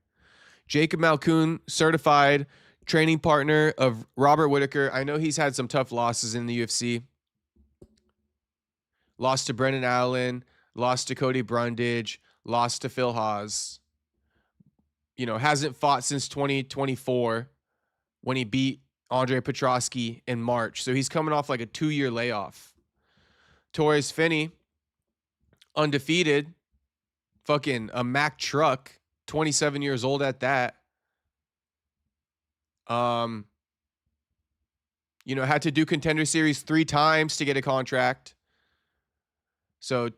Speaker 1: Jacob Malkoun, certified training partner of Robert Whittaker. I know he's had some tough losses in the UFC. Lost to Brendan Allen, lost to Cody Brundage, lost to Phil Haas. You know, hasn't fought since 2024 when he beat Andre Petroski in March. So he's coming off like a 2-year layoff. Torres Finney, undefeated. Fucking a Mack truck, 27 years old at that. You know, had to do Contender Series 3 times to get a contract. So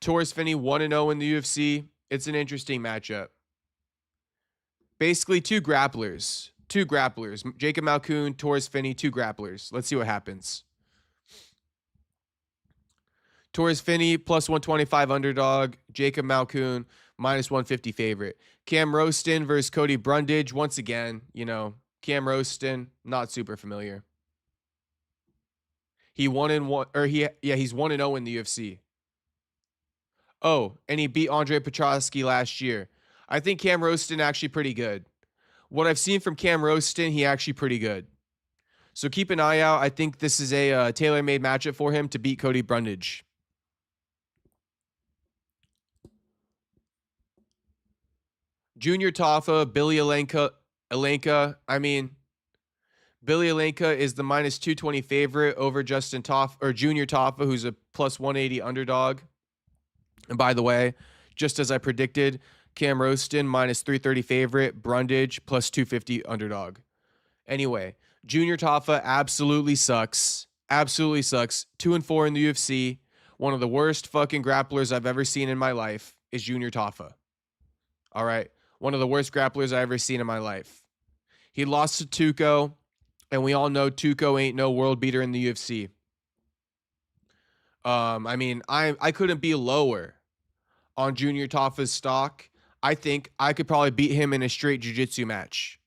Speaker 1: Torres Finney 1-0 in the UFC. It's an interesting matchup. Basically 2 grapplers. Jacob Malkoun, Torres Finney, 2 grapplers. Let's see what happens. Torres Finney plus 125 underdog. Jacob Malkoun minus 150 favorite. Cam Roston versus Cody Brundage. Once again, you know, Cam Roston, not super familiar. He's 1-0 in the UFC. Oh, and he beat Andre Petroski last year. I think Cam Roston actually pretty good. What I've seen from Cam Roston, he actually pretty good. So keep an eye out. I think this is a tailor-made matchup for him to beat Cody Brundage. Junior Tafa, Billy Alenka. Billy Alenka is the minus 220 favorite over Justin Tafa or Junior Tafa, who's a plus 180 underdog. And by the way, just as I predicted, Cam Roston minus 330 favorite, Brundage plus 250 underdog. Anyway, Junior Tafa absolutely sucks. 2-4 in the UFC. One of the worst fucking grapplers I've ever seen in my life is Junior Tafa. All right. One of the worst grapplers I've ever seen in my life. He lost to Tuco, and we all know Tuco ain't no world beater in the UFC. I couldn't be lower on Junior Tafa's stock. I think I could probably beat him in a straight jiu-jitsu match.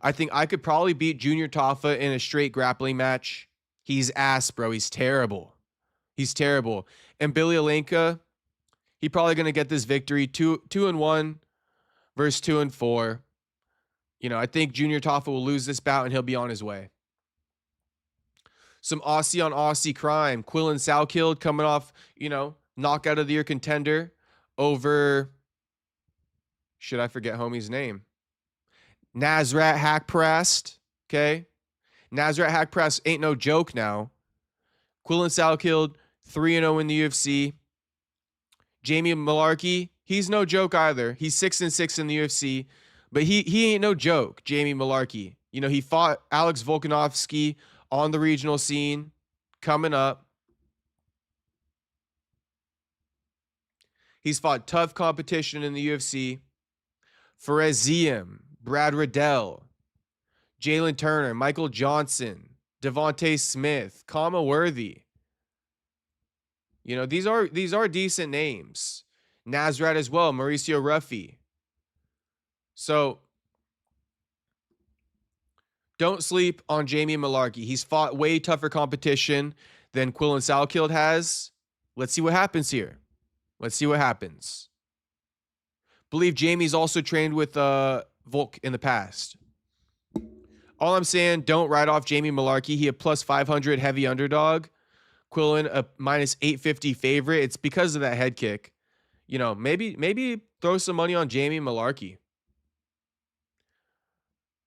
Speaker 1: I think I could probably beat Junior Tafa in a straight grappling match. He's ass, bro. He's terrible. He's terrible. And Billy Alenka, he probably going to get this victory 2-1 versus 2-4. You know, I think Junior Taffa will lose this bout and he'll be on his way. Some Aussie on Aussie crime. Quillen Salkeld coming off, you know, knockout of the year contender over, should I forget homie's name? Nasrat Hakparast. Okay. Nasrat Hakparast ain't no joke now. Quillen Salkeld, 3-0 in the UFC. Jamie Malarkey, he's no joke either. He's 6-6 in the UFC, but he ain't no joke, Jamie Malarkey. You know, he fought Alex Volkanovski on the regional scene coming up. He's fought tough competition in the UFC. Fares Ziem, Brad Riddell, Jalen Turner, Michael Johnson, Devontae Smith, Kama Worthy. You know, these are decent names. Nasrat as well, Mauricio Ruffy. So don't sleep on Jamie Malarkey. He's fought way tougher competition than Quillen Salkeld has. Let's see what happens here. Let's see what happens. Believe Jamie's also trained with Volk in the past. All I'm saying, don't write off Jamie Malarkey. He a plus 500 heavy underdog. Quillen a minus 850 favorite. It's because of that head kick. You know, maybe throw some money on Jamie Malarkey.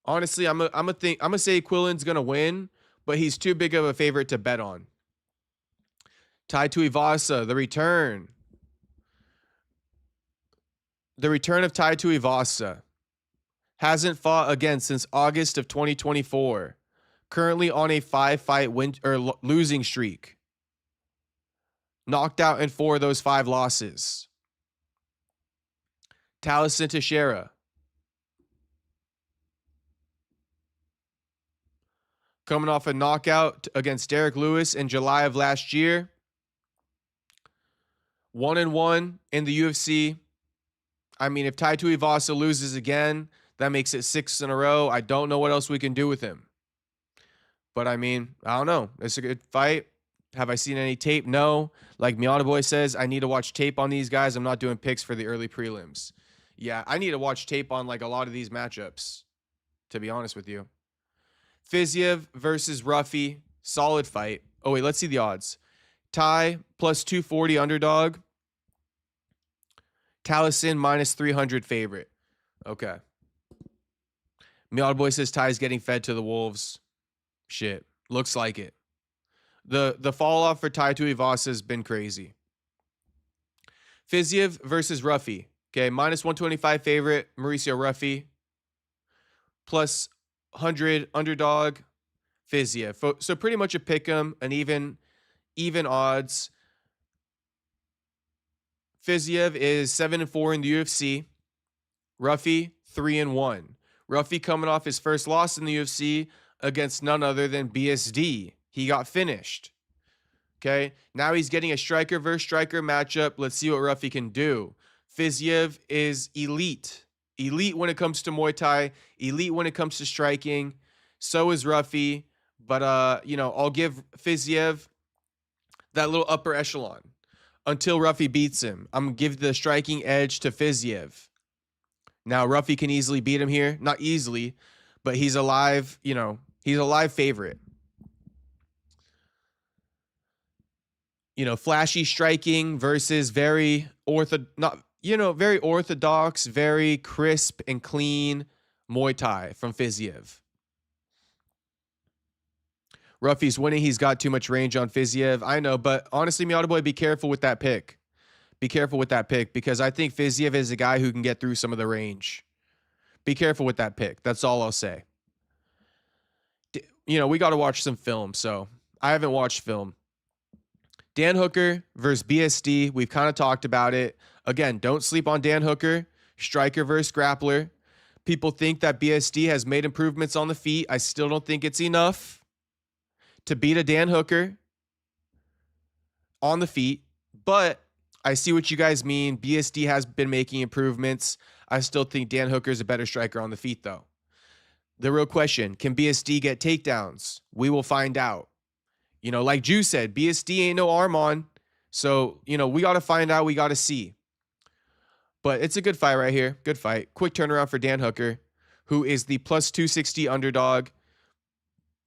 Speaker 1: Honestly, I'm gonna say Quillen's gonna win, but he's too big of a favorite to bet on. Tai Tuivasa, the return. The return of Tai Tuivasa. Hasn't fought again since August of 2024. Currently on a 5-fight win or losing streak. Knocked out in 4 of those 5 losses. Taliesin Teixeira. Coming off a knockout against Derek Lewis in July of last year. 1-1 in the UFC. I mean, if Tai Tuivasa loses again, that makes it 6 in a row. I don't know what else we can do with him. But I mean, I don't know. It's a good fight. Have I seen any tape? No. Like Miata Boy says, I need to watch tape on these guys. I'm not doing picks for the early prelims. Yeah, I need to watch tape on like a lot of these matchups, to be honest with you. Fiziev versus Ruffy. Solid fight. Oh, wait, let's see the odds. Tai plus 240 underdog. Taliesin minus 300 favorite. Okay. Miata Boy says Tai's getting fed to the Wolves. Shit. Looks like it. The fall off for Tai Tuivasa has been crazy. Fiziev versus Ruffy. Okay, minus 125 favorite, Mauricio Ruffy. Plus 100 underdog, Fiziev. So pretty much a pick 'em, an even odds. Fiziev is 7-4 in the UFC. Ruffy 3-1. Ruffy coming off his first loss in the UFC against none other than BSD. He got finished. Okay, now he's getting a striker versus striker matchup. Let's see what Ruffy can do. Fiziev is elite. Elite when it comes to Muay Thai. Elite when it comes to striking. So is Ruffy. But, you know, I'll give Fiziev that little upper echelon until Ruffy beats him. I'm going to give the striking edge to Fiziev. Now, Ruffy can easily beat him here. Not easily, but he's a live, you know, he's a live favorite. You know, flashy striking versus very very orthodox, very crisp and clean Muay Thai from Fiziev. Ruffy's winning. He's got too much range on Fiziev. I know, but honestly, Miata Boy, be careful with that pick. Be careful with that pick because I think Fiziev is a guy who can get through some of the range. Be careful with that pick. That's all I'll say. You know, we got to watch some film, so I haven't watched film. Dan Hooker versus BSD. We've kind of talked about it. Again, don't sleep on Dan Hooker. Striker versus grappler. People think that BSD has made improvements on the feet. I still don't think it's enough to beat a Dan Hooker on the feet. But I see what you guys mean. BSD has been making improvements. I still think Dan Hooker is a better striker on the feet, though. The real question, can BSD get takedowns? We will find out. You know, like Jew said, BSD ain't no Arman. So, you know, we got to find out. We got to see. But it's a good fight right here. Good fight. Quick turnaround for Dan Hooker, who is the plus 260 underdog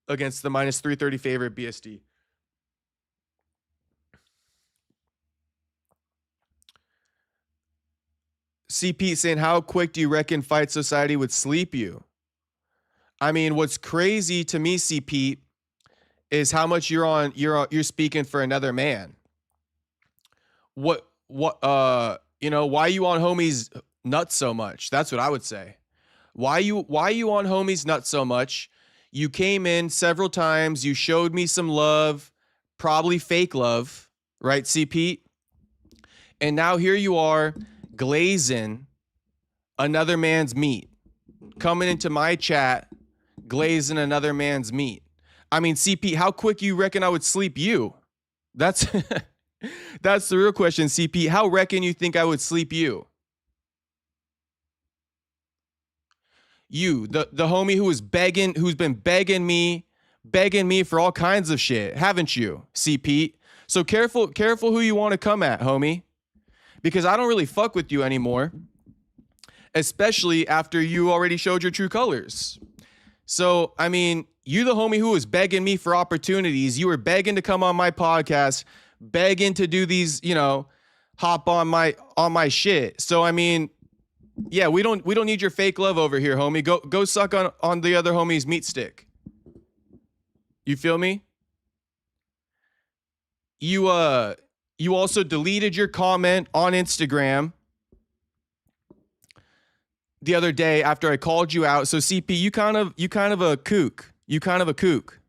Speaker 1: against the minus 330 favorite BSD. CP saying, how quick do you reckon Fight Society would sleep you? I mean, what's crazy to me, CP, is how much you're speaking for another man. You know, why you on homies nuts so much? That's what I would say. Why you on homies nuts so much? You came in several times, you showed me some love, probably fake love, right, CP? And now here you are glazing another man's meat, coming into my chat, glazing another man's meat. I mean, CP, how quick you reckon I would sleep you? That's that's the real question, CP. How reckon you think I would sleep you? You, the homie who's been begging me for all kinds of shit, haven't you, CP? So careful who you want to come at, homie. Because I don't really fuck with you anymore, especially after you already showed your true colors. So, I mean, you the homie who was begging me for opportunities. You were begging to come on my podcast, begging to do these, you know, hop on my shit. So, I mean, yeah, we don't need your fake love over here, homie. Go suck on the other homie's meat stick. You feel me? You also deleted your comment on Instagram the other day after I called you out. So CP, you kind of a kook. You kind of a kook.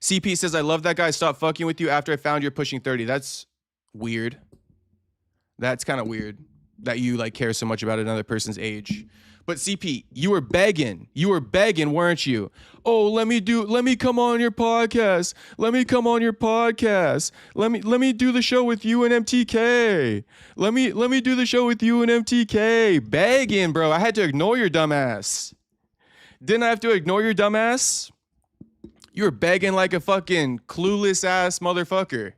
Speaker 1: CP says, I love that guy. Stop fucking with you after I found you're pushing 30. That's weird. That's kind of weird that you like care so much about another person's age. But CP, you were begging, weren't you? Oh, let me come on your podcast. Let me come on your podcast. Let me do the show with you and MTK. Let me do the show with you and MTK. Begging, bro. I had to ignore your dumbass. Didn't I have to ignore your dumbass? You were begging like a fucking clueless ass motherfucker.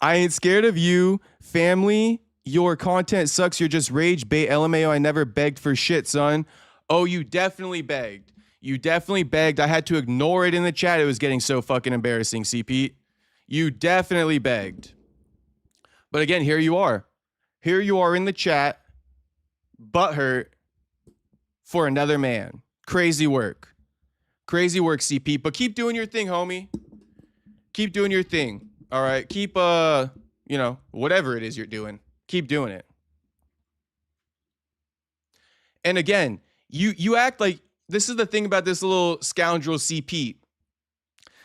Speaker 1: I ain't scared of you. Family, your content sucks. You're just rage bait. LMAO, I never begged for shit, son. Oh, you definitely begged. I had to ignore it in the chat. It was getting so fucking embarrassing, CP. You definitely begged. But again, here you are. Here you are in the chat, butthurt for another man. Crazy work. Crazy work, CP. But keep doing your thing, homie. Keep doing your thing. All right. Keep, you know, whatever it is you're doing, keep doing it. And again, you act like, this is the thing about this little scoundrel CP.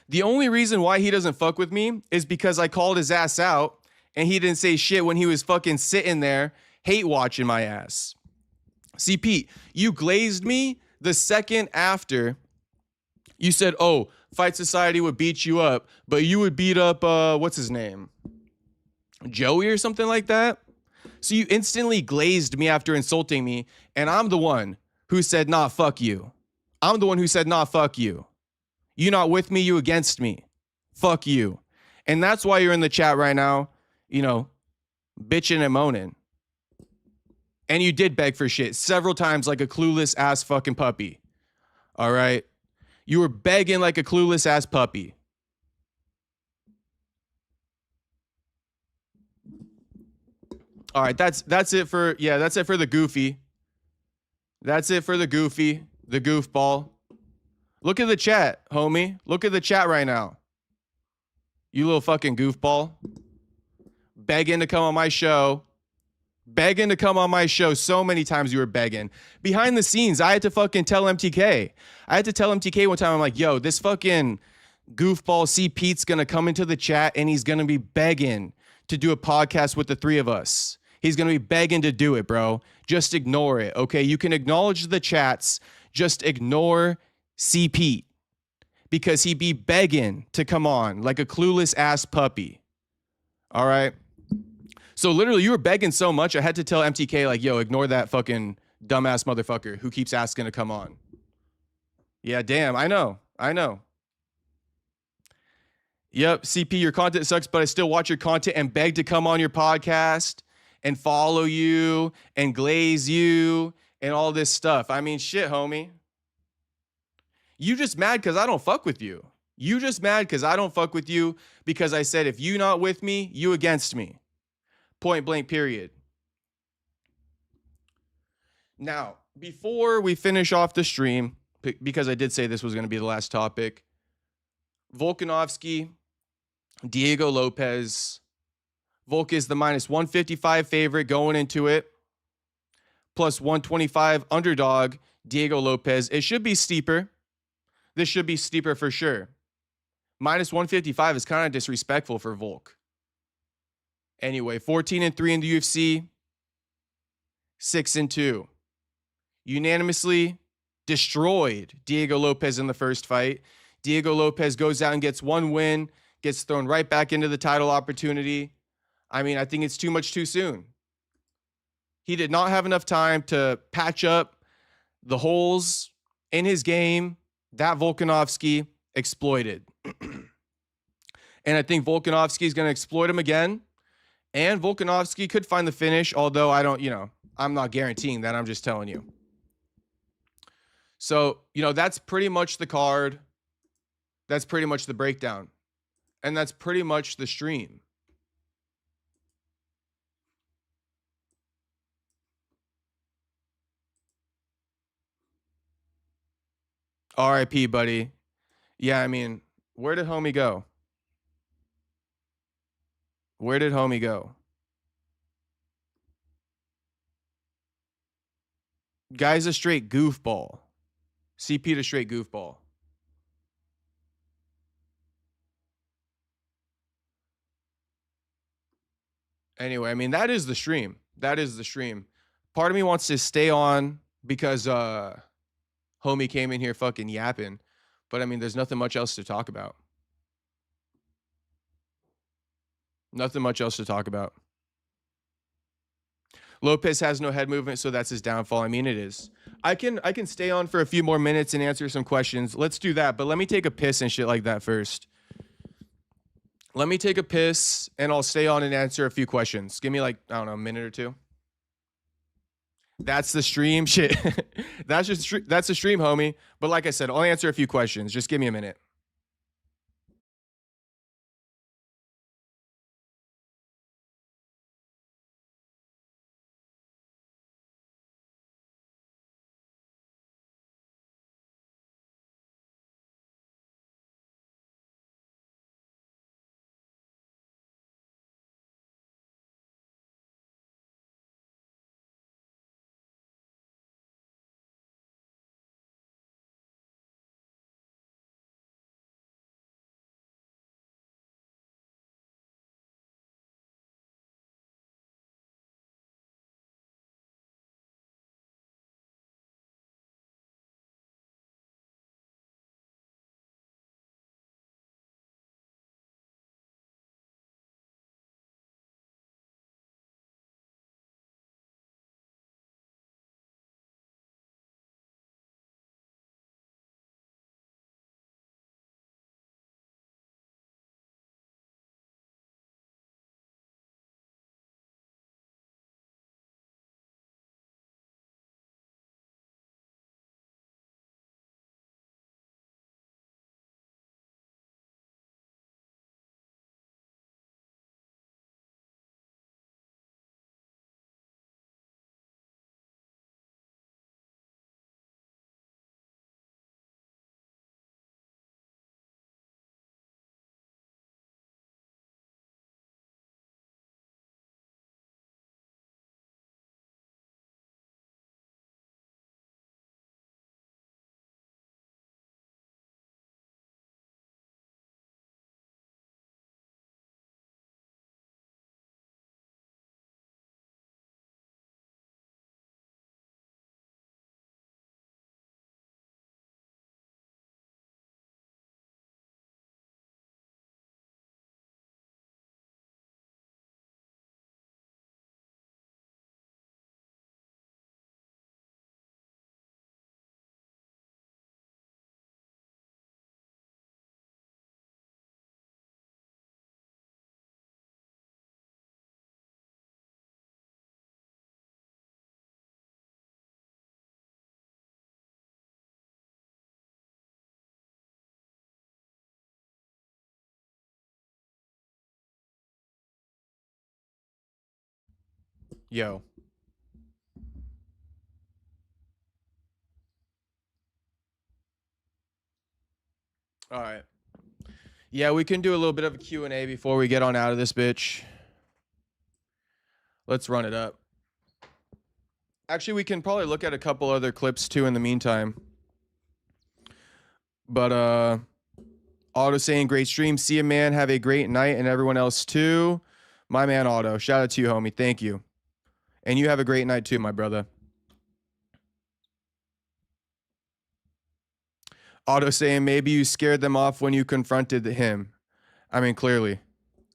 Speaker 1: The only reason why he doesn't fuck with me is because I called his ass out and he didn't say shit when he was fucking sitting there hate watching my ass. CP, you glazed me the second after you said, oh, Fight Society would beat you up, but you would beat up, what's his name? Joey or something like that. So you instantly glazed me after insulting me, and I'm the one who said, nah, fuck you. I'm the one who said, nah, fuck you. You not with me, you against me. Fuck you. And that's why you're in the chat right now, you know, bitching and moaning. And you did beg for shit several times like a clueless ass fucking puppy. All right? You were begging like a clueless ass puppy. All right, that's it for the goofy. That's it for the goofy, the goofball. Look at the chat, homie. Look at the chat right now. You little fucking goofball. Begging to come on my show. Begging to come on my show. So many times you were begging. Behind the scenes, I had to fucking tell MTK. I had to tell MTK one time, I'm like, yo, this fucking goofball C. Pete's gonna come into the chat and he's gonna be begging to do a podcast with the three of us. He's going to be begging to do it, bro. Just ignore it, okay? You can acknowledge the chats. Just ignore C. Pete because he be begging to come on like a clueless ass puppy. All right? So literally, you were begging so much, I had to tell MTK, like, yo, ignore that fucking dumbass motherfucker who keeps asking to come on. Yeah, damn. I know. Yep, CP, your content sucks, but I still watch your content and beg to come on your podcast and follow you and glaze you and all this stuff. I mean, shit, homie. You just mad because I don't fuck with you. You just mad because I don't fuck with you because I said if you not with me, you against me. Point blank, period. Now, before we finish off the stream, because I did say this was going to be the last topic, Volkanovski, Diego Lopes. Volk is the minus 155 favorite going into it, plus 125 underdog, Diego Lopes. It should be steeper. This should be steeper for sure. Minus 155 is kind of disrespectful for Volk. Anyway, 14-3 in the UFC, 6-2. Unanimously destroyed Diego Lopes in the first fight. Diego Lopes goes out and gets one win, gets thrown right back into the title opportunity. I mean, I think it's too much too soon. He did not have enough time to patch up the holes in his game that Volkanovski exploited. And I think Volkanovski is going to exploit him again. And Volkanovski could find the finish, although I don't, I'm not guaranteeing that. I'm just telling you. So, that's pretty much the card. That's pretty much the breakdown. And that's pretty much the stream. RIP, buddy. Yeah, I mean, where did homie go? Where did homie go? Guy's a straight goofball. CP to straight goofball. Anyway, I mean, that is the stream. That is the stream. Part of me wants to stay on because homie came in here fucking yapping. But I mean, there's nothing much else to talk about. Nothing much else to talk about. Lopes has no head movement, so that's his downfall. I mean, it is. I can stay on for a few more minutes and answer some questions. Let's do that, but let me take a piss and shit like that first. Let me take a piss, and I'll stay on and answer a few questions. Give me I don't know, a minute or two. That's the stream. Shit. That's the stream, homie. But like I said, I'll answer a few questions. Just give me a minute. Yo. All right. Yeah, we can do a little bit of a Q&A before we get on out of this bitch. Let's run it up. Actually, we can probably look at a couple other clips too in the meantime. But Otto saying great stream. See you, man. Have a great night, and everyone else too. My man Otto. Shout out to you, homie. Thank you. And you have a great night too, my brother. Otto saying maybe you scared them off when you confronted him. I mean, clearly.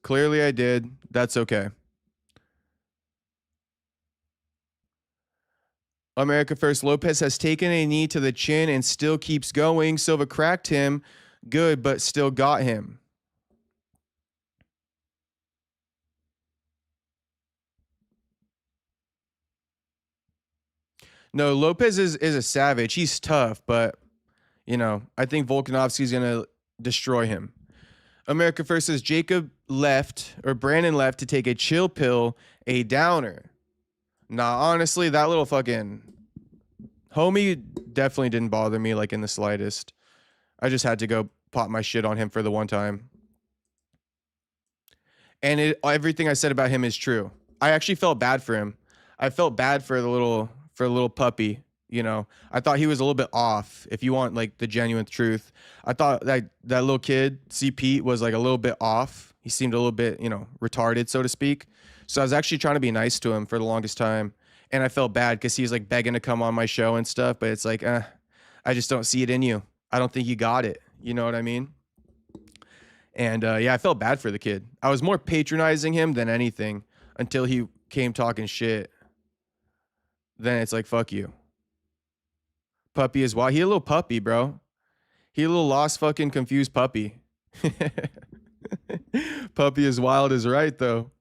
Speaker 1: Clearly I did. That's okay. America First. Lopes has taken a knee to the chin and still keeps going. Silva cracked him. Good, but still got him. No, Lopes is a savage. He's tough, but, you know, I think Volkanovski's going to destroy him. America First says Brandon left to take a chill pill, a downer. Nah, honestly, that little fucking homie definitely didn't bother me like in the slightest. I just had to go pop my shit on him for the one time. And everything I said about him is true. I actually felt bad for him. I felt bad for the little puppy, you know. I thought he was a little bit off, if you want like the genuine truth. I thought that little kid, C. Pete, was like a little bit off. He seemed a little bit, you know, retarded, so to speak. So I was actually trying to be nice to him for the longest time. And I felt bad because he was like begging to come on my show and stuff. But it's like, I just don't see it in you. I don't think you got it. You know what I mean? And yeah, I felt bad for the kid. I was more patronizing him than anything until he came talking shit. Then it's like, fuck you. Puppy is wild. He a little puppy, bro. He a little lost fucking confused puppy. Puppy is wild is right, though.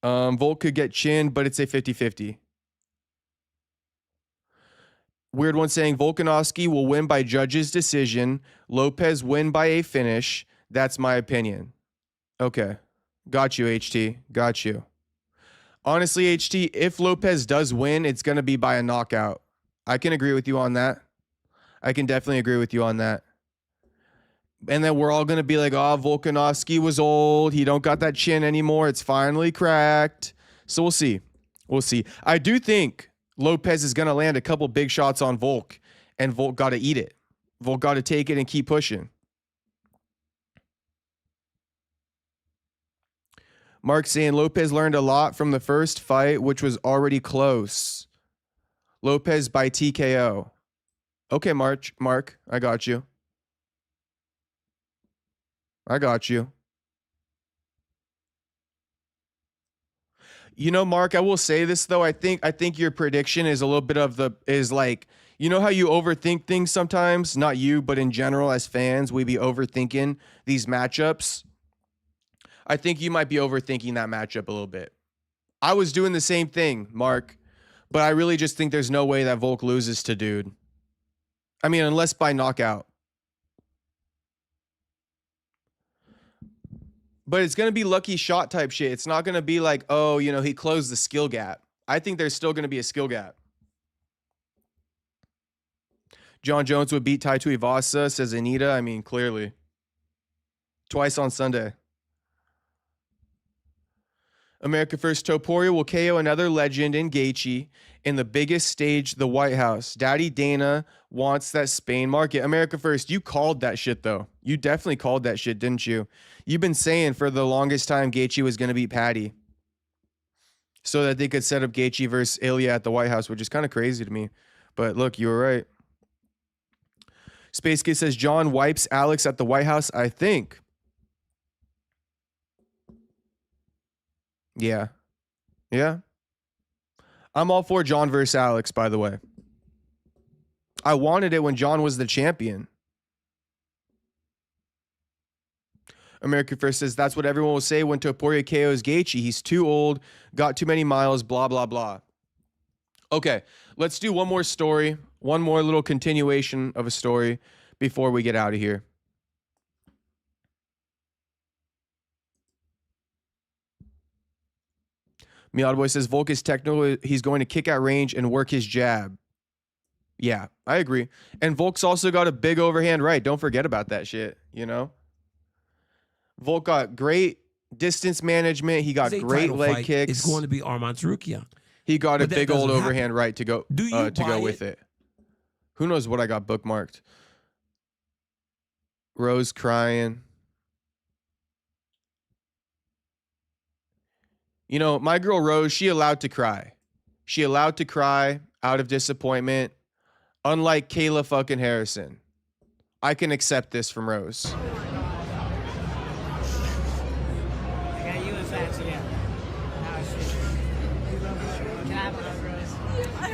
Speaker 1: Volk could get chinned, but it's a 50-50. Weird one saying Volkanovski will win by judge's decision. Lopes win by a finish. That's my opinion. Okay. Got you, HT. Got you. Honestly, HT, if Lopes does win, it's going to be by a knockout. I can agree with you on that. I can definitely agree with you on that. And then we're all going to be like, oh, Volkanovski was old. He don't got that chin anymore. It's finally cracked. So we'll see. We'll see. I do think Lopes is going to land a couple big shots on Volk, and Volk got to eat it. Volk got to take it and keep pushing. Mark saying Lopes learned a lot from the first fight, which was already close. Lopes by TKO. Okay, Mark, I got you. I got you. You know, Mark, I will say this though. I think your prediction is a little bit of like, you know how you overthink things sometimes? Not you, but in general as fans, we be overthinking these matchups. I think you might be overthinking that matchup a little bit. I was doing the same thing, Mark, but I really just think there's no way that Volk loses to dude. I mean, unless by knockout. But it's going to be lucky shot type shit. It's not going to be like, oh, you know, he closed the skill gap. I think there's still going to be a skill gap. John Jones would beat Tai Tuivasa, says Anita. I mean, clearly. Twice on Sunday. America First. Topuria will KO another legend in Gaethje in the biggest stage, the White House. Daddy Dana wants that Spain market. America First, you called that shit, though. You definitely called that shit, didn't you? You've been saying for the longest time Gaethje was going to beat Patty so that they could set up Gaethje versus Ilya at the White House, which is kind of crazy to me. But look, you were right. Space Kid says John wipes Alex at the White House, I think. Yeah. Yeah. I'm all for John versus Alex, by the way. I wanted it when John was the champion. America First says that's what everyone will say when Topuria KOs Gaethje. He's too old, got too many miles, blah, blah, blah. Okay, let's do one more story, one more little continuation of a story before we get out of here. Miata Boy says Volk is technical. He's going to kick out range and work his jab. Yeah, I agree. And Volk's also got a big overhand right. Don't forget about that shit, you know? Volk got great distance management. He got great leg kicks.
Speaker 9: It's going to be Arman Tsarukyan.
Speaker 1: He got a big old overhand right to go with it. Who knows what I got bookmarked? Rose crying. You know, my girl Rose, she allowed to cry. She allowed to cry out of disappointment. Unlike Kayla fucking Harrison. I can accept this from Rose.
Speaker 11: I got you in facts again. Can I have another Rose?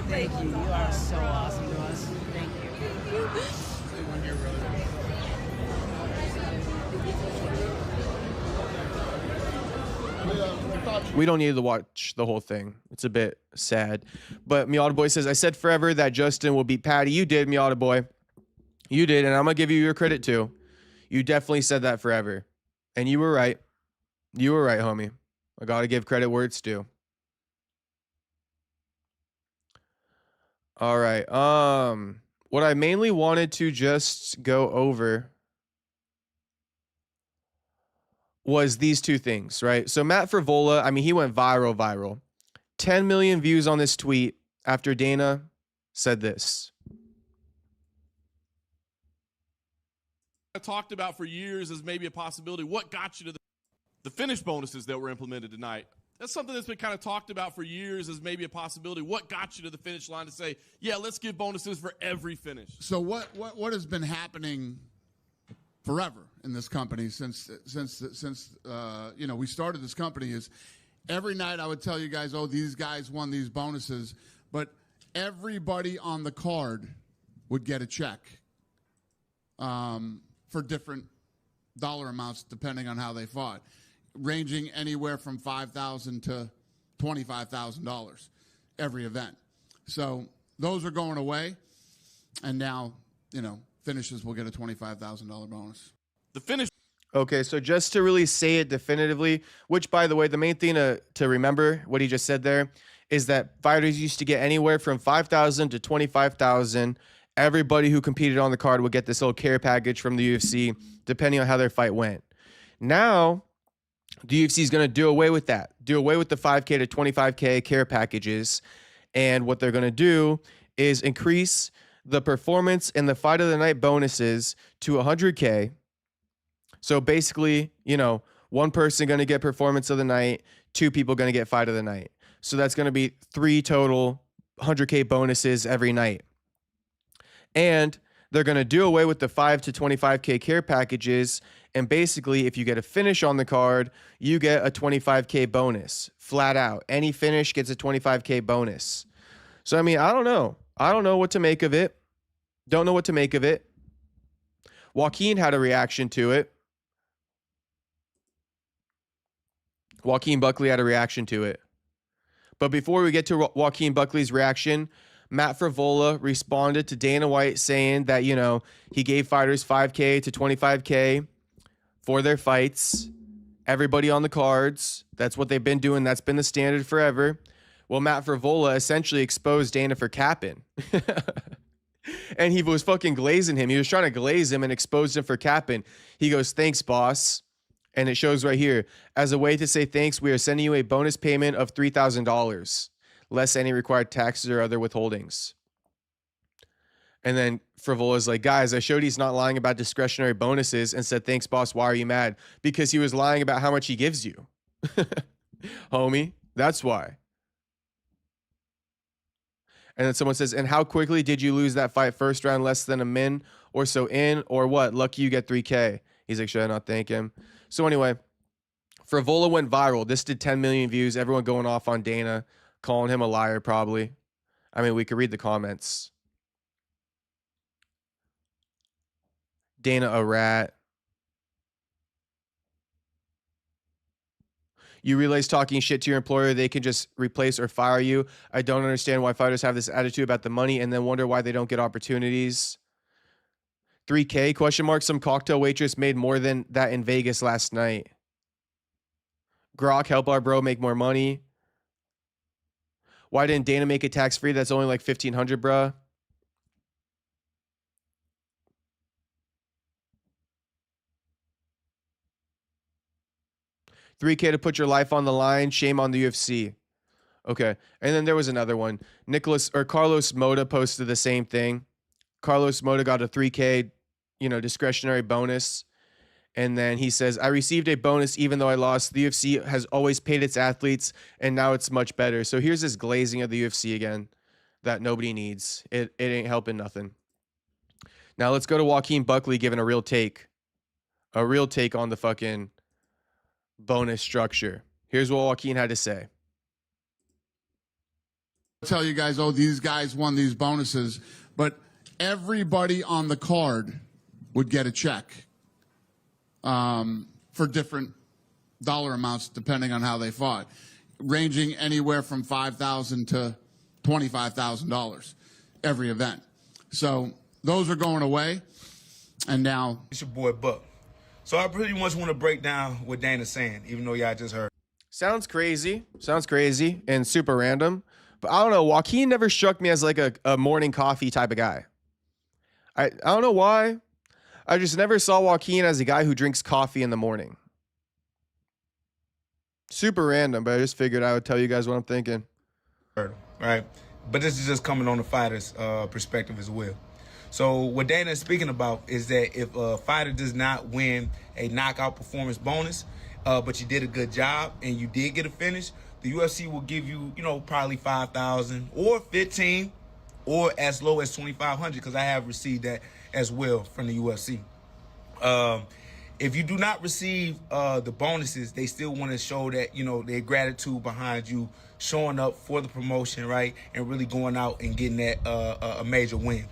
Speaker 11: Thank you. You are so awesome to us. Thank you.
Speaker 1: We don't need to watch the whole thing. It's a bit sad. But Miata Boy says, I said forever that Justin will beat Patty. You did, Miata Boy. You did, and I'm going to give you your credit too. You definitely said that forever. And you were right. You were right, homie. I got to give credit where it's due. All right. What I mainly wanted to just go over was these two things, right? So Matt Frivola, I mean, he went viral. 10 million views on this tweet after Dana said this.
Speaker 4: I talked about for years as maybe a possibility. What got you to the finish bonuses that were implemented tonight? That's something that's been kind of talked about for years as maybe a possibility. What got you to the finish line to say, yeah, let's give bonuses for every finish?
Speaker 2: So what has been happening forever in this company since you know, we started this company is every night I would tell you guys, oh, these guys won these bonuses, but everybody on the card would get a check for different dollar amounts depending on how they fought, ranging anywhere from $5,000 to $25,000 every event. So those are going away, and now, you know, finishes will get a $25,000 bonus.
Speaker 4: The finish.
Speaker 1: Okay, so just to really say it definitively, which, by the way, the main thing to remember, what he just said there, is that fighters used to get anywhere from $5,000 to $25,000. Everybody who competed on the card would get this little care package from the UFC, depending on how their fight went. Now, the UFC is going to do away with that. Do away with the 5K to 25K care packages. And what they're going to do is increase the performance and the fight of the night bonuses to 100K. So basically, you know, one person going to get performance of the night, two people going to get fight of the night. So that's going to be 3 total 100K bonuses every night. And they're going to do away with the 5 to 25K care packages. And basically, if you get a finish on the card, you get a 25K bonus. Flat out. Any finish gets a 25K bonus. So, I mean, I don't know. I don't know what to make of it. Don't know what to make of it. Joaquin had a reaction to it. Joaquin Buckley had a reaction to it. But before we get to Joaquin Buckley's reaction, Matt Frivola responded to Dana White saying that, you know, he gave fighters 5K to 25K for their fights. Everybody on the cards. That's what they've been doing. That's been the standard forever. Well, Matt Frivola essentially exposed Dana for capping. And he was fucking glazing him. He was trying to glaze him and exposed him for capping. He goes, thanks, boss. And it shows right here. As a way to say thanks, we are sending you a bonus payment of $3,000, less any required taxes or other withholdings. And then Frivola's like, guys, I showed he's not lying about discretionary bonuses and said, thanks, boss. Why are you mad? Because he was lying about how much he gives you. Homie, that's why. And then someone says, and how quickly did you lose that fight? First round, less than a min or so in, or what? Lucky you get 3K. He's like, should I not thank him? So anyway, Frivola went viral. This did 10 million views. Everyone going off on Dana, calling him a liar probably. I mean, we could read the comments. Dana a rat. You realize talking shit to your employer, they can just replace or fire you. I don't understand why fighters have this attitude about the money and then wonder why they don't get opportunities. 3K question mark. Some cocktail waitress made more than that in Vegas last night. Grok, help our bro make more money. Why didn't Dana make it tax-free? That's only like $1,500, bruh. $3K to put your life on the line. Shame on the UFC. Okay. And then there was another one. Carlos Moda posted the same thing. Carlos Moda got a $3K, discretionary bonus. And then he says, I received a bonus even though I lost. The UFC has always paid its athletes, and now it's much better. So here's this glazing of the UFC again that nobody needs. It ain't helping nothing. Now let's go to Joaquin Buckley giving a real take on the fucking bonus structure. Here's what Joaquin had to say.
Speaker 2: I'll tell you guys, these guys won these bonuses, but everybody on the card would get a check for different dollar amounts depending on how they fought, ranging anywhere from $5,000 to $25,000 every event. So those are going away, and now
Speaker 12: it's your boy Buck. So I pretty much want to break down what Dana's saying, even though y'all just heard.
Speaker 1: Sounds crazy and super random, but I don't know. Joaquin never struck me as like a morning coffee type of guy. I don't know why. I just never saw Joaquin as a guy who drinks coffee in the morning. Super random, but I just figured I would tell you guys what I'm thinking.
Speaker 12: Right? But this is just coming on the fighter's perspective as well. So what Dana is speaking about is that if a fighter does not win a knockout performance bonus, but you did a good job and you did get a finish, the UFC will give you, probably $5,000 or $15,000 or as low as $2,500, because I have received that as well from the UFC. If you do not receive the bonuses, they still want to show that, their gratitude behind you showing up for the promotion, right, and really going out and getting that a major win.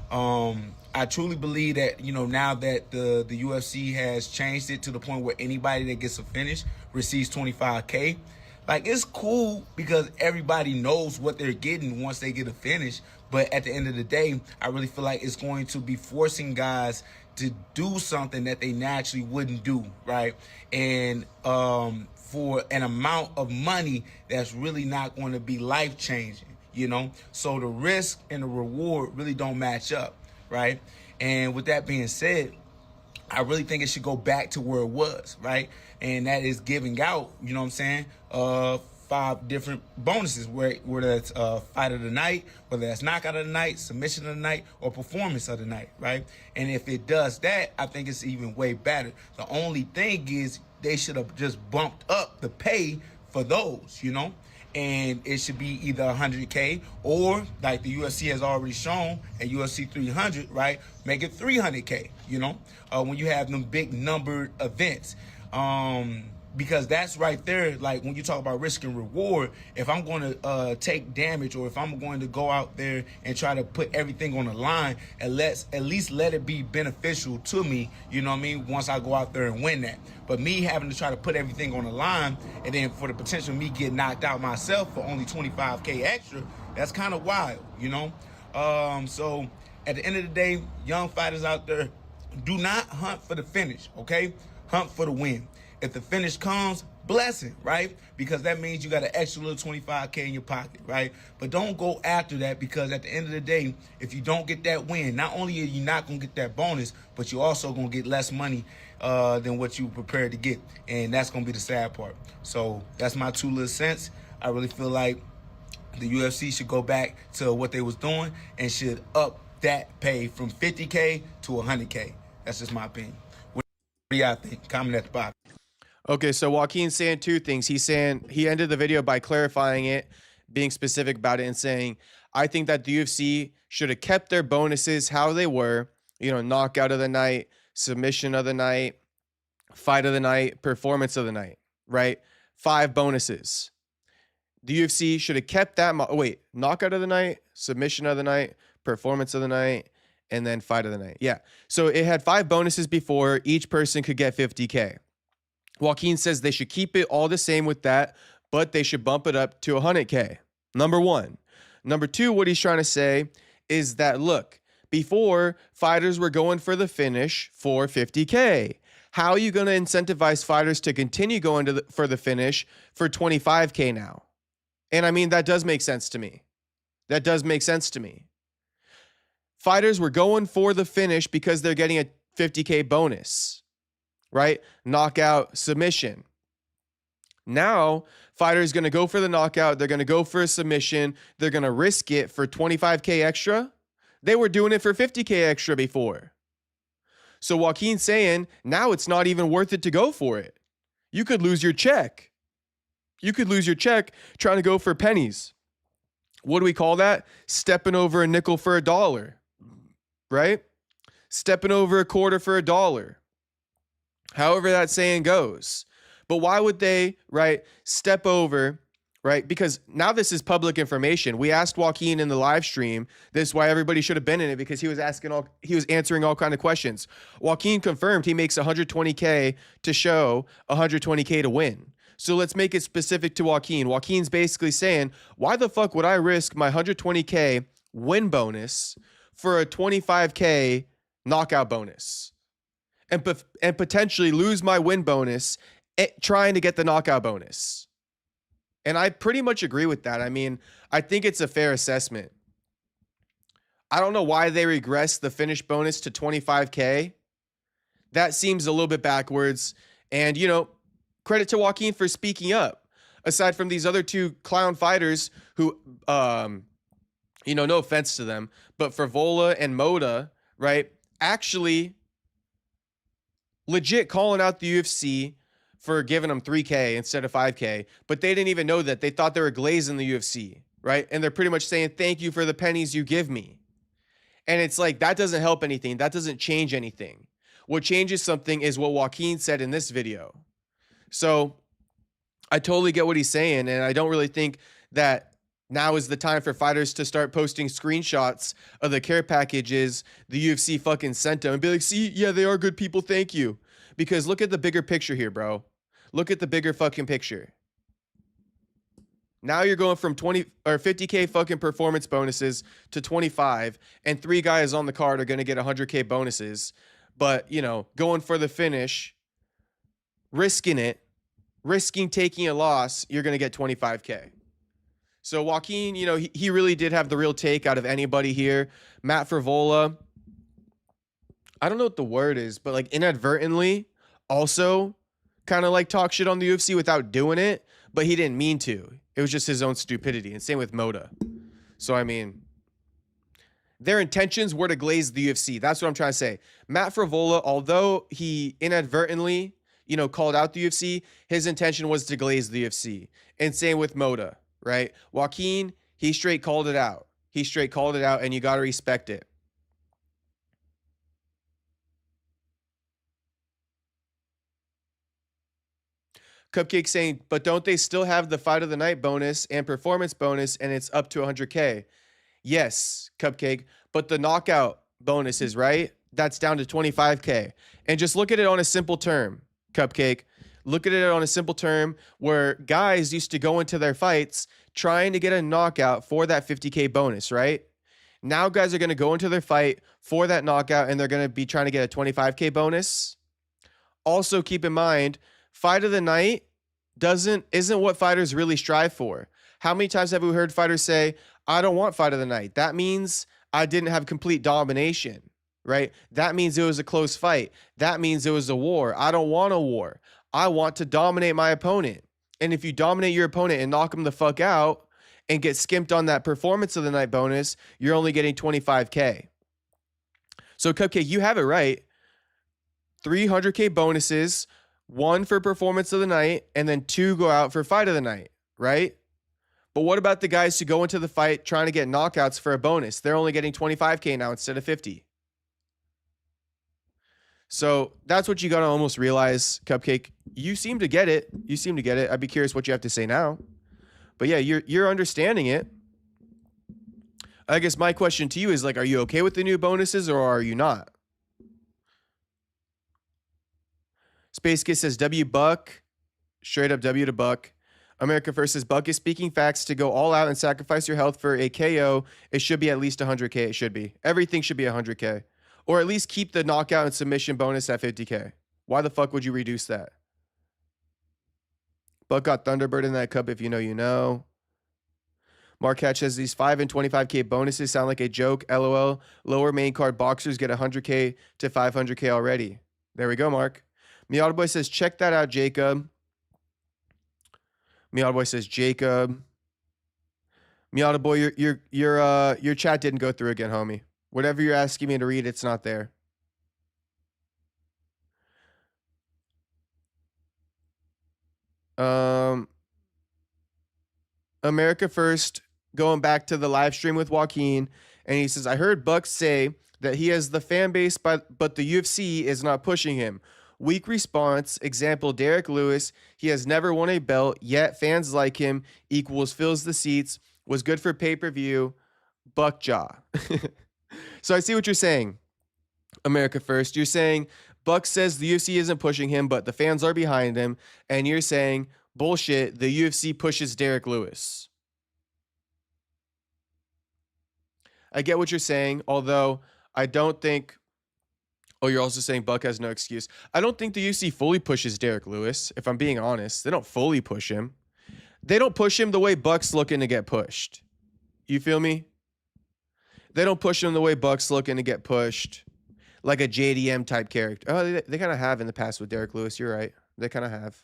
Speaker 12: I truly believe that, now that the UFC has changed it to the point where anybody that gets a finish receives $25K, like, it's cool because everybody knows what they're getting once they get a finish. But at the end of the day, I really feel like it's going to be forcing guys to do something that they naturally wouldn't do, right? And for an amount of money that's really not going to be life-changing, So the risk and the reward really don't match up, right? And with that being said, I really think it should go back to where it was, right? And that is giving out, 5 different bonuses, whether that's fight of the night, whether that's knockout of the night, submission of the night, or performance of the night, right? And if it does that, I think it's even way better. The only thing is they should have just bumped up the pay for those, and it should be either 100K or, like the UFC has already shown at UFC 300, right, make it 300K, when you have them big numbered events. Because that's right there, like when you talk about risk and reward, if I'm going to take damage, or if I'm going to go out there and try to put everything on the line, at least let it be beneficial to me, once I go out there and win that. But me having to try to put everything on the line, and then for the potential of me getting knocked out myself for only $25K extra, that's kind of wild, So at the end of the day, young fighters out there, do not hunt for the finish, okay? Hunt for the win. If the finish comes, blessing, right? Because that means you got an extra little $25K in your pocket, right? But don't go after that, because at the end of the day, if you don't get that win, not only are you not going to get that bonus, but you're also going to get less money than what you prepared to get. And that's going to be the sad part. So that's my 2 little cents. I really feel like the UFC should go back to what they was doing and should up that pay from 50K to 100K. That's just my opinion. What do y'all think? Comment at the bottom.
Speaker 1: Okay, so Joaquin's saying 2 things. He's saying, he ended the video by clarifying it, being specific about it, and saying, I think that the UFC should have kept their bonuses how they were, knockout of the night, submission of the night, fight of the night, performance of the night, right? 5 bonuses. The UFC should have kept that. Knockout of the night, submission of the night, performance of the night, and then fight of the night. Yeah. So it had 5 bonuses before. Each person could get 50K. Joaquin says they should keep it all the same with that, but they should bump it up to 100K. Number 1. Number 2, what he's trying to say is that, look, before, fighters were going for the finish for 50K. How are you going to incentivize fighters to continue going for the finish for 25K now? And I mean, that does make sense to me. That does make sense to me. Fighters were going for the finish because they're getting a 50K bonus, right? Knockout, submission. Now, fighters going to go for the knockout. They're going to go for a submission. They're going to risk it for 25K extra. They were doing it for 50K extra before. So Joaquin's saying, now it's not even worth it to go for it. You could lose your check. You could lose your check trying to go for pennies. What do we call that? Stepping over a nickel for a dollar, right? Stepping over a quarter for a dollar. However that saying goes. But why would they, right, step over, right? Because now this is public information. We asked Joaquin in the live stream. This is why everybody should have been in it, because he was answering all kind of questions. Joaquin confirmed he makes 120K to show, 120K to win. So let's make it specific to Joaquin. Joaquin's basically saying, why the fuck would I risk my 120K win bonus for a 25K knockout bonus and potentially lose my win bonus trying to get the knockout bonus? And I pretty much agree with that. I mean, I think it's a fair assessment. I don't know why they regressed the finish bonus to 25K. That seems a little bit backwards. And, you know, credit to Joaquin for speaking up. Aside from these other two clown fighters who, you know, no offense to them, but for Vola and Moda, right, actually legit calling out the UFC for giving them 3K instead of 5K, but they didn't even know that. They thought they were glazing the UFC, right? And they're pretty much saying, thank you for the pennies you give me. And it's like, that doesn't help anything. That doesn't change anything. What changes something is what Joaquin said in this video. So I totally get what he's saying, and I don't really think that now is the time for fighters to start posting screenshots of the care packages the UFC fucking sent them and be like, see, yeah, they are good people, thank you. Because look at the bigger picture here, bro. Look at the bigger fucking picture. Now you're going from 20 or 50K fucking performance bonuses to 25, and 3 guys on the card are going to get 100K bonuses. But, you know, going for the finish, risking it, risking taking a loss, you're going to get 25K. So Joaquin, you know, he really did have the real take out of anybody here. Matt Frivola, I don't know what the word is, but like inadvertently also kind of like talk shit on the UFC without doing it, but he didn't mean to. It was just his own stupidity. And same with Moda. So, I mean, their intentions were to glaze the UFC. That's what I'm trying to say. Matt Frivola, although he inadvertently, you know, called out the UFC, his intention was to glaze the UFC. And same with Moda, right? Joaquin, he straight called it out. He straight called it out, and you got to respect it. Cupcake saying, but don't they still have the fight of the night bonus and performance bonus, and it's up to 100K? Yes, Cupcake, but the knockout bonus is, right? That's down to 25K. And just look at it on a simple term, Cupcake. Look at it on a simple term where guys used to go into their fights trying to get a knockout for that 50K bonus, right? Now guys are going to go into their fight for that knockout, and they're going to be trying to get a 25K bonus. Also keep in mind, fight of the night isn't what fighters really strive for. How many times have we heard fighters say, I don't want fight of the night? That means I didn't have complete domination, right? That means it was a close fight. That means it was a war. I don't want a war. I want to dominate my opponent. And if you dominate your opponent and knock them the fuck out and get skimped on that performance of the night bonus, you're only getting 25K. So Cupcake, you have it right. 300K bonuses, 1 for performance of the night, and then 2 go out for fight of the night, right? But what about the guys who go into the fight trying to get knockouts for a bonus? They're only getting 25K now instead of 50. So that's what you got to almost realize, Cupcake. You seem to get it. You seem to get it. I'd be curious what you have to say now. But yeah, you're understanding it. I guess my question to you is, like, are you okay with the new bonuses or are you not? Space Kiss says W Buck, straight up W to Buck. America versus Buck is speaking facts. To go all out and sacrifice your health for a KO, it should be at least 100K. It should be. Everything should be 100K. Or at least keep the knockout and submission bonus at 50K. Why the fuck would you reduce that? Buck got Thunderbird in that cup if you know, you know. Mark Hatch says these 5 and 25K bonuses sound like a joke. LOL. Lower main card boxers get 100K to 500K already. There we go, Mark. Miata Boy says, check that out, Jacob. Miata Boy says, Jacob. Miata Boy, your chat didn't go through again, homie. Whatever you're asking me to read, it's not there. America First, going back to the live stream with Joaquin, and he says, I heard Buck say that he has the fan base, but the UFC is not pushing him. Weak response. Example, Derek Lewis. He has never won a belt, yet fans like him, equals fills the seats, was good for pay-per-view, Buck jaw. So I see what you're saying, America First. You're saying Buck says the UFC isn't pushing him, but the fans are behind him, and you're saying, bullshit, the UFC pushes Derek Lewis. I get what you're saying, although I don't think... Oh, you're also saying Buck has no excuse. I don't think the UFC fully pushes Derek Lewis, if I'm being honest. They don't fully push him. They don't push him the way Buck's looking to get pushed. You feel me? They don't push him the way Buck's looking to get pushed. Like a JDM type character. Oh, they kind of have in the past with Derek Lewis. You're right. They kind of have.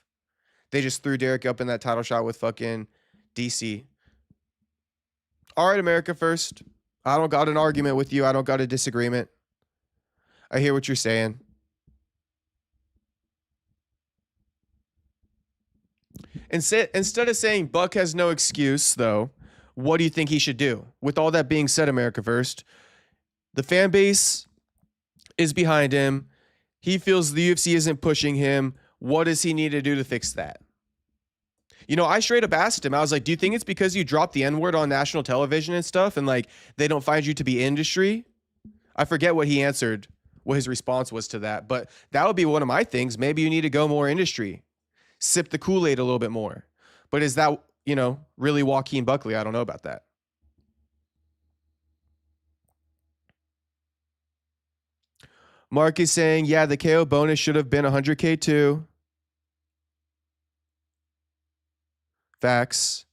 Speaker 1: They just threw Derek up in that title shot with fucking DC. All right, America First. I don't got an argument with you. I don't got a disagreement. I hear what you're saying. Instead of saying Buck has no excuse, though, what do you think he should do? With all that being said, America First, the fan base is behind him. He feels the UFC isn't pushing him. What does he need to do to fix that? You know, I straight up asked him. I was like, do you think it's because you dropped the N-word on national television and stuff and, like, they don't find you to be industry? I forget what he answered, what his response was to that. But that would be one of my things. Maybe you need to go more industry. Sip the Kool-Aid a little bit more. But is that, you know, really Joaquin Buckley? I don't know about that. Mark is saying, yeah, the KO bonus should have been 100K too. Facts.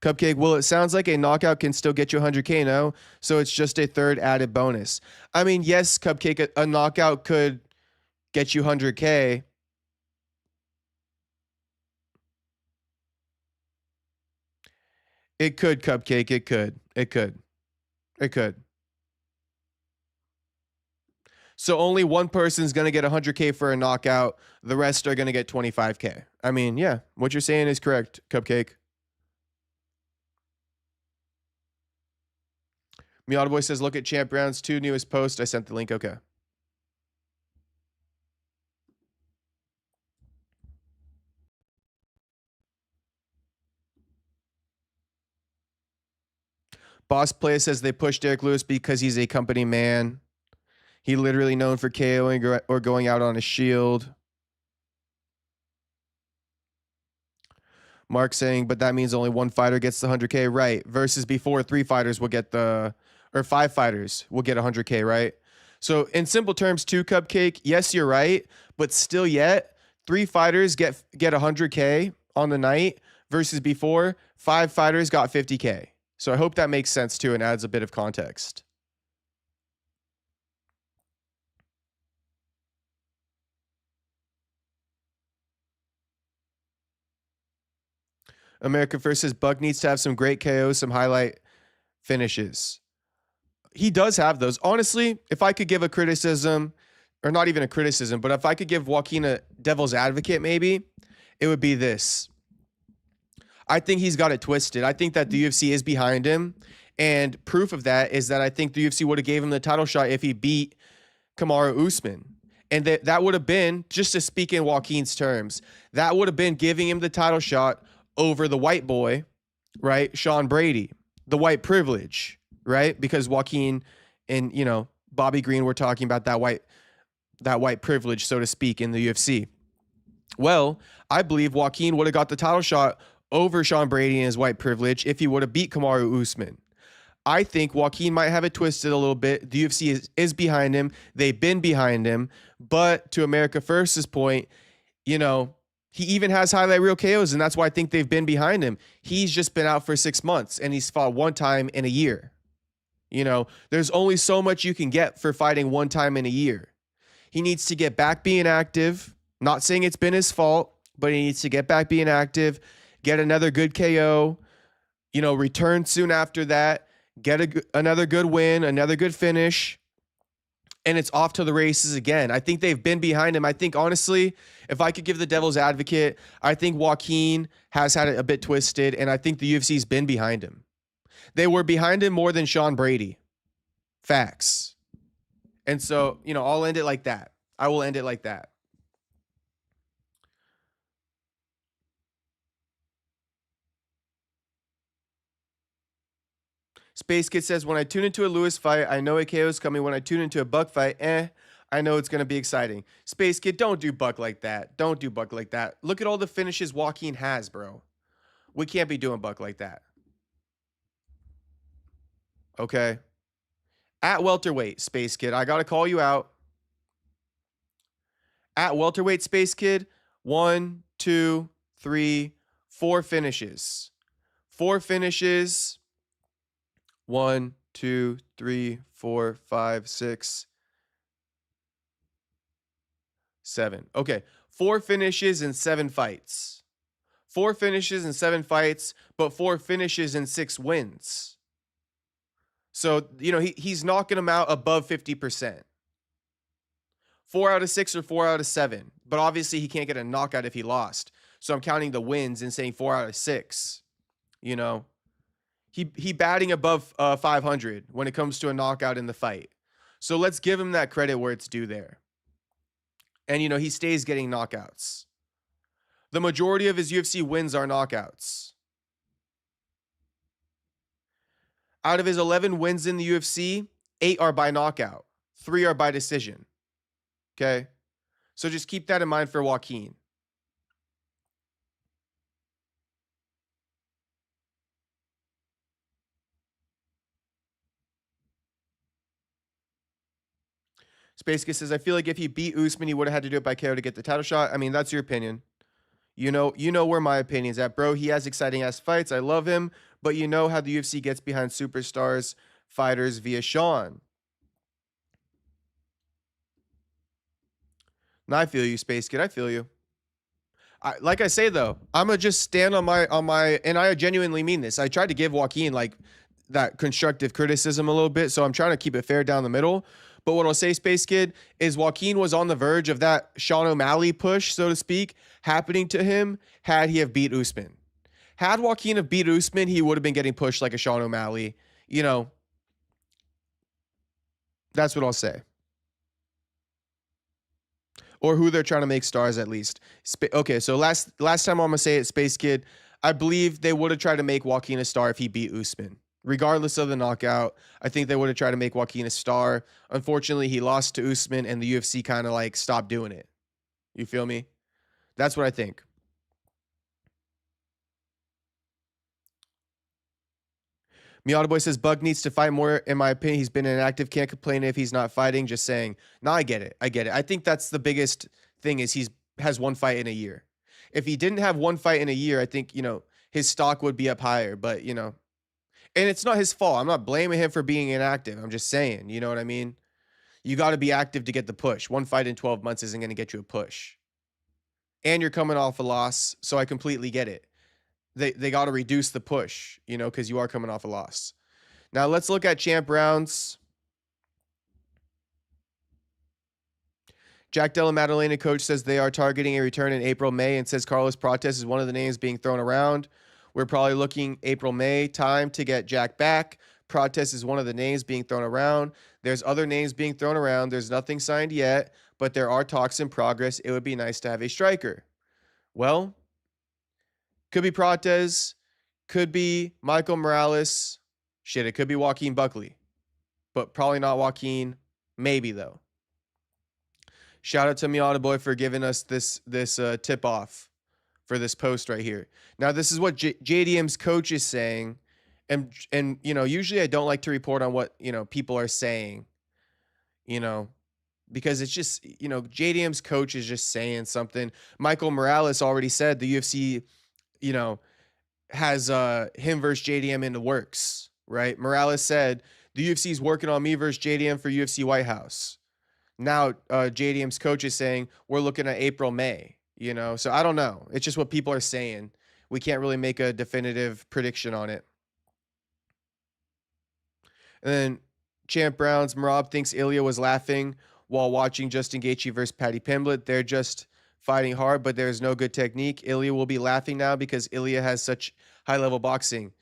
Speaker 1: Cupcake, well, it sounds like a knockout can still get you 100K, no? So it's just a third added bonus. I mean, yes, Cupcake, a knockout could get you 100K. It could, Cupcake. It could. It could. It could. So only one person's going to get 100K for a knockout. The rest are going to get 25K. I mean, yeah, what you're saying is correct, Cupcake. Miata Boy says, look at Champ Round's 2 newest post. I sent the link. Okay. Boss Play says they pushed Derek Lewis because he's a company man. He literally known for KOing or going out on a shield. Mark saying, but that means only one fighter gets the 100K, right? Versus before 3 fighters will get or 5 fighters will get 100K, right? So in simple terms, too, Cupcake, yes, you're right, but still yet 3 fighters get 100K on the night versus before 5 fighters got 50K. So I hope that makes sense too and adds a bit of context. America First says Buck needs to have some great KOs, some highlight finishes. He does have those. Honestly, if I could give a criticism, or not even a criticism, but if I could give Joaquin a devil's advocate, maybe, it would be this. I think he's got it twisted. I think that the UFC is behind him. And proof of that is that I think the UFC would have gave him the title shot if he beat Kamaru Usman. And that would have been, just to speak in Joaquin's terms, that would have been giving him the title shot over the white boy, right? Sean Brady, the white privilege, right? Because Joaquin and, you know, Bobby Green were talking about that white privilege, so to speak, in the UFC. Well, I believe Joaquin would have got the title shot over Sean Brady and his white privilege if he would have beat Kamaru Usman. I think Joaquin might have it twisted a little bit. The UFC is behind him. They've been behind him. But to America First's point, you know, He even has highlight reel KOs, and that's why I think they've been behind him. He's just been out for 6 months, and he's fought one time in a year. You know, there's only so much you can get for fighting one time in a year. He needs to get back being active. Not saying it's been his fault, but he needs to get back being active, get another good KO, you know, return soon after that, get another good win, another good finish, and it's off to the races again. I think they've been behind him. I think, honestly, if I could give the devil's advocate, I think Joaquin has had it a bit twisted, and I think the UFC's been behind him. They were behind him more than Sean Brady. Facts. And so, you know, I'll end it like that. I will end it like that. Space Kid says, when I tune into a Lewis fight, I know a KO is coming. When I tune into a Buck fight, I know it's going to be exciting. Space Kid, don't do Buck like that. Don't do Buck like that. Look at all the finishes Joaquin has, bro. We can't be doing Buck like that. Okay. At welterweight, Space Kid, I got to call you out. At welterweight, Space Kid, 1, 2, 3, 4 finishes. 4 finishes. 1, 2, 3, 4, 5, 6, 7. Okay. 4 finishes and 7 fights. 4 finishes and 7 fights, but 4 finishes and 6 wins. So, you know, he's knocking him out above 50%. 4 out of 6 or 4 out of 7. But obviously he can't get a knockout if he lost. So I'm counting the wins and saying 4 out of 6. You know, he batting above 500 when it comes to a knockout in the fight. So let's give him that credit where it's due there. And, you know, he stays getting knockouts. The majority of his UFC wins are knockouts. Out of his 11 wins in the UFC, 8 are by knockout. 3 are by decision. Okay? So just keep that in mind for Joaquin. Spaceka says, I feel like if he beat Usman, he would have had to do it by KO to get the title shot. I mean, that's your opinion. You know where my opinion's at, bro. He has exciting ass fights. I love him, but you know how the UFC gets behind superstars, fighters via Sean. And I feel you, Space Kid. I feel you. Like I say though, I'm gonna just stand on my, and I genuinely mean this. I tried to give Joaquin like that constructive criticism a little bit, so I'm trying to keep it fair down the middle. But what I'll say, Space Kid, is Joaquin was on the verge of that Sean O'Malley push, so to speak, happening to him had he have beat Usman. Had Joaquin have beat Usman, he would have been getting pushed like a Sean O'Malley. You know, that's what I'll say. Or who they're trying to make stars at least. Okay, so last time I'm going to say it, Space Kid, I believe they would have tried to make Joaquin a star if he beat Usman. Regardless of the knockout, I think they would have tried to make Joaquin a star. Unfortunately, he lost to Usman, and the UFC kind of like stopped doing it. You feel me? That's what I think. Miata Boy says, Bug needs to fight more. In my opinion, he's been inactive. Can't complain if he's not fighting. Just saying. No, I get it. I think that's the biggest thing is has one fight in a year. If he didn't have one fight in a year, I think, you know, his stock would be up higher. But, you know, and it's not his fault. I'm not blaming him for being inactive. I'm just saying, you know what I mean? You got to be active to get the push. One fight in 12 months isn't going to get you a push. And you're coming off a loss, so I completely get it. They got to reduce the push, you know, because you are coming off a loss. Now, let's look at champ rounds. Jack Della Maddalena coach says they are targeting a return in April, May, and says Carlos Prates is one of the names being thrown around. We're probably looking April, May time to get Jack back. Prates is one of the names being thrown around. There's other names being thrown around. There's nothing signed yet, but there are talks in progress. It would be nice to have a striker. Well, could be Prates, could be Michael Morales. Shit, it could be Joaquin Buckley, but probably not Joaquin. Maybe though. Shout out to Miata Boy for giving us this tip off for this post right here. Now, this is what JDM's coach is saying. And you know, usually I don't like to report on what, you know, people are saying, you know, because it's just, you know, JDM's coach is just saying something. Michael Morales already said the UFC, you know, has him versus JDM in the works, right? Morales said the UFC is working on me versus JDM for UFC White House. Now JDM's coach is saying we're looking at April, May, you know? So I don't know. It's just what people are saying. We can't really make a definitive prediction on it. And then Champ Brown's Marab thinks Ilya was laughing while watching Justin Gaethje versus Paddy Pimblett. They're just fighting hard, but there's no good technique. Ilya will be laughing now because Ilya has such high-level boxing.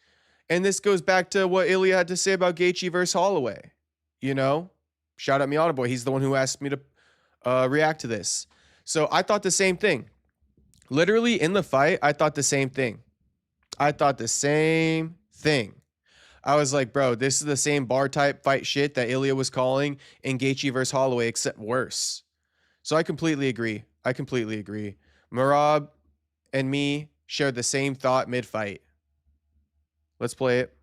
Speaker 1: And this goes back to what Ilya had to say about Gaethje versus Holloway. You know? Shout out Miata Boy. He's the one who asked me to react to this. So I thought the same thing. Literally in the fight, I thought the same thing. I was like, bro, this is the same bar type fight shit that Ilya was calling in Gaethje versus Holloway, except worse. So I completely agree. Marab and me shared the same thought mid-fight. Let's play it.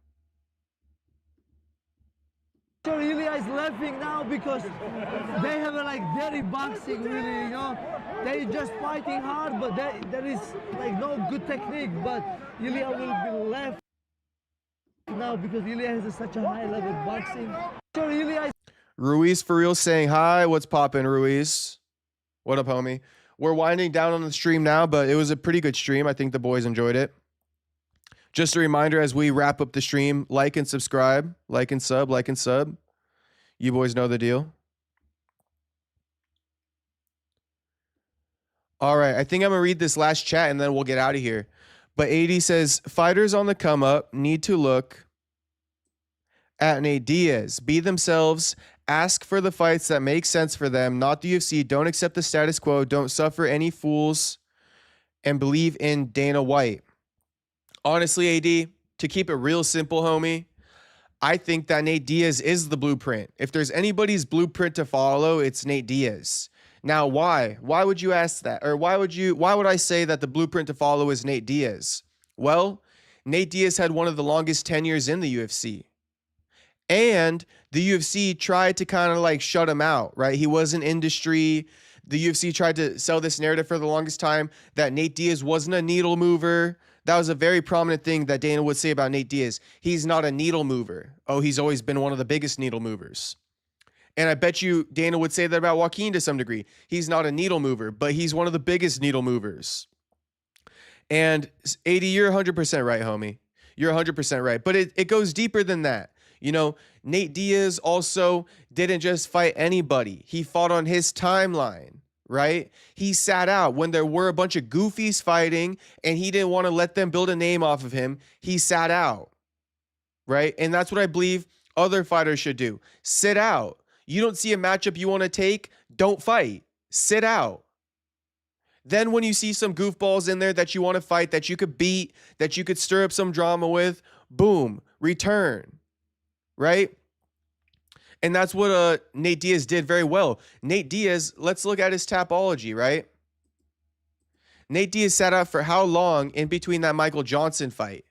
Speaker 13: So Ilya is laughing now because they have a like dirty boxing, really, you know. They just fighting hard, but there is like no good technique. But Ilya will be laughing now because Ilya has such a high level boxing. So Ilya is
Speaker 1: Ruiz for real saying hi. What's poppin', Ruiz? What up, homie? We're winding down on the stream now, but it was a pretty good stream. I think the boys enjoyed it. Just a reminder as we wrap up the stream, like and subscribe, like and sub. You boys know the deal. All right, I think I'm going to read this last chat and then we'll get out of here. But 80 says, fighters on the come up need to look at Nate Diaz, be themselves, ask for the fights that make sense for them, not the UFC. Don't accept the status quo. Don't suffer any fools and believe in Dana White. Honestly, AD, to keep it real simple, homie, I think that Nate Diaz is the blueprint. If there's anybody's blueprint to follow, it's Nate Diaz. Now, why? Why would you ask that? Or why would I say that the blueprint to follow is Nate Diaz? Well, Nate Diaz had one of the longest tenures in the UFC. And the UFC tried to kind of like shut him out, right? He was in industry. The UFC tried to sell this narrative for the longest time that Nate Diaz wasn't a needle mover. That was a very prominent thing that Dana would say about Nate Diaz. He's not a needle mover. Oh, he's always been one of the biggest needle movers. And I bet you Dana would say that about Joaquin to some degree. He's not a needle mover, but he's one of the biggest needle movers. And 80, you're 100% right, homie. You're 100% right. But it goes deeper than that. You know, Nate Diaz also didn't just fight anybody. He fought on his timeline, right? He sat out when there were a bunch of goofies fighting and he didn't want to let them build a name off of him. He sat out, right? And that's what I believe other fighters should do. Sit out. You don't see a matchup you want to take, don't fight. Sit out. Then when you see some goofballs in there that you want to fight, that you could beat, that you could stir up some drama with, boom, return, right? And that's what Nate Diaz did very well. Nate Diaz, let's look at his Tapology, right? Nate Diaz sat out for how long in between that Michael Johnson fight?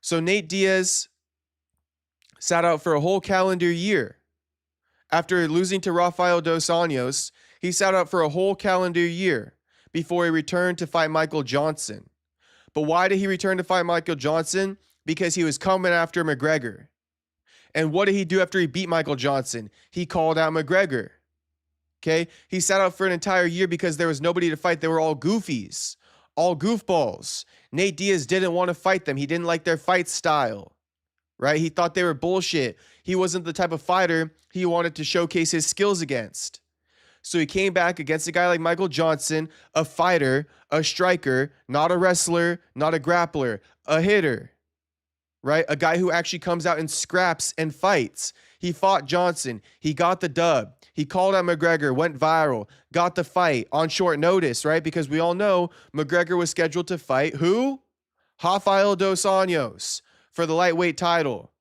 Speaker 1: So Nate Diaz sat out for a whole calendar year. After losing to Rafael Dos Anjos, he sat out for a whole calendar year before he returned to fight Michael Johnson. But why did he return to fight Michael Johnson? Because he was coming after McGregor. And what did he do after he beat Michael Johnson? He called out McGregor. Okay? He sat out for an entire year because there was nobody to fight. They were all goofies, all goofballs. Nate Diaz didn't want to fight them. He didn't like their fight style, right? He thought they were bullshit. He wasn't the type of fighter he wanted to showcase his skills against. So he came back against a guy like Michael Johnson, a fighter, a striker, not a wrestler, not a grappler, a hitter, right? A guy who actually comes out and scraps and fights. He fought Johnson. He got the dub. He called out McGregor, went viral, got the fight on short notice, right? Because we all know McGregor was scheduled to fight who? Rafael Dos Anjos for the lightweight title.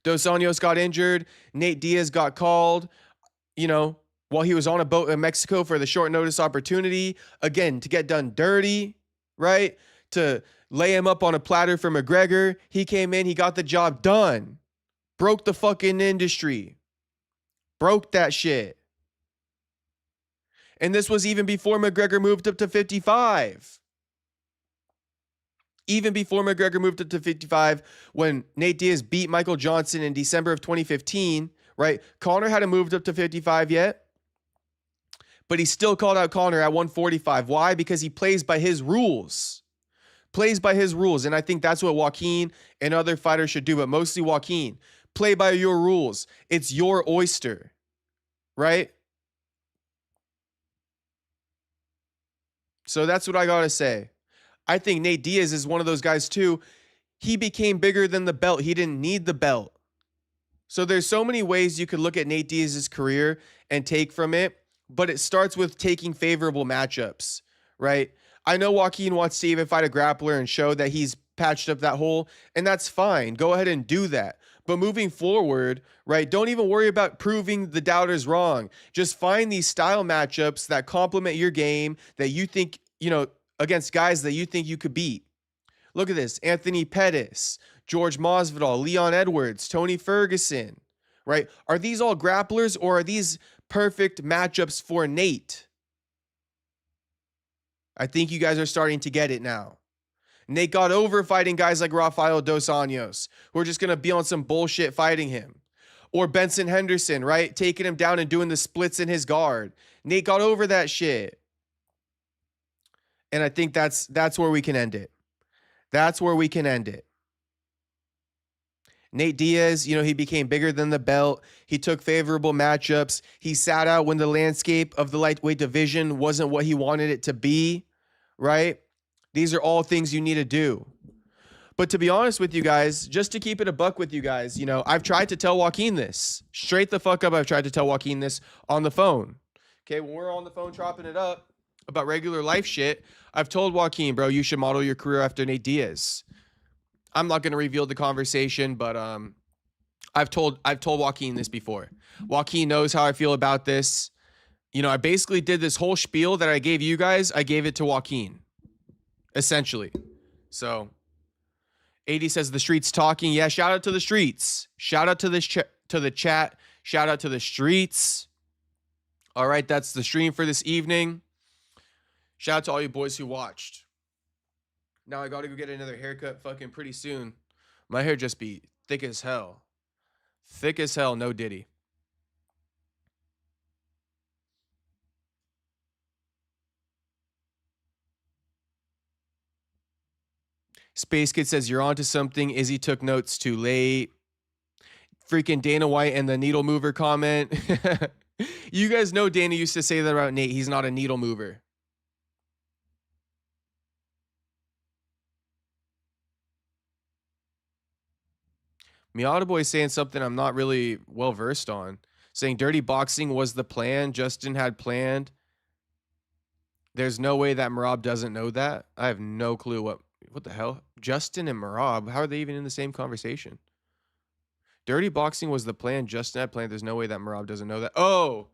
Speaker 1: Dos Anjos got injured. Nate Diaz got called, while he was on a boat in Mexico for the short notice opportunity. Again, to get done dirty, right? To lay him up on a platter for McGregor. He came in, he got the job done. Broke the fucking industry. Broke that shit. And this was even before McGregor moved up to 55. Even before McGregor moved up to 55, when Nate Diaz beat Michael Johnson in December of 2015, right? Conor hadn't moved up to 55 yet, but he still called out Conor at 145. Why? Because he plays by his rules. Plays by his rules. And I think that's what Joaquin and other fighters should do, but mostly Joaquin. Play by your rules. It's your oyster, right? So that's what I got to say. I think Nate Diaz is one of those guys too. He became bigger than the belt. He didn't need the belt. So there's so many ways you could look at Nate Diaz's career and take from it, but it starts with taking favorable matchups, right? I know Joaquin wants to even fight a grappler and show that he's patched up that hole, and that's fine. Go ahead and do that. But moving forward, right, don't even worry about proving the doubters wrong. Just find these style matchups that complement your game, that you think, against guys that you think you could beat. Look at this. Anthony Pettis, George Masvidal, Leon Edwards, Tony Ferguson, right? Are these all grapplers, or are these perfect matchups for Nate? I think you guys are starting to get it now. Nate got over fighting guys like Rafael Dos Anjos, who are just going to be on some bullshit fighting him. Or Benson Henderson, right? Taking him down and doing the splits in his guard. Nate got over that shit. And I think that's where we can end it. That's where we can end it. Nate Diaz, he became bigger than the belt. He took favorable matchups. He sat out when the landscape of the lightweight division wasn't what he wanted it to be, right? These are all things you need to do. But to be honest with you guys, just to keep it a buck with you guys, I've tried to tell Joaquin this. Straight the fuck up, I've tried to tell Joaquin this on the phone. Okay, when we're on the phone chopping it up about regular life shit, I've told Joaquin, bro, you should model your career after Nate Diaz. I'm not going to reveal the conversation, but I've told Joaquin this before. Joaquin knows how I feel about this. I basically did this whole spiel that I gave you guys. I gave it to Joaquin, essentially. So, AD says the streets talking. Yeah, shout out to the streets. Shout out to the chat. Shout out to the streets. All right, that's the stream for this evening. Shout out to all you boys who watched. Now I got to go get another haircut fucking pretty soon. My hair just be thick as hell. Thick as hell, no Diddy. Space Kid says, you're onto something. Izzy took notes too late. Freaking Dana White and the needle mover comment. You guys know Dana used to say that about Nate. He's not a needle mover. Miata Boy saying something I'm not really well versed on. Saying dirty boxing was the plan Justin had planned. There's no way that Merab doesn't know that. I have no clue what the hell. Justin and Merab, how are they even in the same conversation? Dirty boxing was the plan Justin had planned. There's no way that Merab doesn't know that. Oh.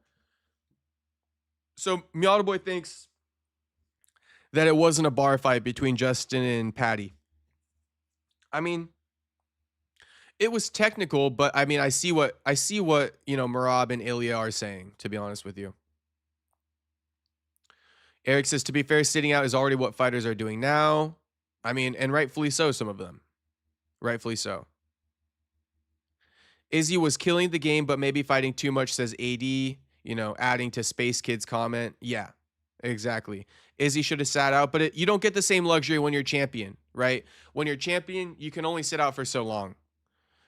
Speaker 1: So Miata Boy thinks that it wasn't a bar fight between Justin and Patty. I mean, it was technical, but I mean, I see what Merab and Ilya are saying, to be honest with you. Eric says, to be fair, sitting out is already what fighters are doing now. I mean, and rightfully so, some of them. Rightfully so. Izzy was killing the game, but maybe fighting too much, says AD, adding to Space Kid's comment. Yeah, exactly. Izzy should have sat out, but you don't get the same luxury when you're champion, right? When you're champion, you can only sit out for so long.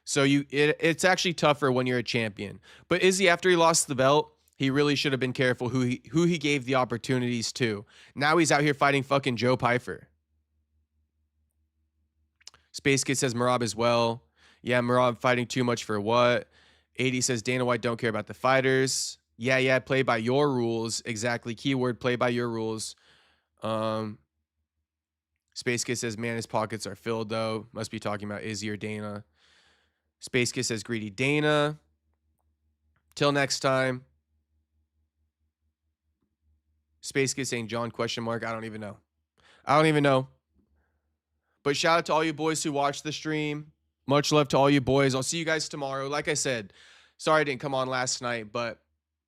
Speaker 1: So it's actually tougher when you're a champion. But Izzy, after he lost the belt, he really should have been careful who he gave the opportunities to. Now he's out here fighting fucking Joe Pyfer. Space Kid says Merab as well. Yeah, Merab fighting too much for what? 80 says Dana White don't care about the fighters. Yeah, play by your rules. Exactly. Keyword, play by your rules. Space Kid says, man, his pockets are filled, though. Must be talking about Izzy or Dana. Space Kid says, greedy Dana. Till next time. Space Kid saying John ? I don't even know. But shout out to all you boys who watched the stream. Much love to all you boys. I'll see you guys tomorrow. Like I said, sorry I didn't come on last night, but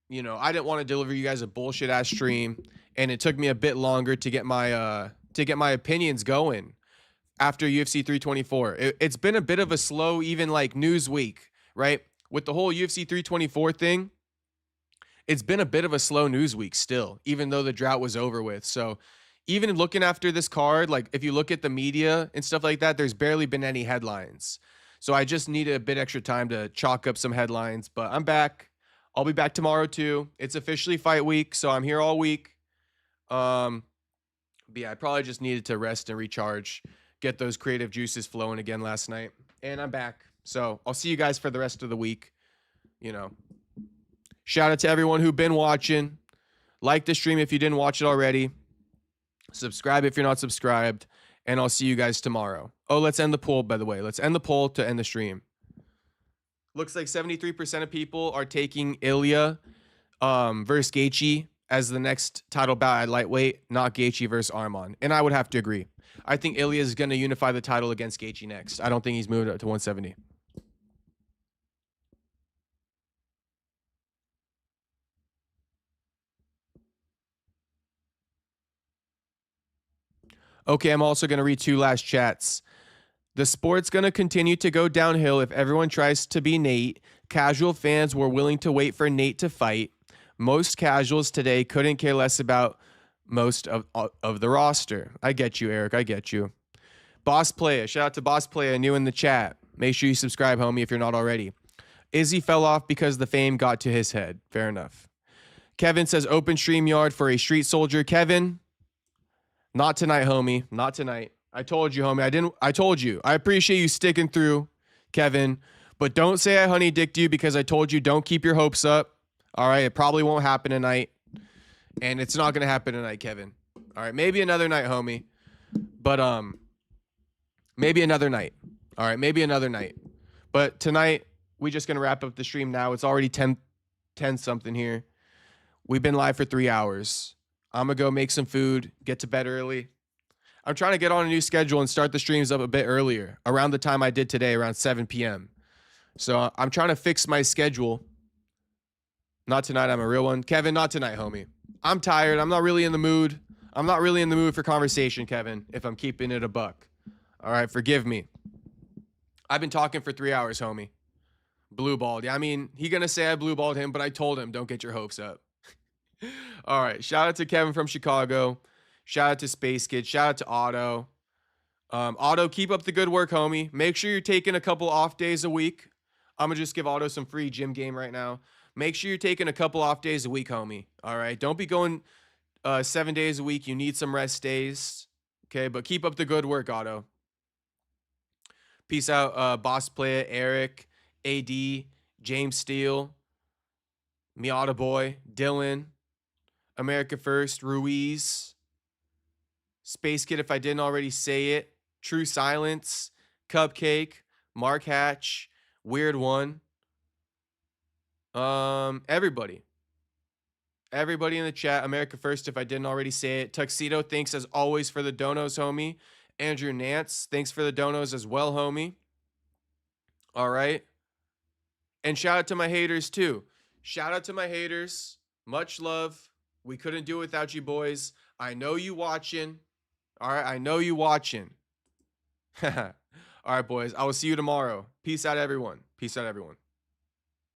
Speaker 1: you know, I didn't want to deliver you guys a bullshit ass stream, and it took me a bit longer to get my opinions going after UFC 324. It's been a bit of a slow, even like news week, right? With the whole UFC 324 thing, it's been a bit of a slow news week still, even though the drought was over with. So even looking after this card, like if you look at the media and stuff like that, there's barely been any headlines. So I just needed a bit extra time to chalk up some headlines, but I'm back. I'll be back tomorrow too. It's officially fight week, so I'm here all week. But yeah, I probably just needed to rest and recharge, get those creative juices flowing again last night, and I'm back. So I'll see you guys for the rest of the week. You know, shout out to everyone who've been watching. Like the stream if you didn't watch it already. Subscribe if you're not subscribed, and I'll see you guys tomorrow. Oh, let's end the poll, by the way. Let's end the poll to end the stream. Looks like 73% of people are taking Ilya versus Gaethje as the next title bout at lightweight, not Gaethje versus Arman. And I would have to agree. I think Ilya is going to unify the title against Gaethje next. I don't think he's moved up to 170. Okay, I'm also going to read 2 last chats. The sport's going to continue to go downhill if everyone tries to be Nate. Casual fans were willing to wait for Nate to fight. Most casuals today couldn't care less about most of the roster. I get you, Eric. I get you. Boss Playa. Shout out to Boss Playa, new in the chat. Make sure you subscribe, homie, if you're not already. Izzy fell off because the fame got to his head. Fair enough. Kevin says open StreamYard for a street soldier. Kevin, not tonight, homie. Not tonight. I told you, homie. I told you. I appreciate you sticking through, Kevin. But don't say I honey dicked you because I told you don't keep your hopes up. All right. It probably won't happen tonight. And it's not going to happen tonight, Kevin. All right. Maybe another night, homie. But maybe another night. All right. Maybe another night. But tonight, we're just going to wrap up the stream now. It's already 10 something here. We've been live for 3 hours. I'm going to go make some food, get to bed early. I'm trying to get on a new schedule and start the streams up a bit earlier, around the time I did today, around 7 p.m. So I'm trying to fix my schedule. Not tonight, I'm a real one. Kevin, not tonight, homie. I'm tired. I'm not really in the mood. I'm not really in the mood for conversation, Kevin, if I'm keeping it a buck. All right, forgive me. I've been talking for 3 hours, homie. Blue balled. Yeah, I mean, he going to say I blue balled him, but I told him, don't get your hopes up. All right, shout out to Kevin from Chicago. Shout out to Space Kid. Shout out to Otto. Otto, keep up the good work, homie. Make sure you're taking a couple off days a week. I'm going to just give Otto some free gym game right now. Make sure you're taking a couple off days a week, homie. All right? Don't be going 7 days a week. You need some rest days. Okay? But keep up the good work, Otto. Peace out, Boss Player, Eric, AD, James Steele, Miata Boy, Dylan, America First, Ruiz, Space Kid, if I didn't already say it, True Silence, Cupcake, Mark Hatch, Weird One, everybody in the chat, America First, if I didn't already say it, Tuxedo, thanks as always for the donos, homie. Andrew Nance, thanks for the donos as well, homie. All right. And shout out to my haters too. Shout out to my haters. Much love. We couldn't do it without you boys. I know you watching. All right. I know you watching. All right, boys. I will see you tomorrow. Peace out, everyone. Peace out, everyone.